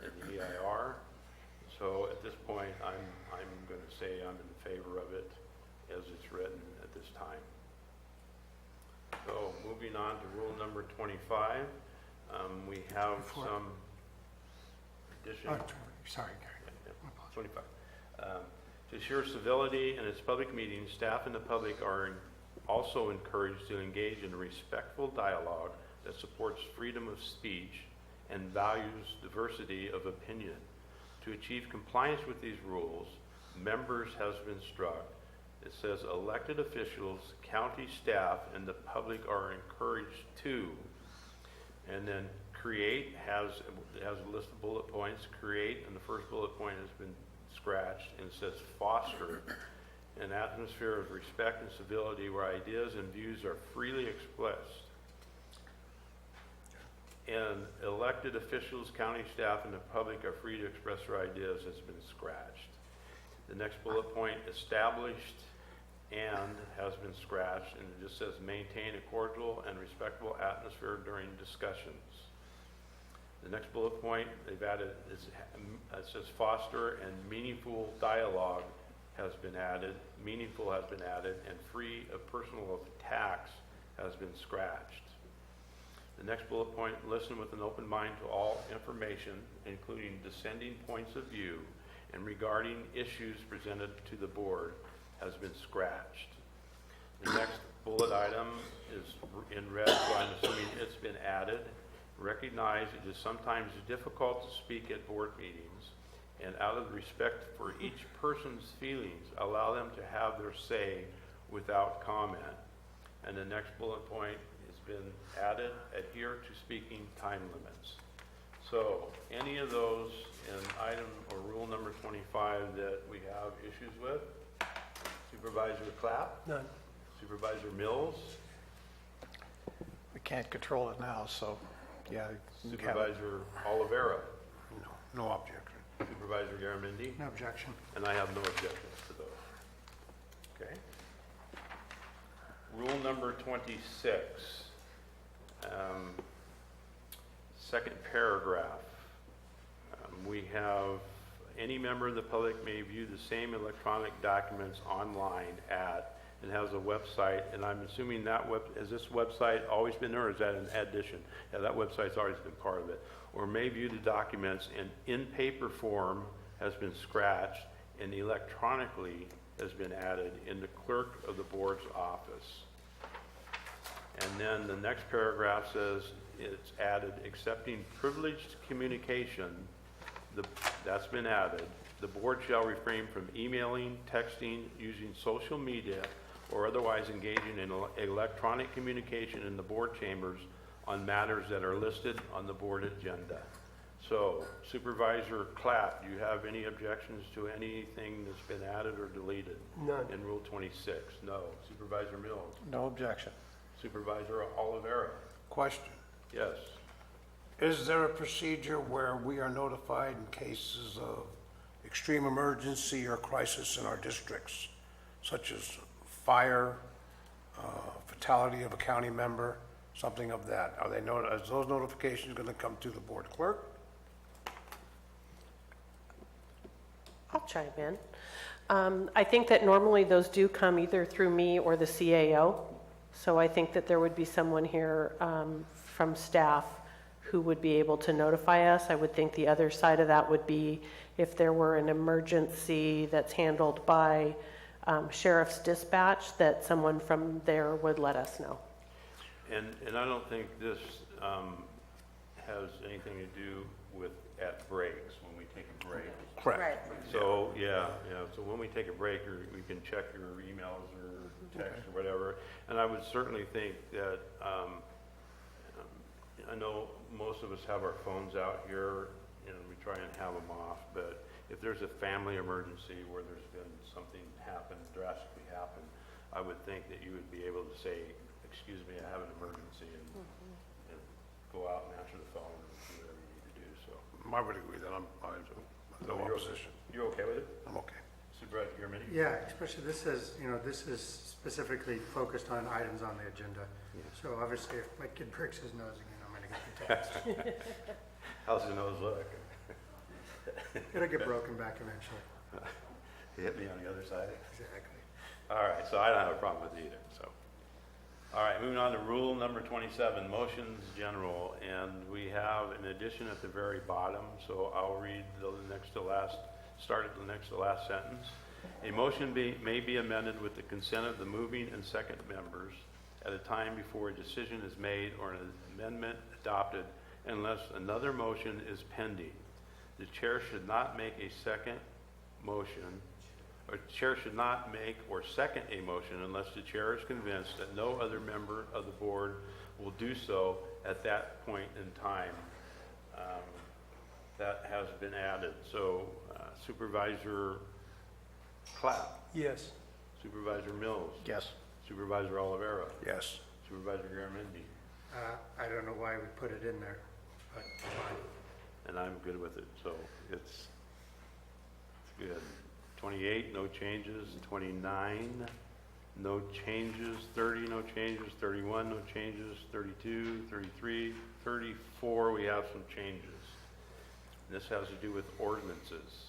in the EIR. So at this point, I'm going to say I'm in favor of it as it's written at this time. So moving on to rule number 25, we have some additional. Sorry, Gary. 25. To assure civility in its public meetings, staff and the public are also encouraged to engage in a respectful dialogue that supports freedom of speech and values diversity of opinion. To achieve compliance with these rules, members has been struck. It says elected officials, county staff, and the public are encouraged to, and then create has a list of bullet points. Create, and the first bullet point has been scratched, and it says foster an atmosphere of respect and civility where ideas and views are freely expressed. And elected officials, county staff, and the public are free to express their ideas has been scratched. The next bullet point, established and has been scratched, and it just says maintain a cordial and respectful atmosphere during discussions. The next bullet point they've added it says foster and meaningful dialogue has been added, meaningful has been added, and free of personal attacks has been scratched. The next bullet point, listen with an open mind to all information, including dissenting points of view and regarding issues presented to the board, has been scratched. The next bullet item is in red, so I'm assuming it's been added. Recognize it is sometimes difficult to speak at board meetings, and out of respect for each person's feelings, allow them to have their say without comment. And the next bullet point has been added, adhere to speaking time limits. So any of those in item or rule number 25 that we have issues with? Supervisor Clapp? None. Supervisor Mills? We can't control it now, so Yeah. you can have it. Supervisor Olivera, No objection. Supervisor Garamendi, No objection. and I have no objections to those. Okay. Rule number 26, second paragraph. We have, any member of the public may view the same electronic documents online at, and has a website, and I'm assuming that has this website always been there, or is that an addition? Yeah, that website's always been part of it. Or may view the documents in paper form has been scratched and electronically has been added in the clerk of the board's office. And then the next paragraph says it's added, accepting privileged communication, that's been added. The board shall refrain from emailing, texting, using social media, or otherwise engaging in electronic communication in the board chambers on matters that are listed on the board agenda. So Supervisor Clapp, do you have any objections to anything that's been added or deleted? None. In Rule 26? No. Supervisor Mills? No objection. Supervisor Olivera? Question. Yes. Is there a procedure where we are notified in cases of extreme emergency or crisis in our districts, such as fire, fatality of a county member, something of that? Are those notifications going to come to the board clerk? I'll chime in. I think that normally those do come either through me or the CAO. So I think that there would be someone here from staff who would be able to notify us. I would think the other side of that would be if there were an emergency that's handled by sheriff's dispatch, that someone from there would let us know. And I don't think this has anything to do with at breaks, when we take a break. Correct. So, yeah, so when we take a break, we can check your emails or text or whatever. And I would certainly think that, I know most of us have our phones out here, and we try and have them off, but if there's a family emergency where there's been something drastically happen, I would think that you would be able to say, excuse me, I have an emergency, and go out and answer the phone and do whatever you need to do, so. I would agree that I'm no opposition. You're okay with it? I'm okay. Supervisor Garamendi? Yeah, especially this is, this is specifically focused on items on the agenda. So obviously, if my kid pricks his nose again, I'm gonna get the text. How's the nose look? It'll get broken back eventually. He hit me on the other side? Exactly. All right, so I don't have a problem with either, so. All right, moving on to rule number 27, motions general, and we have an addition at the very bottom, so I'll read the next to last, start at the next to last sentence. A motion may be amended with the consent of the moving and second members at a time before a decision is made or an amendment adopted unless another motion is pending. The chair should not make a second motion, or chair should not make or second a motion unless the chair is convinced that no other member of the board will do so at that point in time. That has been added. So Supervisor Clapp? Yes. Supervisor Mills? Yes. Supervisor Olivera? Yes. Supervisor Garamendi? I don't know why we put it in there, but fine. And I'm good with it, so it's good. 28, no changes. 29, no changes. 30, no changes. 31, no changes. 32, 33, 34, we have some changes. This has to do with ordinances.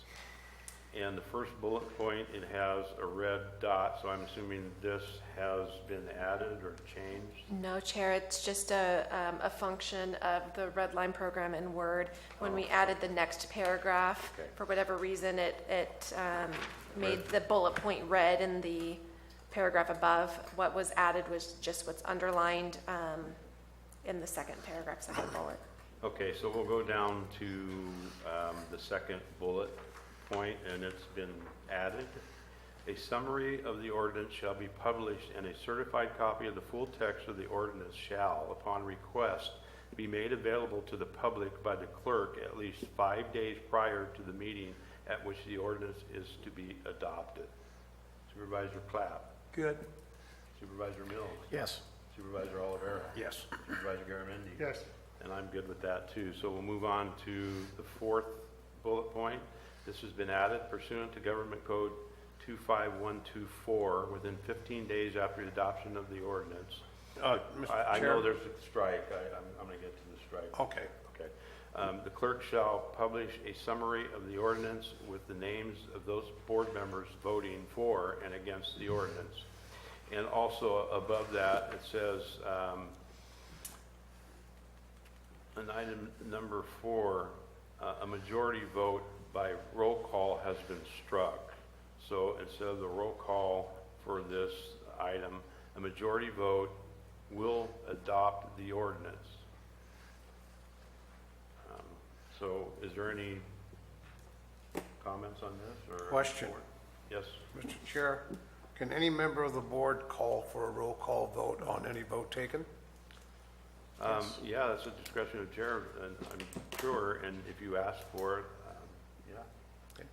And the first bullet point, it has a red dot, so I'm assuming this has been added or changed. No, Chair, it's just a function of the red line program in Word. When we added the next paragraph, Okay. for whatever reason, it made the bullet point red in the paragraph above. What was added was just what's underlined in the second paragraph, second bullet. Okay, so we'll go down to the second bullet point, and it's been added. A summary of the ordinance shall be published, and a certified copy of the full text of the ordinance shall, upon request, be made available to the public by the clerk at least 5 days prior to the meeting at which the ordinance is to be adopted. Supervisor Clapp? Good. Supervisor Mills? Yes. Supervisor Olivera? Yes. Supervisor Garamendi? Yes. and I'm good with that too. So we'll move on to the fourth bullet point. This has been added pursuant to Government Code 25124 within 15 days after the adoption of the ordinance. I know there's a strike. I'm going to get to the strike. Okay. Okay. The clerk shall publish a summary of the ordinance with the names of those board members voting for and against the ordinance. And also above that, it says, in item number 4, a majority vote by roll call has been struck. So instead of the roll call for this item, a majority vote will adopt the ordinance. So is there any comments on this? Or Question. Yes. Mr. Chair, can any member of the board call for a roll call vote on any vote taken? Yeah, that's a discretion of chair, and I'm sure, and if you ask for it, yeah,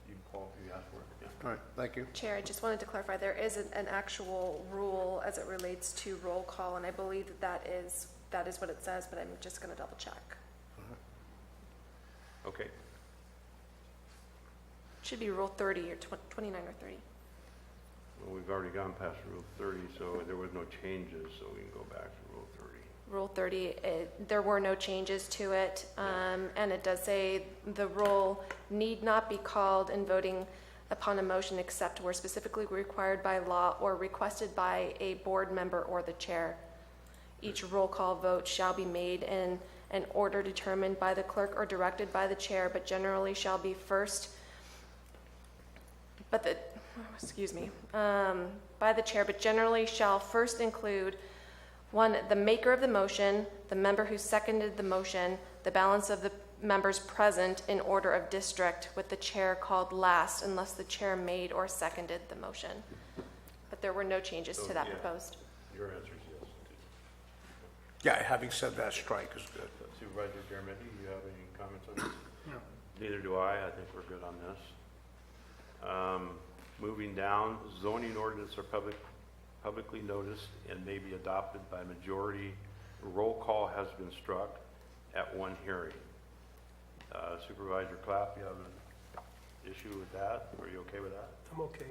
you can call if you ask for it, yeah. All right, thank you. Chair, I just wanted to clarify, there is an actual rule as it relates to roll call, and I believe that is what it says, but I'm just going to double check. Okay. Should be Rule 30 or 29 or 30. Well, we've already gone past Rule 30, so there was no changes, so we can go back to Rule 30. Rule 30, there were no changes to it, and it does say the roll need not be called in voting upon a motion except where specifically required by law or requested by a board member or the chair. Each roll call vote shall be made in an order determined by the clerk or directed by the chair, but generally shall be by the chair, but generally shall first include 1, the maker of the motion, the member who seconded the motion, the balance of the members present in order of district, with the chair called last unless the chair made or seconded the motion. But there were no changes to that proposed. Your answer is yes. Yeah, having said that, strike is good. Supervisor Garamendi, do you have any comments on this? No. Neither do I. I think we're good on this. Moving down, zoning ordinance are publicly noticed and may be adopted by majority. Roll call has been struck at one hearing. Supervisor Clapp, you have an issue with that? Are you okay with that? I'm okay.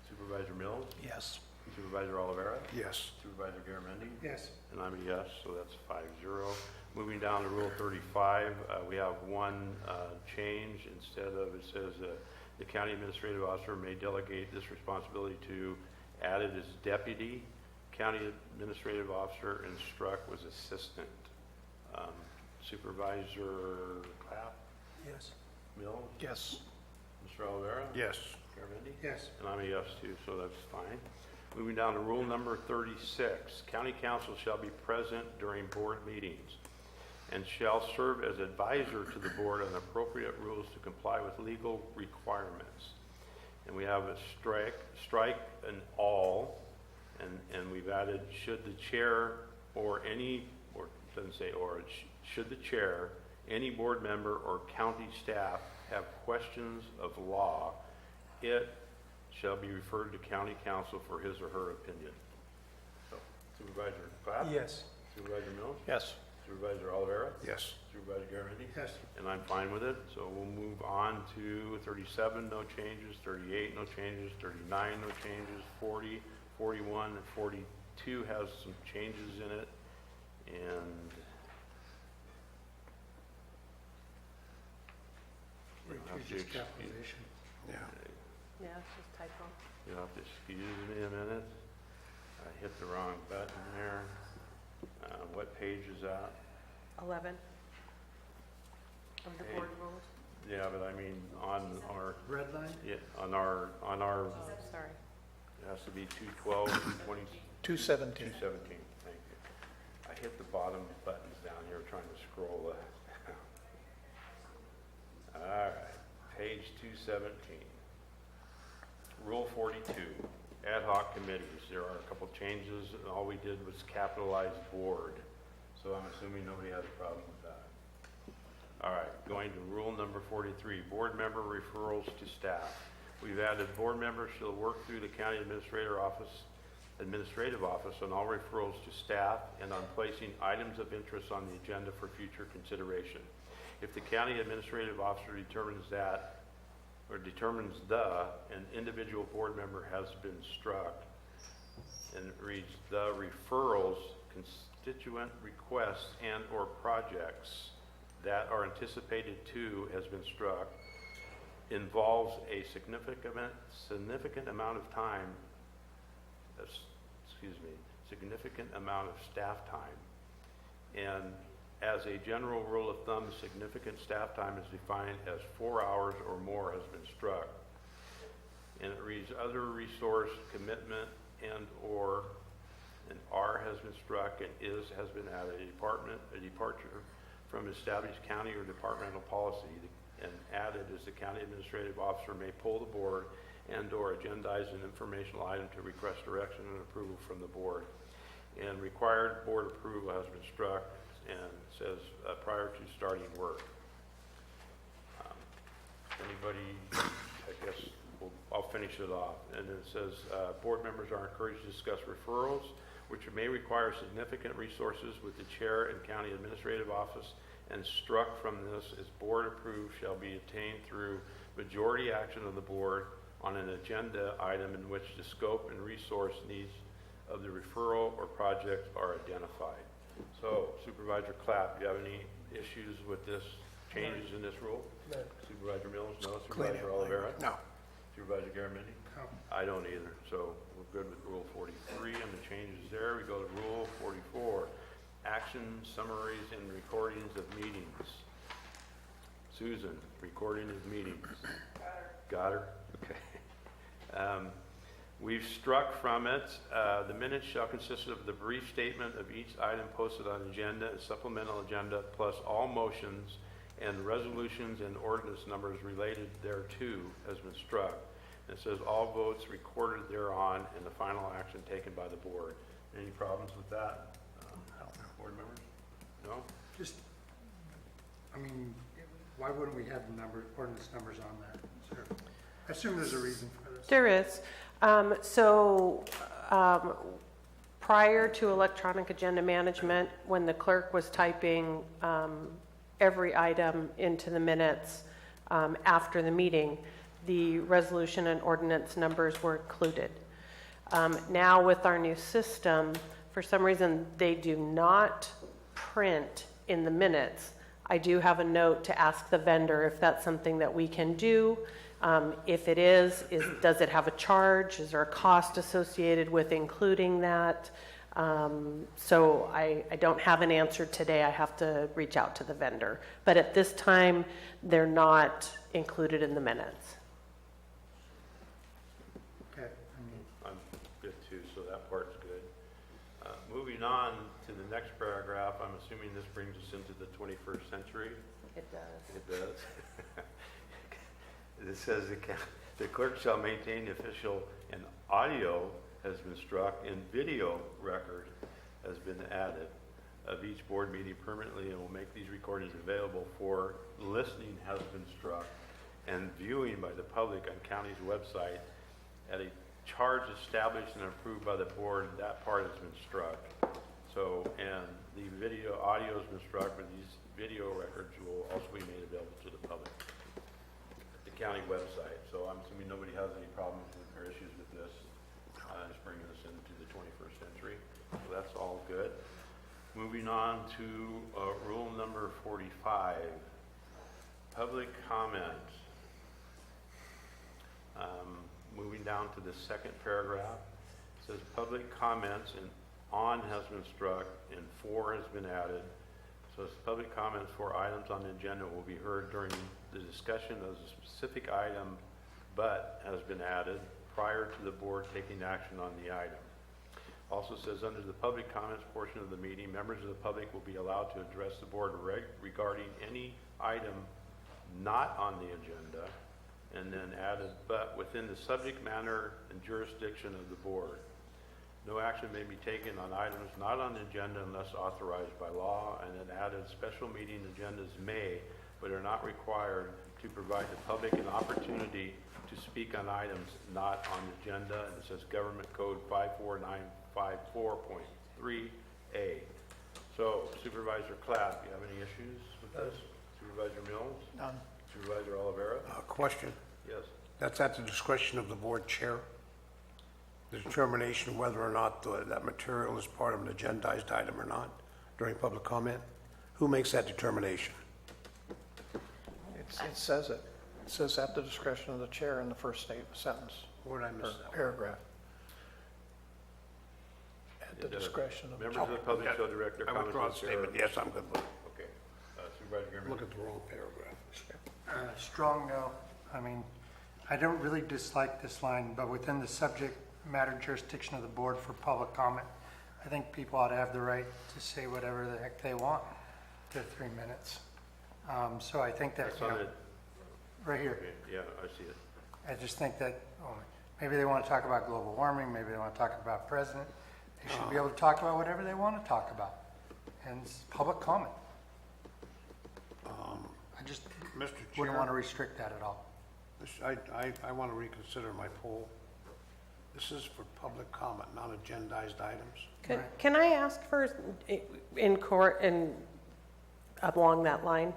Supervisor Mills? Yes. Supervisor Oliveira? Yes. Supervisor Garamendi? Yes. And I'm a yes, so that's 5-0. Moving down to Rule 35, we have one change. Instead of, it says the county administrative officer may delegate this responsibility to, added as deputy county administrative officer, and struck was assistant. Supervisor Clapp? Yes. Mills? Yes. Mr. Oliveira? Yes. Garamendi? Yes. And I'm a yes too, so that's fine. Moving down to rule number 36, county council shall be present during board meetings and shall serve as advisor to the board on appropriate rules to comply with legal requirements. And we have a strike an all, and we've added should the chair or any, or it doesn't say or, should the chair, any board member or county staff have questions of law, it shall be referred to county council for his or her opinion. So, Supervisor Clapp? Yes. Supervisor Mills? Yes. Supervisor Oliveira? Yes. Supervisor Garamendi? Yes. And I'm fine with it, so we'll move on to 37, no changes, 38, no changes, 39, no changes, 40, 41, and 42 has some changes in it, and Just capitalization. Yeah. Yeah, it's just typo. you'll have to excuse me a minute. I hit the wrong button there. What page is that? 11 of the board rules. Yeah, but I mean, on our, Red line? yeah, on our, Sorry. it has to be 212, 20, 217. 217, thank you. I hit the bottom buttons down here trying to scroll. All right, page 217. Rule 42, ad hoc committees. There are a couple changes, and all we did was capitalize board. So I'm assuming nobody has a problem with that. All right, going to rule number 43, board member referrals to staff. We've added board members shall work through the county administrator office Administrative Office on all referrals to staff and on placing items of interest on the agenda for future consideration. If the County Administrative Officer determines that, or determines an individual board member has been struck, and it reads, the referrals, constituent requests, and/or projects that are anticipated to has been struck, involves a significant amount of time, significant amount of staff time. And as a general rule of thumb, significant staff time is defined as 4 hours or more has been struck. And it reads, other resource commitment and/or, and R has been struck, and is has been added. A departure from established county or departmental policy, and added is the county administrative officer may pull the board and/or agendize an informational item to request direction and approval from the board. And required board approval has been struck, and says prior to starting work. Anybody, I guess, I'll finish it off. And it says board members are encouraged to discuss referrals, which may require significant resources with the chair and county administrative office, and struck from this is board approved shall be obtained through majority action of the board on an agenda item in which the scope and resource needs of the referral or project are identified. So, Supervisor Clapp, do you have any issues with this, changes in this rule? No. Supervisor Mills, no. Clean it, Supervisor Oliveira? No. Supervisor Garamendi? No. I don't either, so we're good with Rule 43 and the changes there. We go to Rule 44, actions, summaries, and recordings of meetings. Susan, recording of meetings. Got her? Okay. We've struck from it, the minutes shall consist of the brief statement of each item posted on agenda and supplemental agenda, plus all motions and resolutions and ordinance numbers related thereto has been struck. It says all votes recorded thereon and the final action taken by the board. Any problems with that? Board members? No? Just, I mean, why wouldn't we have the ordinance numbers on that? I assume there's a reason for this. There is. Prior to electronic agenda management, when the clerk was typing every item into the minutes after the meeting, the resolution and ordinance numbers were included. Now with our new system, for some reason, they do not print in the minutes. I do have a note to ask the vendor if that's something that we can do. If it is, does it have a charge? Is there a cost associated with including that? So I don't have an answer today. I have to reach out to the vendor. But at this time, they're not included in the minutes. Okay. I'm good too, so that part's good. Moving on to the next paragraph, I'm assuming this brings us into the 21st century. It does. It does. It says the clerk shall maintain the official, and audio has been struck, and video record has been added of each board meeting permanently, and will make these recordings available for listening has been struck, and viewing by the public on county's website at a charge established and approved by the board. That part has been struck. So, and the audio has been struck, but these video records will also be made available to the public at the county website. So I'm assuming nobody has any problems with, or issues with this. Just bringing us into the 21st century. So that's all good. Moving on to rule number 45, public comment. Moving down to the second paragraph, it says public comments, and on has been struck and for has been added. So it's public comments for items on the agenda will be heard during the discussion of the specific item, but has been added prior to the board taking action on the item. Also says under the public comments portion of the meeting, members of the public will be allowed to address the board regarding any item not on the agenda, and then added, but within the subject matter and jurisdiction of the board. No action may be taken on items not on the agenda unless authorized by law, and then added special meeting agendas may, but are not required to provide the public an opportunity to speak on items not on the agenda. And it says Government Code 54954.3A. So Supervisor Clapp, you have any issues with this? Supervisor Mills? None. Supervisor Oliveira? Question. Yes. That's at the discretion of the board chair? The determination whether or not that material is part of an agendized item or not during public comment? Who makes that determination? It says it. It says at the discretion of the chair in the first sentence. Where did I miss or that? paragraph. At the discretion of the Members of the public shall direct their I comments withdraw to the the chair. statement. Yes, I'm good with it. Okay. Supervisor German? Look at the wrong paragraph. Strong no. I mean, I don't really dislike this line, but within the subject matter jurisdiction of the board for public comment, I think people ought to have the right to say whatever the heck they want to 3 minutes. So I think that, That's on it. right here. Okay, yeah, I see it. I just think that maybe they want to talk about global warming, maybe they want to talk about president. They should be able to talk about whatever they want to talk about. And it's public comment. I just Mr. wouldn't Chair, want to restrict that at all. I want to reconsider my poll. This is for public comment, not agendized items. Can I ask first, in court, and along that line,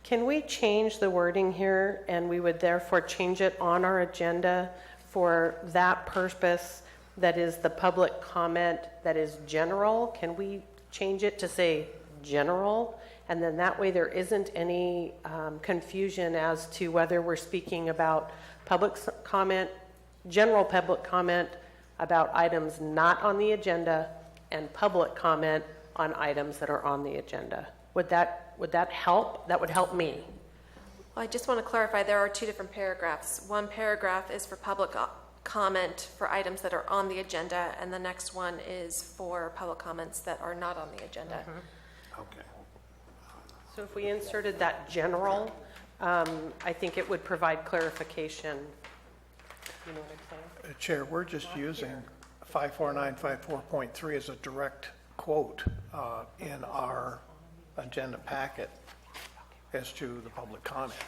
can we change the wording here, and we would therefore change it on our agenda for that purpose, that is the public comment that is general? Can we change it to say general? And then that way there isn't any confusion as to whether we're speaking about public comment, general public comment about items not on the agenda, and public comment on items that are on the agenda. Would that help? That would help me. Well, I just want to clarify, there are two different paragraphs. One paragraph is for public comment for items that are on the agenda, and the next one is for public comments that are not on the agenda. Okay. So if we inserted that general, I think it would provide clarification. You know what I'm saying? Chair, we're just using 54954.3 as a direct quote in our agenda packet as to the public comment.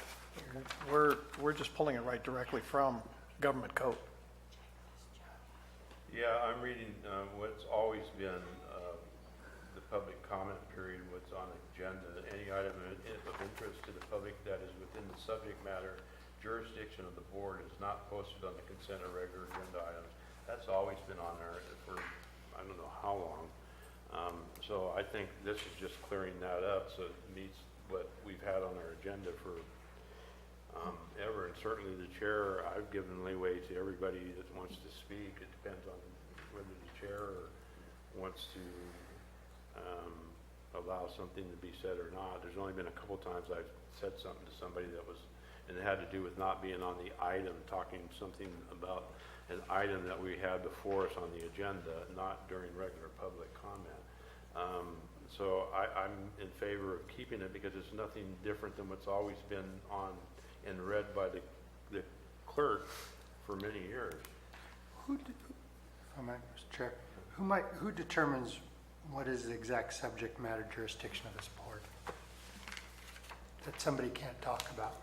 We're just pulling it right directly from government code. Yeah, I'm reading what's always been the public comment period, what's on the agenda. Any item of interest to the public that is within the subject matter jurisdiction of the board is not posted on the consent or regular agenda items. That's always been on there for I don't know how long. So I think this is just clearing that up so it meets what we've had on our agenda for ever. And certainly the chair, I've given leeway to everybody that wants to speak. It depends on whether the chair wants to allow something to be said or not. There's only been a couple times I've said something to somebody that was, and it had to do with not being on the item, talking something about an item that we had before us on the agenda, not during regular public comment. So I'm in favor of keeping it because it's nothing different than what's always been on and read by the clerk for many years. Mr. Chair, who determines what is the exact subject matter jurisdiction of this board that somebody can't talk about?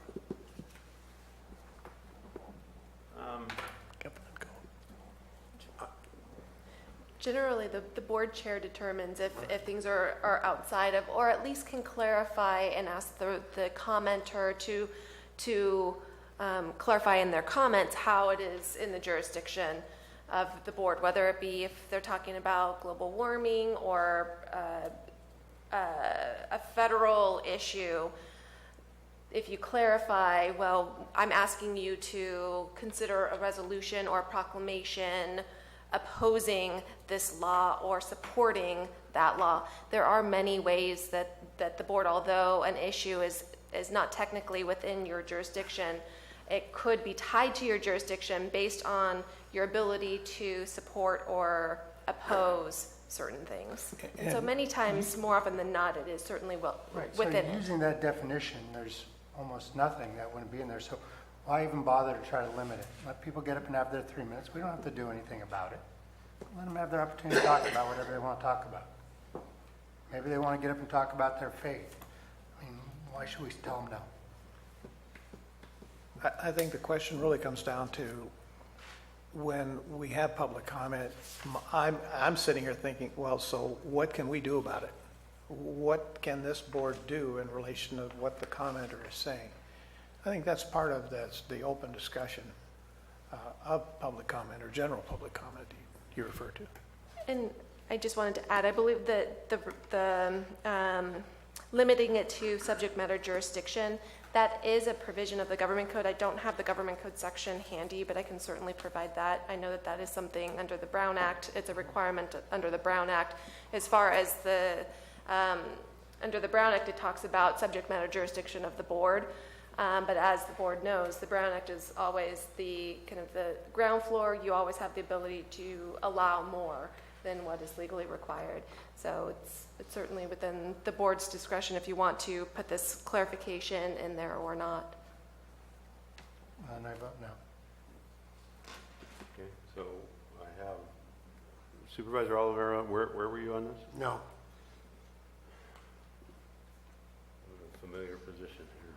Generally, the board chair determines if things are outside of, or at least can clarify and ask the commenter to clarify in their comments how it is in the jurisdiction of the board, whether it be if they're talking about global warming or a federal issue. If you clarify, well, I'm asking you to consider a resolution or a proclamation opposing this law or supporting that law. There are many ways that the board, although an issue is not technically within your jurisdiction, it could be tied to your jurisdiction based on your ability to support or oppose certain things. And so many times, more often than not, it is certainly within So it. using that definition, there's almost nothing that wouldn't be in there. So why even bother to try to limit it? Let people get up and have their 3 minutes. We don't have to do anything about it. Let them have their opportunity to talk about whatever they want to talk about. Maybe they want to get up and talk about their faith. I mean, why should we tell them no? I think the question really comes down to when we have public comment, I'm sitting here thinking, well, so what can we do about it? What can this board do in relation to what the commenter is saying? I think that's part of the open discussion of public comment or general public comment you refer to. And I just wanted to add, I believe that the limiting it to subject matter jurisdiction, that is a provision of the government code. I don't have the government code section handy, but I can certainly provide that. I know that that is something under the Brown Act. It's a requirement under the Brown Act. As far as under the Brown Act, it talks about subject matter jurisdiction of the board. But as the board knows, the Brown Act is always the kind of the ground floor. You always have the ability to allow more than what is legally required. So it's certainly within the board's discretion if you want to put this clarification in there or not. And I vote no. Okay, so I have Supervisor Oliveira, where were you on this? No. A familiar position here.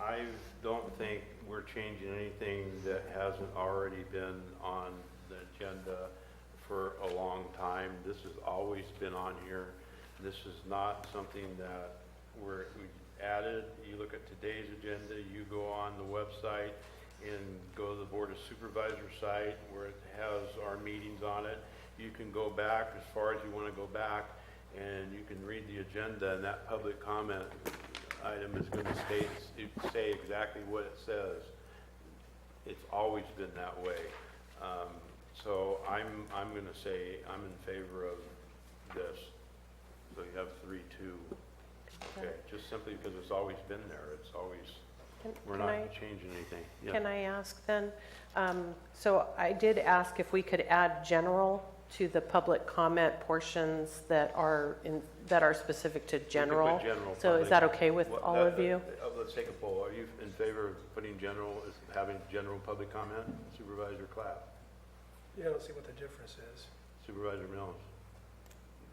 I don't think we're changing anything that hasn't already been on the agenda for a long time. This has always been on here. This is not something that we added. You look at today's agenda, you go on the website and go to the Board of Supervisors site where it has our meetings on it. You can go back as far as you want to go back and you can read the agenda, and that public comment item is going to say exactly what it says. It's always been that way. So I'm going to say I'm in favor of this. So you have 3-2. Okay, just simply because it's always been there. It's always, we're not changing anything. Yeah. Can I ask then? So I did ask if we could add general to the public comment portions that are specific to general. So is that okay with all of you? Let's take a poll. Are you in favor of putting having general public comment? Supervisor Clapp. Yeah, I don't see what the difference is. Supervisor Mills.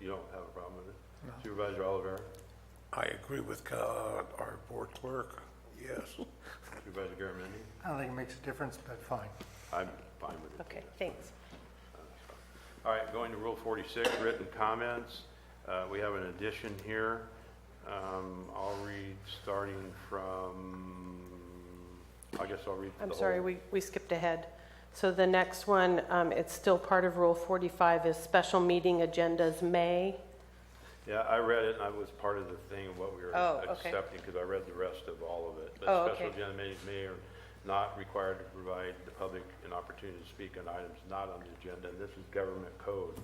You don't have a problem with it? No. Supervisor Oliveira. I agree with our board clerk, yes. Supervisor Garamendi. I don't think it makes a difference, but fine. I'm fine with it. Okay, thanks. All right, going to Rule 46, written comments. We have an addition here. I'll read starting from, I guess I'll read I'm sorry, we skipped ahead. So the next one, it's still part of Rule 45, is special meeting agendas may. Yeah, I read it, and I was part of the thing of what we were accepting, because I read the rest of all of it. But special agenda meetings may or not required to provide the public an opportunity to speak on items not on the agenda. And this is Government Code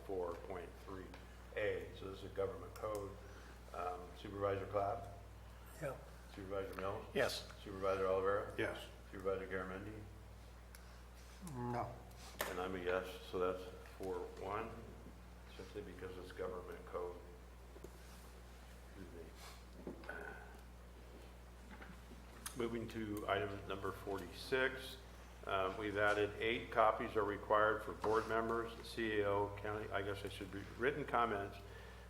54954.3A. So this is Government Code. Supervisor Clapp? Yeah. Supervisor Mills? Yes. Supervisor Oliveira? Yes. Supervisor Garamendi? No. And I'm a yes, so that's 4-1, simply because it's Government Code. Moving to item number 46, we've added 8 copies are required for board members, CAO, county, I guess I should read written comments.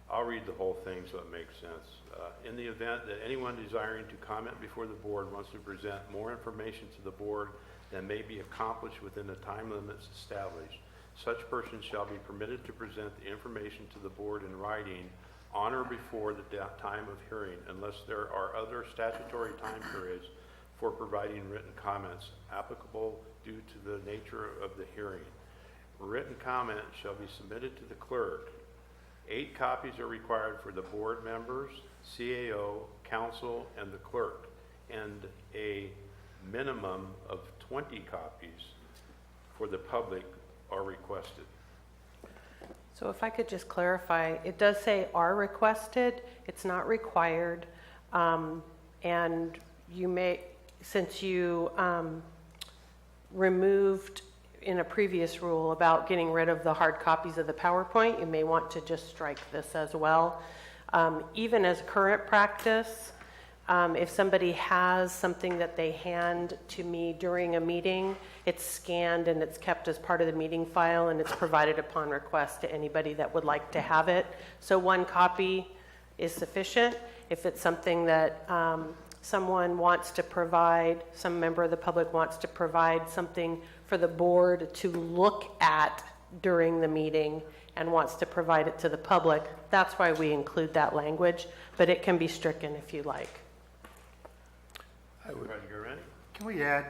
I'll read the whole thing so it makes sense. In the event that anyone desiring to comment before the board wants to present more information to the board than may be accomplished within the time limits established, such person shall be permitted to present the information to the board in writing on or before the time of hearing, unless there are other statutory time periods for providing written comments applicable due to the nature of the hearing. Written comment shall be submitted to the clerk. 8 copies are required for the board members, CAO, council, and the clerk, and a minimum of 20 copies for the public are requested. So if I could just clarify, it does say are requested, it's not required, and you may, since you removed in a previous rule about getting rid of the hard copies of the PowerPoint, you may want to just strike this as well. Even as current practice, if somebody has something that they hand to me during a meeting, it's scanned and it's kept as part of the meeting file, and it's provided upon request to anybody that would like to have it. So 1 copy is sufficient. If it's something that someone wants to provide, some member of the public wants to provide something for the board to look at during the meeting and wants to provide it to the public, that's why we include that language, but it can be stricken if you like. Can we add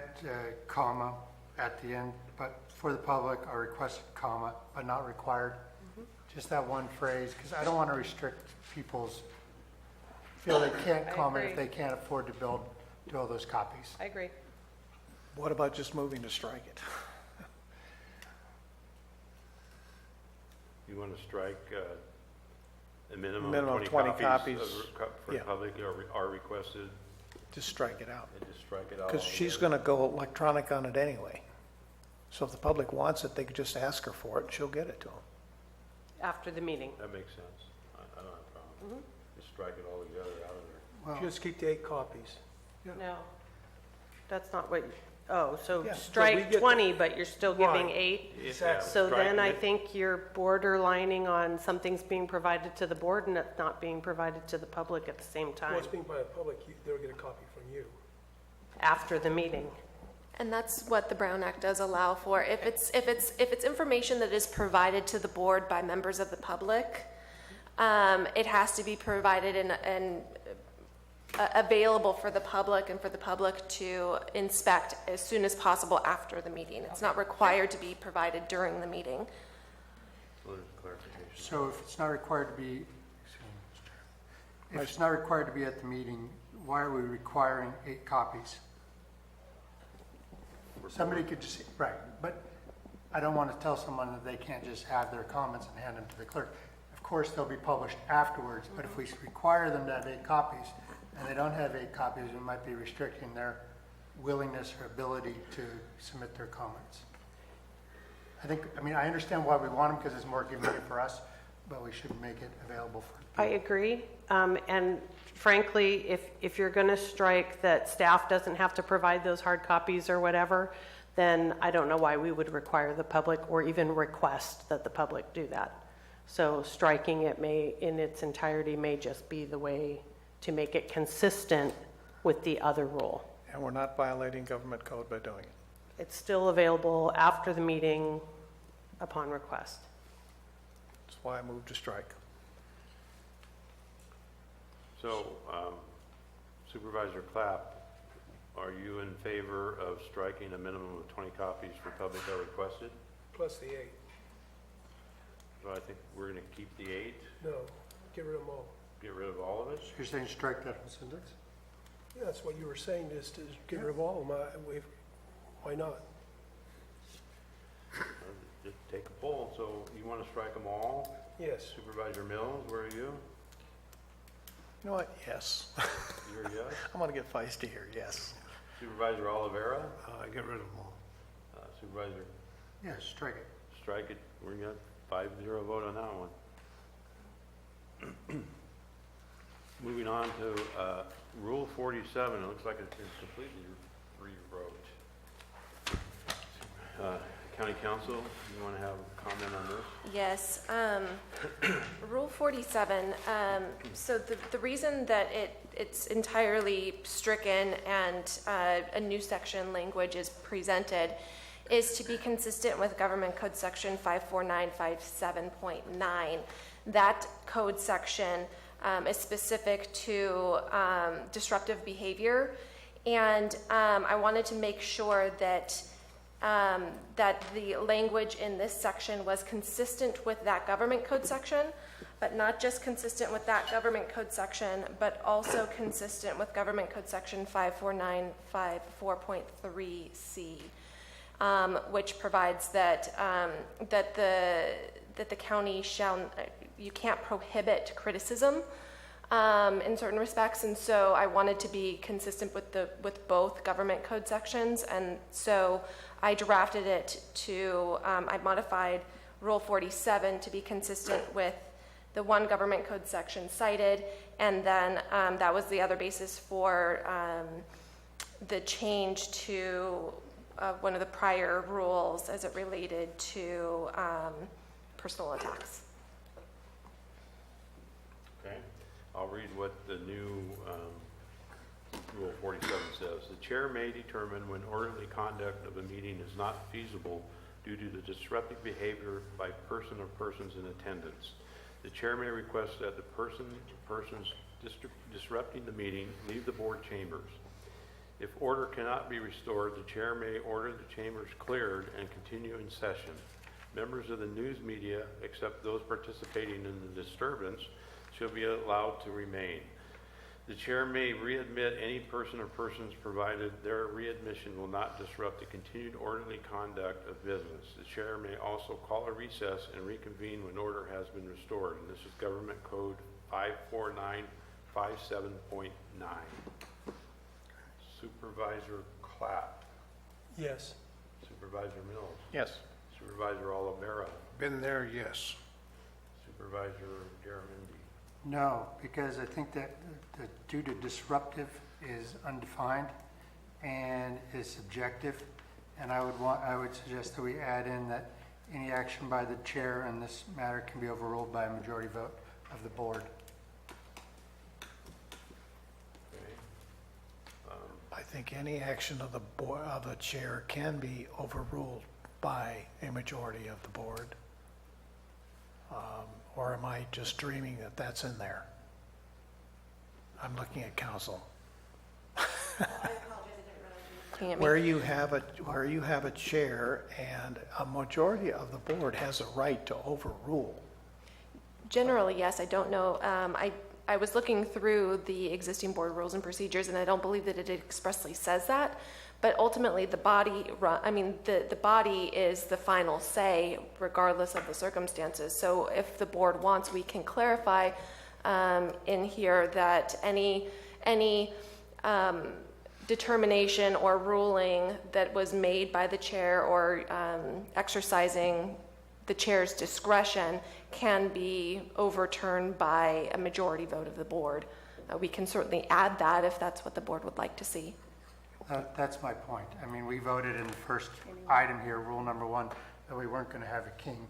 comma at the end, but for the public, I requested comma, but not required? Just that one phrase, because I don't want to restrict people's, feel they can't comment if they can't afford to do all those copies. I agree. What about just moving to strike it? You want to strike a minimum Minimum of 20 20 copies. for Yeah. public are requested, Just strike it out. and just strike it out. Because she's going to go electronic on it anyway. So if the public wants it, they could just ask her for it, and she'll get it to them. After the meeting. That makes sense. I don't have a problem. Just strike it all together out of there. Just keep the 8 copies. No, that's not what, oh, so Yeah, so we strike get- 20, but you're still giving Right. 8? Exactly. So Strike then I it. think you're borderlining on something's being provided to the board and it's not being provided to the public at the same time, What's being by the public, they'll get a copy from you. after the meeting. And that's what the Brown Act does allow for. If it's information that is provided to the board by members of the public, it has to be provided and available for the public and for the public to inspect as soon as possible after the meeting. It's not required to be provided during the meeting. So there's clarification. So if it's not required to be, if it's not required to be at the meeting, why are we requiring 8 copies? Somebody could just, right, but I don't want to tell someone that they can't just have their comments and hand them to the clerk. Of course, they'll be published afterwards, but if we require them to have 8 copies, and they don't have 8 copies, we might be restricting their willingness or ability to submit their comments. I mean, I understand why we want them, because it's more convenient for us, but we should make it available for I agree. And frankly, if you're going to strike that staff doesn't have to provide those hard copies or whatever, then I don't know why we would require the public or even request that the public do that. So striking it in its entirety may just be the way to make it consistent with the other rule. And we're not violating government code by doing it. It's still available after the meeting upon request. That's why I moved to strike. So Supervisor Clapp, are you in favor of striking a minimum of 20 copies for public are requested? Plus the 8. So I think we're going to keep the 8, No, get rid of them all. get rid of all of it? You're saying strike that whole sentence? Yeah, that's what you were saying, just to get rid of all of them. Why not? Just take a poll. So you want to strike them all? Yes. Supervisor Mills, where are you? You know what? Yes. You're a yes? I'm going to get feisty here, yes. Supervisor Oliveira? Get rid of them all. Supervisor, Yes, strike it. strike it. We're going to 5-0 vote on that one. Moving on to Rule 47. It looks like it's been completely rewrote. County Council, you want to have a comment on this? Yes. Rule 47, so the reason that it's entirely stricken and a new section language is presented is to be consistent with Government Code Section 54957.9. That code section is specific to disruptive behavior, and I wanted to make sure that that the language in this section was consistent with that government code section, but not just consistent with that government code section, but also consistent with government code section 54954.3C, which provides that that the county you can't prohibit criticism in certain respects, and so I wanted to be consistent with both government code sections, and so I drafted it to, I modified Rule 47 to be consistent with the one government code section cited, and then that was the other basis for the change to one of the prior rules as it related to personal attacks. Okay. I'll read what the new Rule 47 says. The chair may determine when orderly conduct of a meeting is not feasible due to the disruptive behavior by person or persons in attendance. The chair may request that the persons disrupting the meeting leave the board chambers. If order cannot be restored, the chair may order the chambers cleared and continue in session. Members of the news media, except those participating in the disturbance, shall be allowed to remain. The chair may readmit any person or persons provided their readmission will not disrupt the continued orderly conduct of business. The chair may also call a recess and reconvene when order has been restored. And this is Government Code 54957.9. Supervisor Clapp. Yes. Supervisor Mills. Yes. Supervisor Olivera. Been there, yes. Supervisor Garamendi. No, because I think that due to disruptive is undefined and is subjective. And I would suggest that we add in that any action by the chair in this matter can be overruled by a majority vote of the board. I think any action of the chair can be overruled by a majority of the board. Or am I just dreaming that that's in there? I'm looking at council. Where you have a chair and a majority of the board has a right to overrule. Generally, yes. I don't know. I was looking through the existing board rules and procedures, and I don't believe that it expressly says that. But ultimately, the body is the final say, regardless of the circumstances. So if the board wants, we can clarify in here that any determination or ruling that was made by the chair or exercising the chair's discretion can be overturned by a majority vote of the board. We can certainly add that if that's what the board would like to see. That's my point. I mean, we voted in the first item here, rule number 1, that we weren't going to have a king.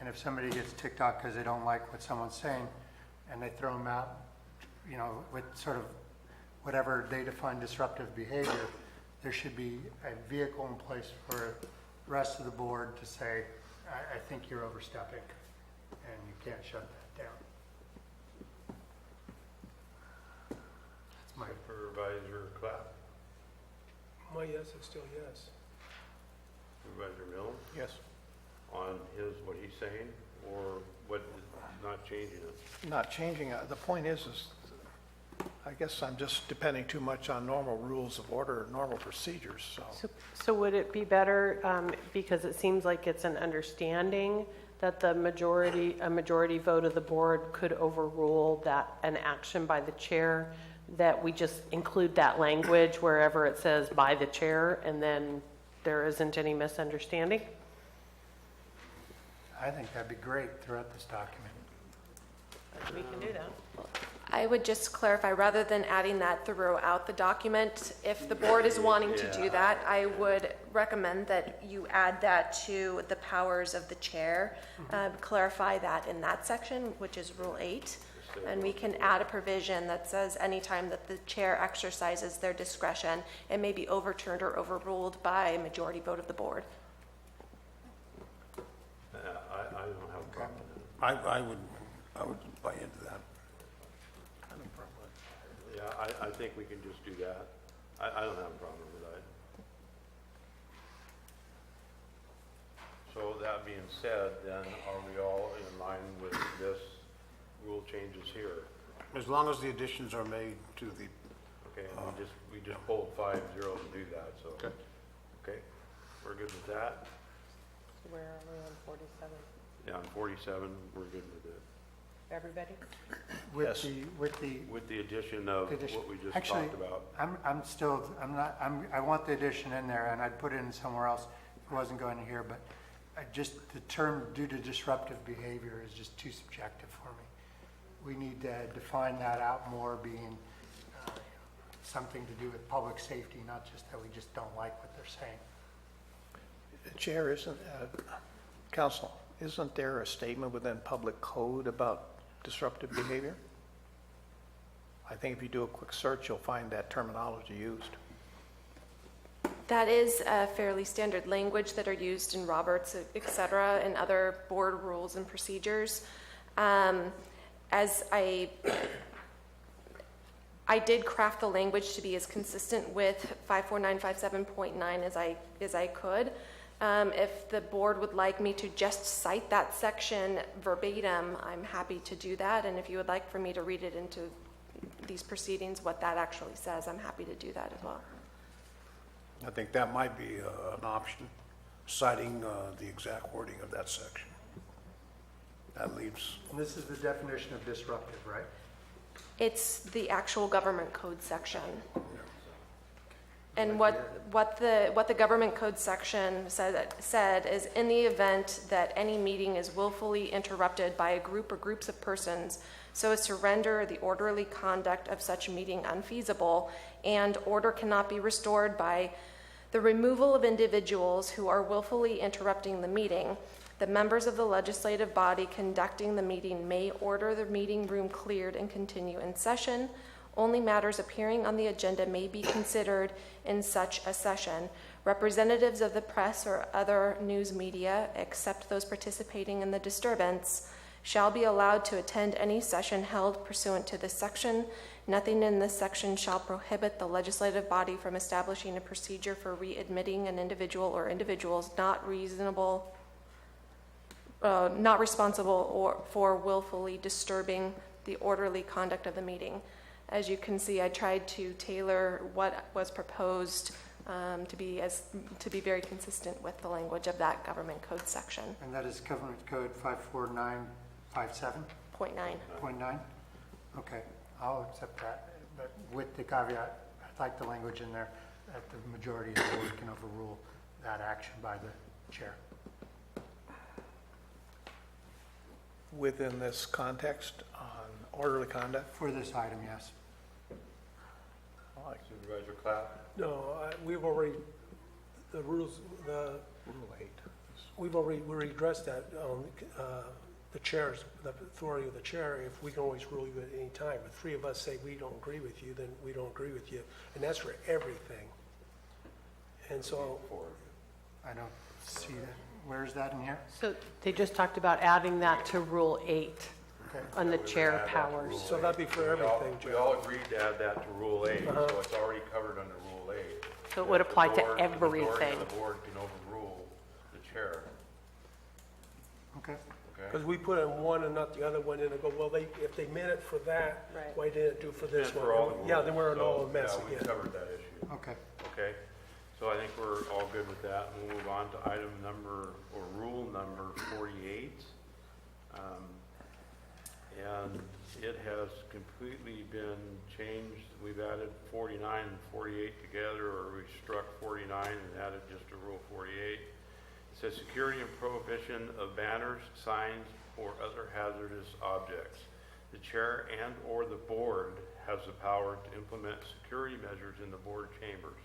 And if somebody gets ticked off because they don't like what someone's saying and they throw them out, you know, with sort of whatever they define disruptive behavior, there should be a vehicle in place for the rest of the board to say, I think you're overstepping, and you can't shut that down. That's my Supervisor Clapp. My yes is still yes. Supervisor Mills. Yes. On what he's saying, or what is not changing it? Not changing it. The point is I guess I'm just depending too much on normal rules of order, normal procedures, So would it be better, because it seems like it's an understanding that a majority vote of the board could overrule an action by the chair, that we just include that language wherever it says by the chair, and then there isn't any misunderstanding? I think that'd be great throughout this document. We can do that. I would just clarify, rather than adding that throughout the document, if the board is wanting to do that, I would recommend that you add that to the powers of the chair, clarify that in that section, which is Rule 8. And we can add a provision that says anytime that the chair exercises their discretion, it may be overturned or overruled by a majority vote of the board. I don't have a problem with it. I would buy into that. Yeah, I think we can just do that. I don't have a problem with that. So that being said, then are we all in line with this rule changes here? As long as the additions are made to the, Okay, and we just pulled 5-0 to do that, so. Okay, we're good with that? Where are we on 47? Yeah, on 47, we're good with it. Everybody? With the addition of what we just Actually, talked about. I want the addition in there, and I'd put it in somewhere else if it wasn't going in here, but the term due to disruptive behavior is just too subjective for me. We need to define that out more, being something to do with public safety, not just that we just don't like what they're saying. Chair, Council, isn't there a statement within public code about disruptive behavior? I think if you do a quick search, you'll find that terminology used. That is fairly standard language that are used in Roberts, et cetera, and other board rules and procedures. As I did craft the language to be as consistent with 54957.9 as I could. If the board would like me to just cite that section verbatim, I'm happy to do that. And if you would like for me to read it into these proceedings, what that actually says, I'm happy to do that as well. I think that might be an option, citing the exact wording of that section. That leaves, And this is the definition of disruptive, right? It's the actual government code section. And what the government code section said is, in the event that any meeting is willfully interrupted by a group or groups of persons so as to render the orderly conduct of such meeting unfeasible, and order cannot be restored by the removal of individuals who are willfully interrupting the meeting, the members of the legislative body conducting the meeting may order the meeting room cleared and continue in session. Only matters appearing on the agenda may be considered in such a session. Representatives of the press or other news media, except those participating in the disturbance, shall be allowed to attend any session held pursuant to this section. Nothing in this section shall prohibit the legislative body from establishing a procedure for readmitting an individual or individuals not responsible for willfully disturbing the orderly conduct of the meeting. As you can see, I tried to tailor what was proposed to be very consistent with the language of that government code section. And that is Government Code 54957.9? 0.9. Okay, I'll accept that, but with the caveat, I'd like the language in there that the majority of the board can overrule that action by the chair. Within this context on orderly conduct? For this item, yes. Supervisor Clapp? No, we've already, the rules, Rule 8. we've already addressed that on the chairs, the authority of the chair. If we can always rule you at any time. If three of us say we don't agree with you, then we don't agree with you. And that's for everything. And so, I don't see that. Where is that in here? So they just talked about adding that to Rule 8 Okay. on the We would chair add that to powers. Rule So 8. that'd be for everything, We Joe. all agreed to add that to Rule 8, Uh-huh. so it's already covered under Rule 8. So it would apply to The majority everything. of the board can overrule the chair, Okay. okay? Because we put in one and not the other one, and they go, well, if they meant it for that, Right. why didn't it do for this And one? for all the Yeah, rules. then we're in So, all a mess yeah, we again. covered that issue, Okay. okay? So I think we're all good with that. We'll move on to item number, or rule number 48. And it has completely been changed. We've added 49 and 48 together, or we struck 49 and added just to Rule 48. It says security and prohibition of banners, signs, or other hazardous objects. The chair and/or the board has the power to implement security measures in the board chambers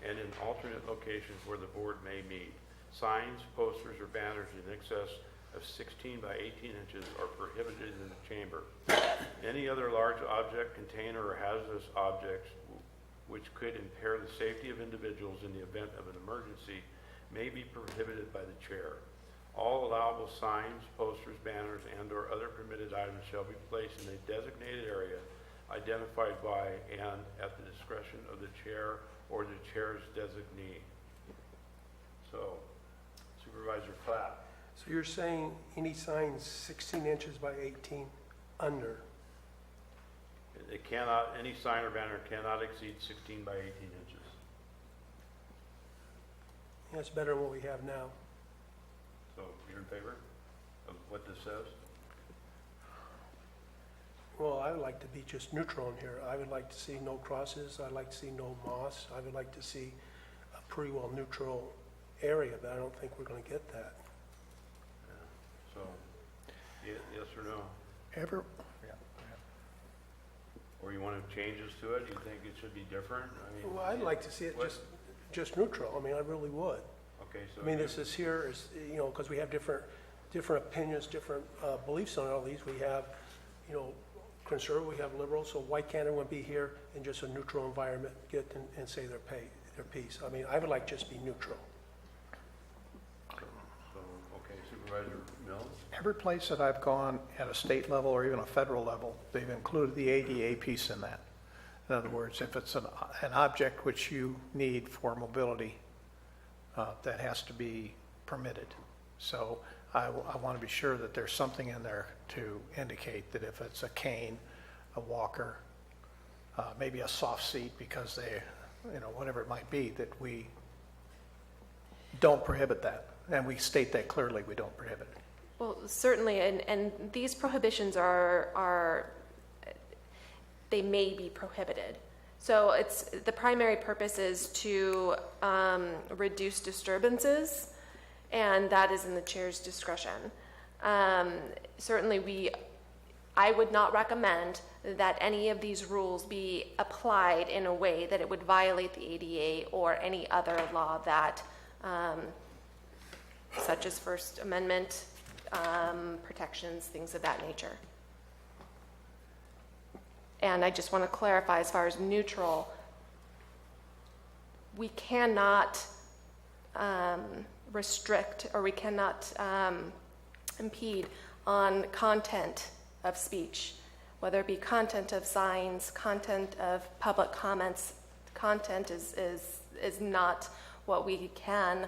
and in alternate locations where the board may meet. Signs, posters, or banners in excess of 16 by 18 inches are prohibited in the chamber. Any other large object, container, or hazardous objects which could impair the safety of individuals in the event of an emergency may be prohibited by the chair. All allowable signs, posters, banners, and/or other permitted items shall be placed in a designated area identified by and at the discretion of the chair or the chair's designee. So, Supervisor Clapp. So you're saying any signs 16 inches by 18 under? It cannot, any sign or banner cannot exceed 16 by 18 inches. That's better than what we have now. So you're in favor of what this says? Well, I would like to be just neutral in here. I would like to see no crosses. I'd like to see no moss. I would like to see a pretty well neutral area, but I don't think we're going to get that. So, yes or no? Or you want to changes to it? You think it should be different? I mean, Well, I'd like to see it what- just neutral. I mean, I really would. Okay, so. I mean, this is here is, you know, because we have different opinions, different beliefs on all these. We have, you know, conservative, we have liberal, so why can't everyone be here in just a neutral environment, get and say their piece? I mean, I would like just be neutral. So, okay, Supervisor Mills? Every place that I've gone at a state level or even a federal level, they've included the ADA piece in that. In other words, if it's an object which you need for mobility, that has to be permitted. So I want to be sure that there's something in there to indicate that if it's a cane, a walker, maybe a soft seat because they, whatever it might be, that we don't prohibit that. And we state that clearly, we don't prohibit it. Well, certainly, and these prohibitions are they may be prohibited. So the primary purpose is to reduce disturbances, and that is in the chair's discretion. Certainly, I would not recommend that any of these rules be applied in a way that it would violate the ADA or any other law that, such as First Amendment protections, things of that nature. And I just want to clarify, as far as neutral, we cannot restrict or we cannot impede on content of speech, whether it be content of signs, content of public comments. Content is not what we can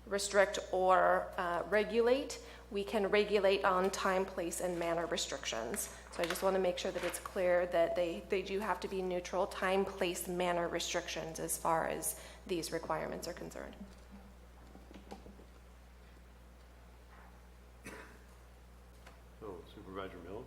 restrict or regulate. We can regulate on time, place, and manner restrictions. So I just want to make sure that it's clear that they do have to be neutral time, place, manner restrictions as far as these requirements are concerned. So Supervisor Mills?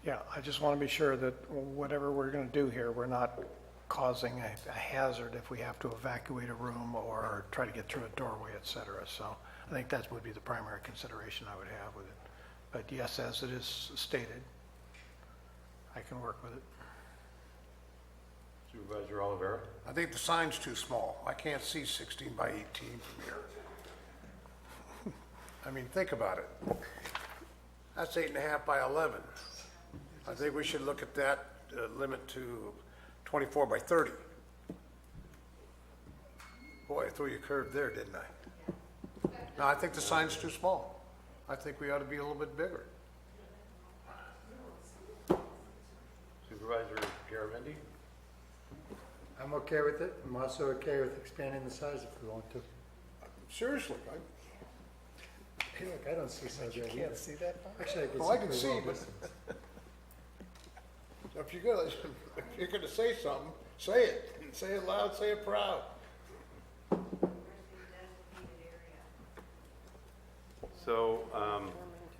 Yeah, I just want to be sure that whatever we're going to do here, we're not causing a hazard if we have to evacuate a room or try to get through a doorway, et cetera. So I think that would be the primary consideration I would have with it. But yes, as it is stated, I can work with it. Supervisor Oliveira? I think the sign's too small. I can't see 16 by 18 from here. I mean, think about it. That's 8.5 by 11. I think we should look at that limit to 24 by 30. Boy, I threw you a curve there, didn't I? No, I think the sign's too small. I think we ought to be a little bit bigger. Supervisor Garamendi? I'm okay with it. I'm also okay with expanding the size if we want to. Seriously, Hey, look, I don't see size right You either. can't see that? Actually, well, I can pretty see, well but distance. if you're gonna say something, say it. Say it loud, say it proud. So,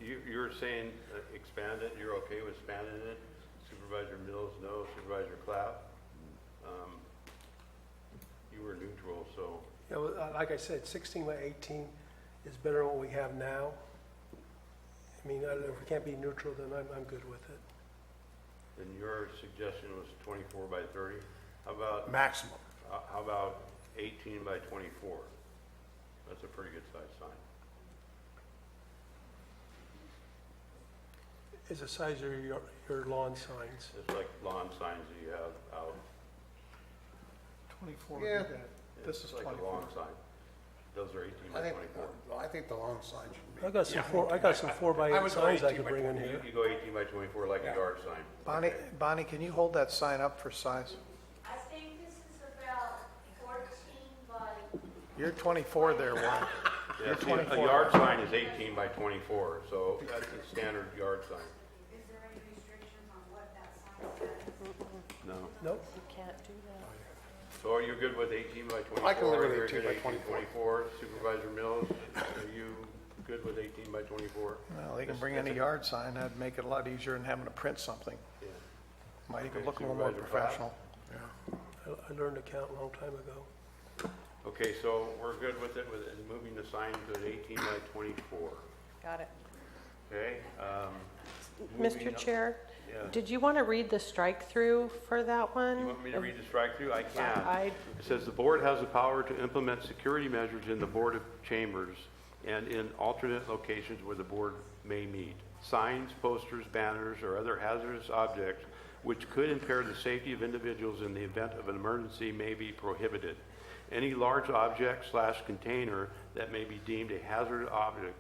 you're saying expand it, you're okay with expanding it? Supervisor Mills, no. Supervisor Clapp? You were neutral, so, You know, like I said, 16 by 18 is better than what we have now. I mean, if we can't be neutral, then I'm good with it. then your suggestion was 24 by 30? How about, Maximum. how about 18 by 24? That's a pretty good sized sign. Is the size of your lawn signs. It's like lawn signs that you have out. 24 Yeah. would be good. This is It's like a 24. lawn sign. Those are 18 by 24. I think the long sign should be. I got some 4 by 8 would go signs I 18 could by bring in 20. here. You go 18 by 24 like a yard sign. Bonnie, can you hold that sign up for size? I think this is about 14 by You're 24 there, Warren. Yeah, see, a 24. yard sign is 18 by 24, so that's a standard yard sign. Is there any restrictions on what that sign says? No. Nope. You can't do that. So are you good with 18 by 24? I can live with You're 18 good by 24. Supervisor Mills, are you good with 18 by 24? Well, they can bring in a yard sign, that'd make it a lot easier than having to print something. Yeah. Might even Okay, look a little more Supervisor Pratt? professional. I learned to count a long time ago. Okay, so we're good with it, with moving the sign to 18 by 24. Got it. Okay? moving Mr. up- Chair, Yeah. did you want to read the strike-through for that one? You want me to read the strike-through? I can. I- It says, "The board has the power to implement security measures in the Board of Chambers and in alternate locations where the board may meet." signs, posters, banners, or other hazardous objects which could impair the safety of individuals in the event of an emergency may be prohibited. Any large object/container that may be deemed a hazardous object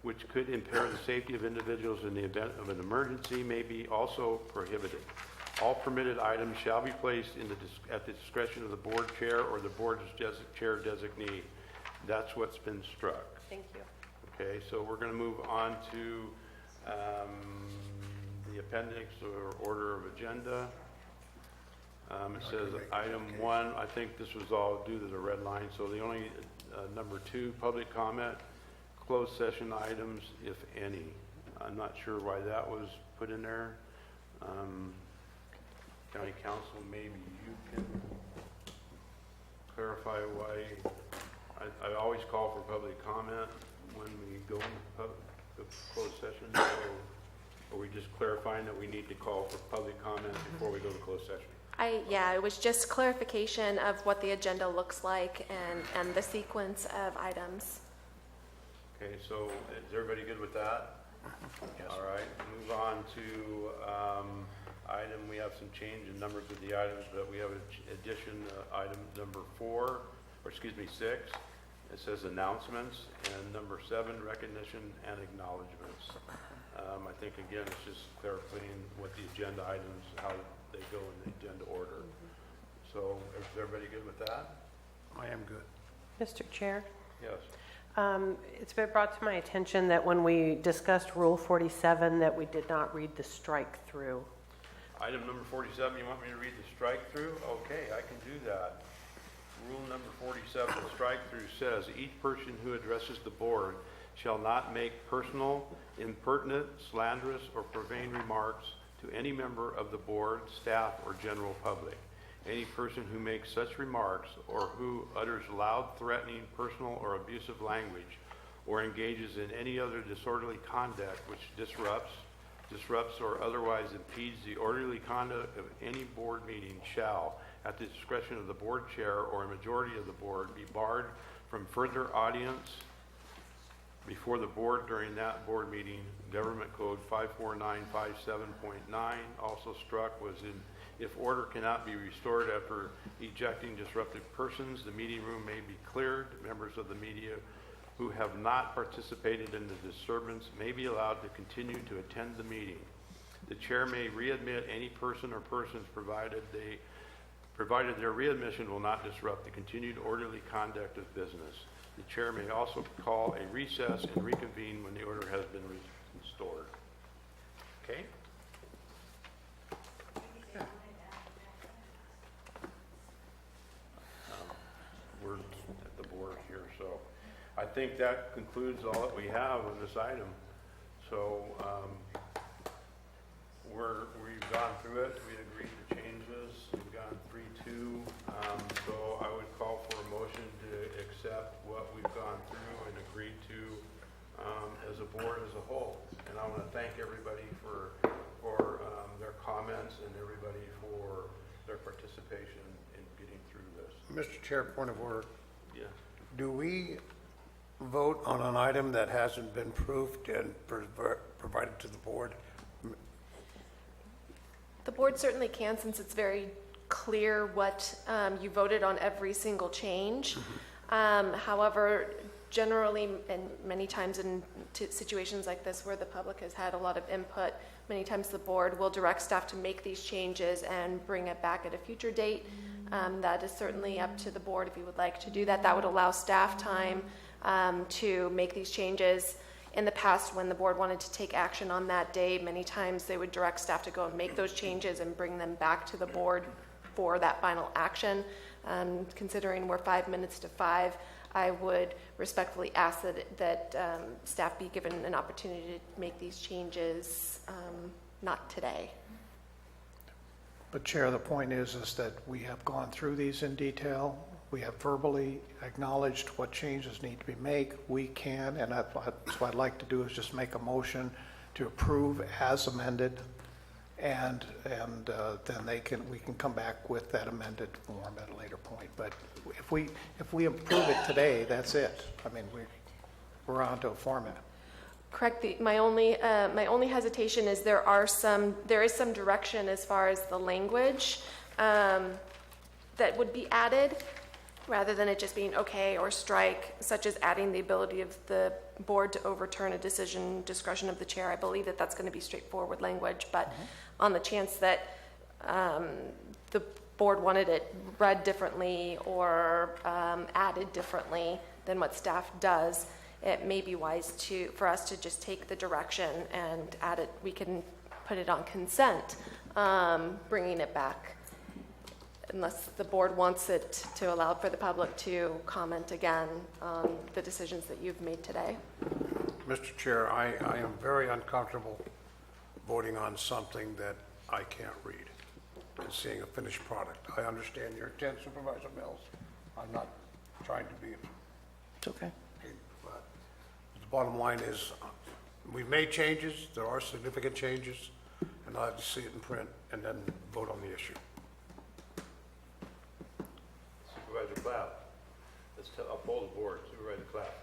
which could impair the safety of individuals in the event of an emergency may be also prohibited. All permitted items shall be placed at the discretion of the board chair or the board's chair designee. That's what's been struck. Thank you. Okay, so we're going to move on to the appendix or order of agenda. It says item 1, I think this was all due to the red line, so the only number 2, public comment, closed session items, if any. I'm not sure why that was put in there. County Council, maybe you can clarify why. I always call for public comment when we go into closed session, so are we just clarifying that we need to call for public comment before we go to closed session? Yeah, it was just clarification of what the agenda looks like and the sequence of items. Okay, so is everybody good with that? Yes. All right, move on to item, we have some change in numbers of the items, but we have an addition, item number 6. It says announcements, and number 7, recognition and acknowledgements. I think, again, it's just clarifying what the agenda items, how they go in the agenda order. So is everybody good with that? I am good. Mr. Chair? Yes. It's been brought to my attention that when we discussed Rule 47, that we did not read the strike-through. Item number 47, you want me to read the strike-through? Okay, I can do that. Rule number 47, the strike-through says, each person who addresses the board shall not make personal, impertinent, slanderous, or profane remarks to any member of the board, staff, or general public. Any person who makes such remarks or who utters loud, threatening, personal, or abusive language or engages in any other disorderly conduct which disrupts or otherwise impedes the orderly conduct of any board meeting shall, at the discretion of the board chair or a majority of the board, be barred from further audience before the board during that board meeting. Government Code 54957.9 also struck was in, if order cannot be restored after ejecting disruptive persons, the meeting room may be cleared. Members of the media who have not participated in the disturbance may be allowed to continue to attend the meeting. The chair may readmit any person or persons provided their readmission will not disrupt the continued orderly conduct of business. The chair may also call a recess and reconvene when the order has been restored. Okay? We're at the board here, so I think that concludes all that we have on this item. So we've gone through it. We agreed to changes. We've gone 3-2. So I would call for a motion to accept what we've gone through and agreed to as a board as a whole. And I want to thank everybody for their comments and everybody for their participation in getting through this. Mr. Chair, point of order. Yeah. Do we vote on an item that hasn't been proofed and provided to the board? The board certainly can, since it's very clear what you voted on every single change. However, generally, and many times in situations like this where the public has had a lot of input, many times the board will direct staff to make these changes and bring it back at a future date. That is certainly up to the board if you would like to do that. That would allow staff time to make these changes. In the past, when the board wanted to take action on that day, many times they would direct staff to go and make those changes and bring them back to the board for that final action. Considering we're 5 minutes to 5, I would respectfully ask that staff be given an opportunity to make these changes, not today. But Chair, the point is that we have gone through these in detail. We have verbally acknowledged what changes need to be made. We can, and that's what I'd like to do is just make a motion to approve as amended, and then we can come back with that amended form at a later point. But if we approve it today, that's it. I mean, we're on to a format. Correct. My only hesitation is there is some direction as far as the language that would be added, rather than it just being okay or strike, such as adding the ability of the board to overturn a decision discretion of the chair. I believe that that's going to be straightforward language, but on the chance that the board wanted it read differently or added differently than what staff does, it may be wise for us to just take the direction and add it. We can put it on consent, bringing it back, unless the board wants it to allow for the public to comment again on the decisions that you've made today. Mr. Chair, I am very uncomfortable voting on something that I can't read and seeing a finished product. I understand your intent, Supervisor Mills. I'm not trying to be. It's okay. But the bottom line is, we've made changes, there are significant changes, and I'll have to see it in print and then vote on the issue. Supervisor Clapp. Let's uphold the board. Supervisor Clapp.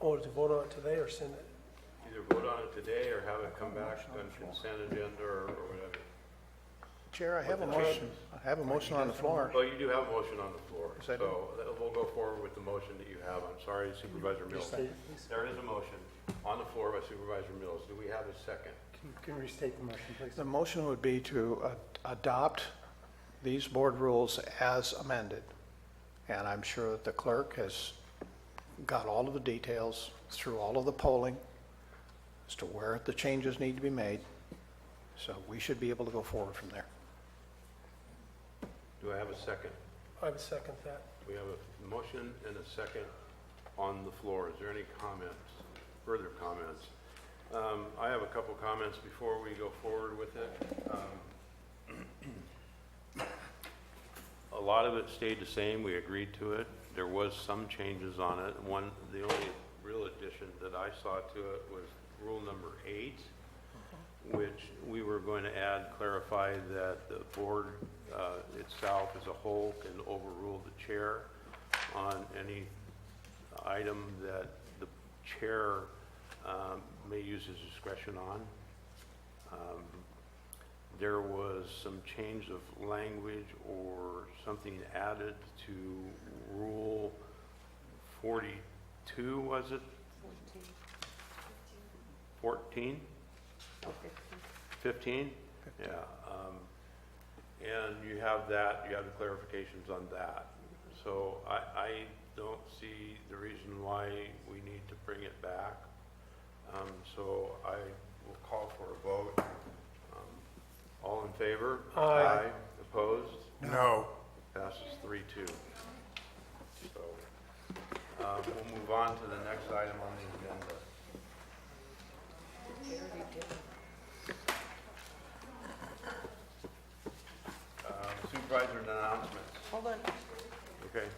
Or to vote on it today or send it? Either vote on it today or have it come back on consent agenda or whatever. Chair, I have a motion. I have a motion on the floor. Well, you do have a motion on the floor, Yes, I do. so we'll go forward with the motion that you have. I'm sorry, Supervisor Mills. There is a motion on the floor by Supervisor Mills. Do we have a second? Can you restate the motion, please? The motion would be to adopt these board rules as amended. And I'm sure that the clerk has got all of the details through all of the polling as to where the changes need to be made. So we should be able to go forward from there. Do I have a second? I would second that. We have a motion and a second on the floor. Is there any comments, further comments? I have a couple comments before we go forward with it. A lot of it stayed the same. We agreed to it. There was some changes on it. The only real addition that I saw to it was rule number 8, which we were going to add, clarify that the board itself as a whole can overrule the chair on any item that the chair may use his discretion on. There was some change of language or something added to Rule 42, was it? 14? 15? Yeah. And you have that, you have the clarifications on that. So I don't see the reason why we need to bring it back. So I will call for a vote. All in favor? Aye. Opposed? No. Passes 3-2. So we'll move on to the next item on the agenda. Supervisor announcements. Hold on. Okay.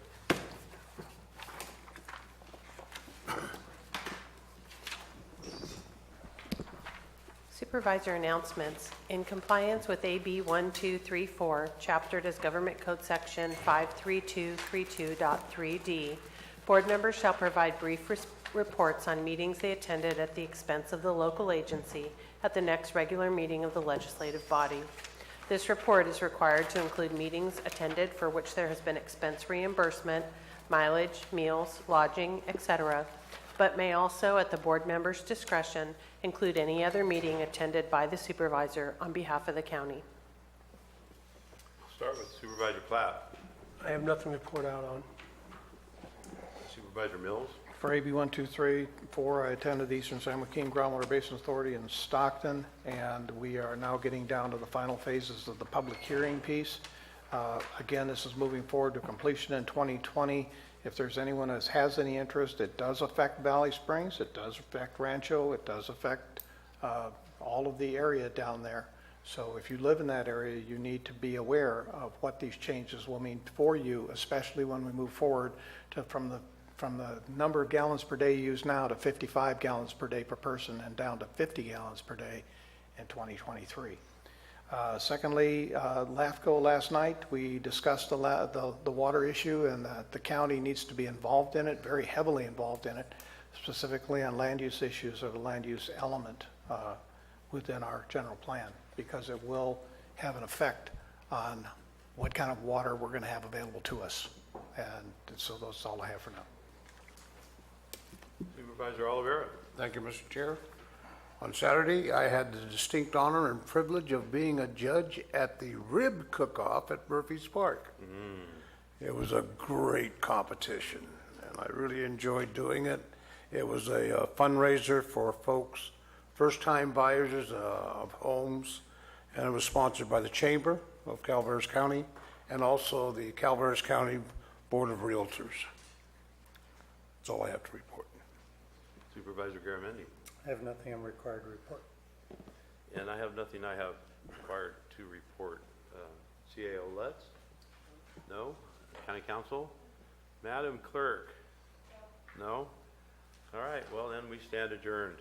Supervisor announcements. In compliance with AB 1234, chaptered as Government Code Section 53232.3D, board members shall provide brief reports on meetings they attended at the expense of the local agency at the next regular meeting of the legislative body. This report is required to include meetings attended for which there has been expense reimbursement, mileage, meals, lodging, etc., but may also, at the board member's discretion, include any other meeting attended by the supervisor on behalf of the county. Start with Supervisor Clapp. I have nothing to report out on. Supervisor Mills. For AB 1234, I attended the Eastern San Joaquin Groundwater Basin Authority in Stockton, and we are now getting down to the final phases of the public hearing piece. Again, this is moving forward to completion in 2020. If there's anyone that has any interest, it does affect Valley Springs, it does affect Rancho, it does affect all of the area down there. So if you live in that area, you need to be aware of what these changes will mean for you, especially when we move forward to from the number of gallons per day used now to 55 gallons per day per person and down to 50 gallons per day in 2023. Secondly, LAFCO last night, we discussed the water issue and that the county needs to be involved in it, very heavily involved in it. specifically on land use issues or the land use element within our general plan, because it will have an effect on what kind of water we're going to have available to us. And so that's all I have for now. Supervisor Oliveira. Thank you, Mr. Chair. On Saturday, I had the distinct honor and privilege of being a judge at the rib cook-off at Murphy's Park. It was a great competition, and I really enjoyed doing it. It was a fundraiser for folks, first-time buyers of homes, and it was sponsored by the Chamber of Calaveras County and also the Calaveras County Board of Realtors. That's all I have to report. Supervisor Garamendi. I have nothing I'm required to report. And I have nothing I have required to report. CAO Lutz? No? County Council? Madam Clerk? No? All right, well then we stand adjourned.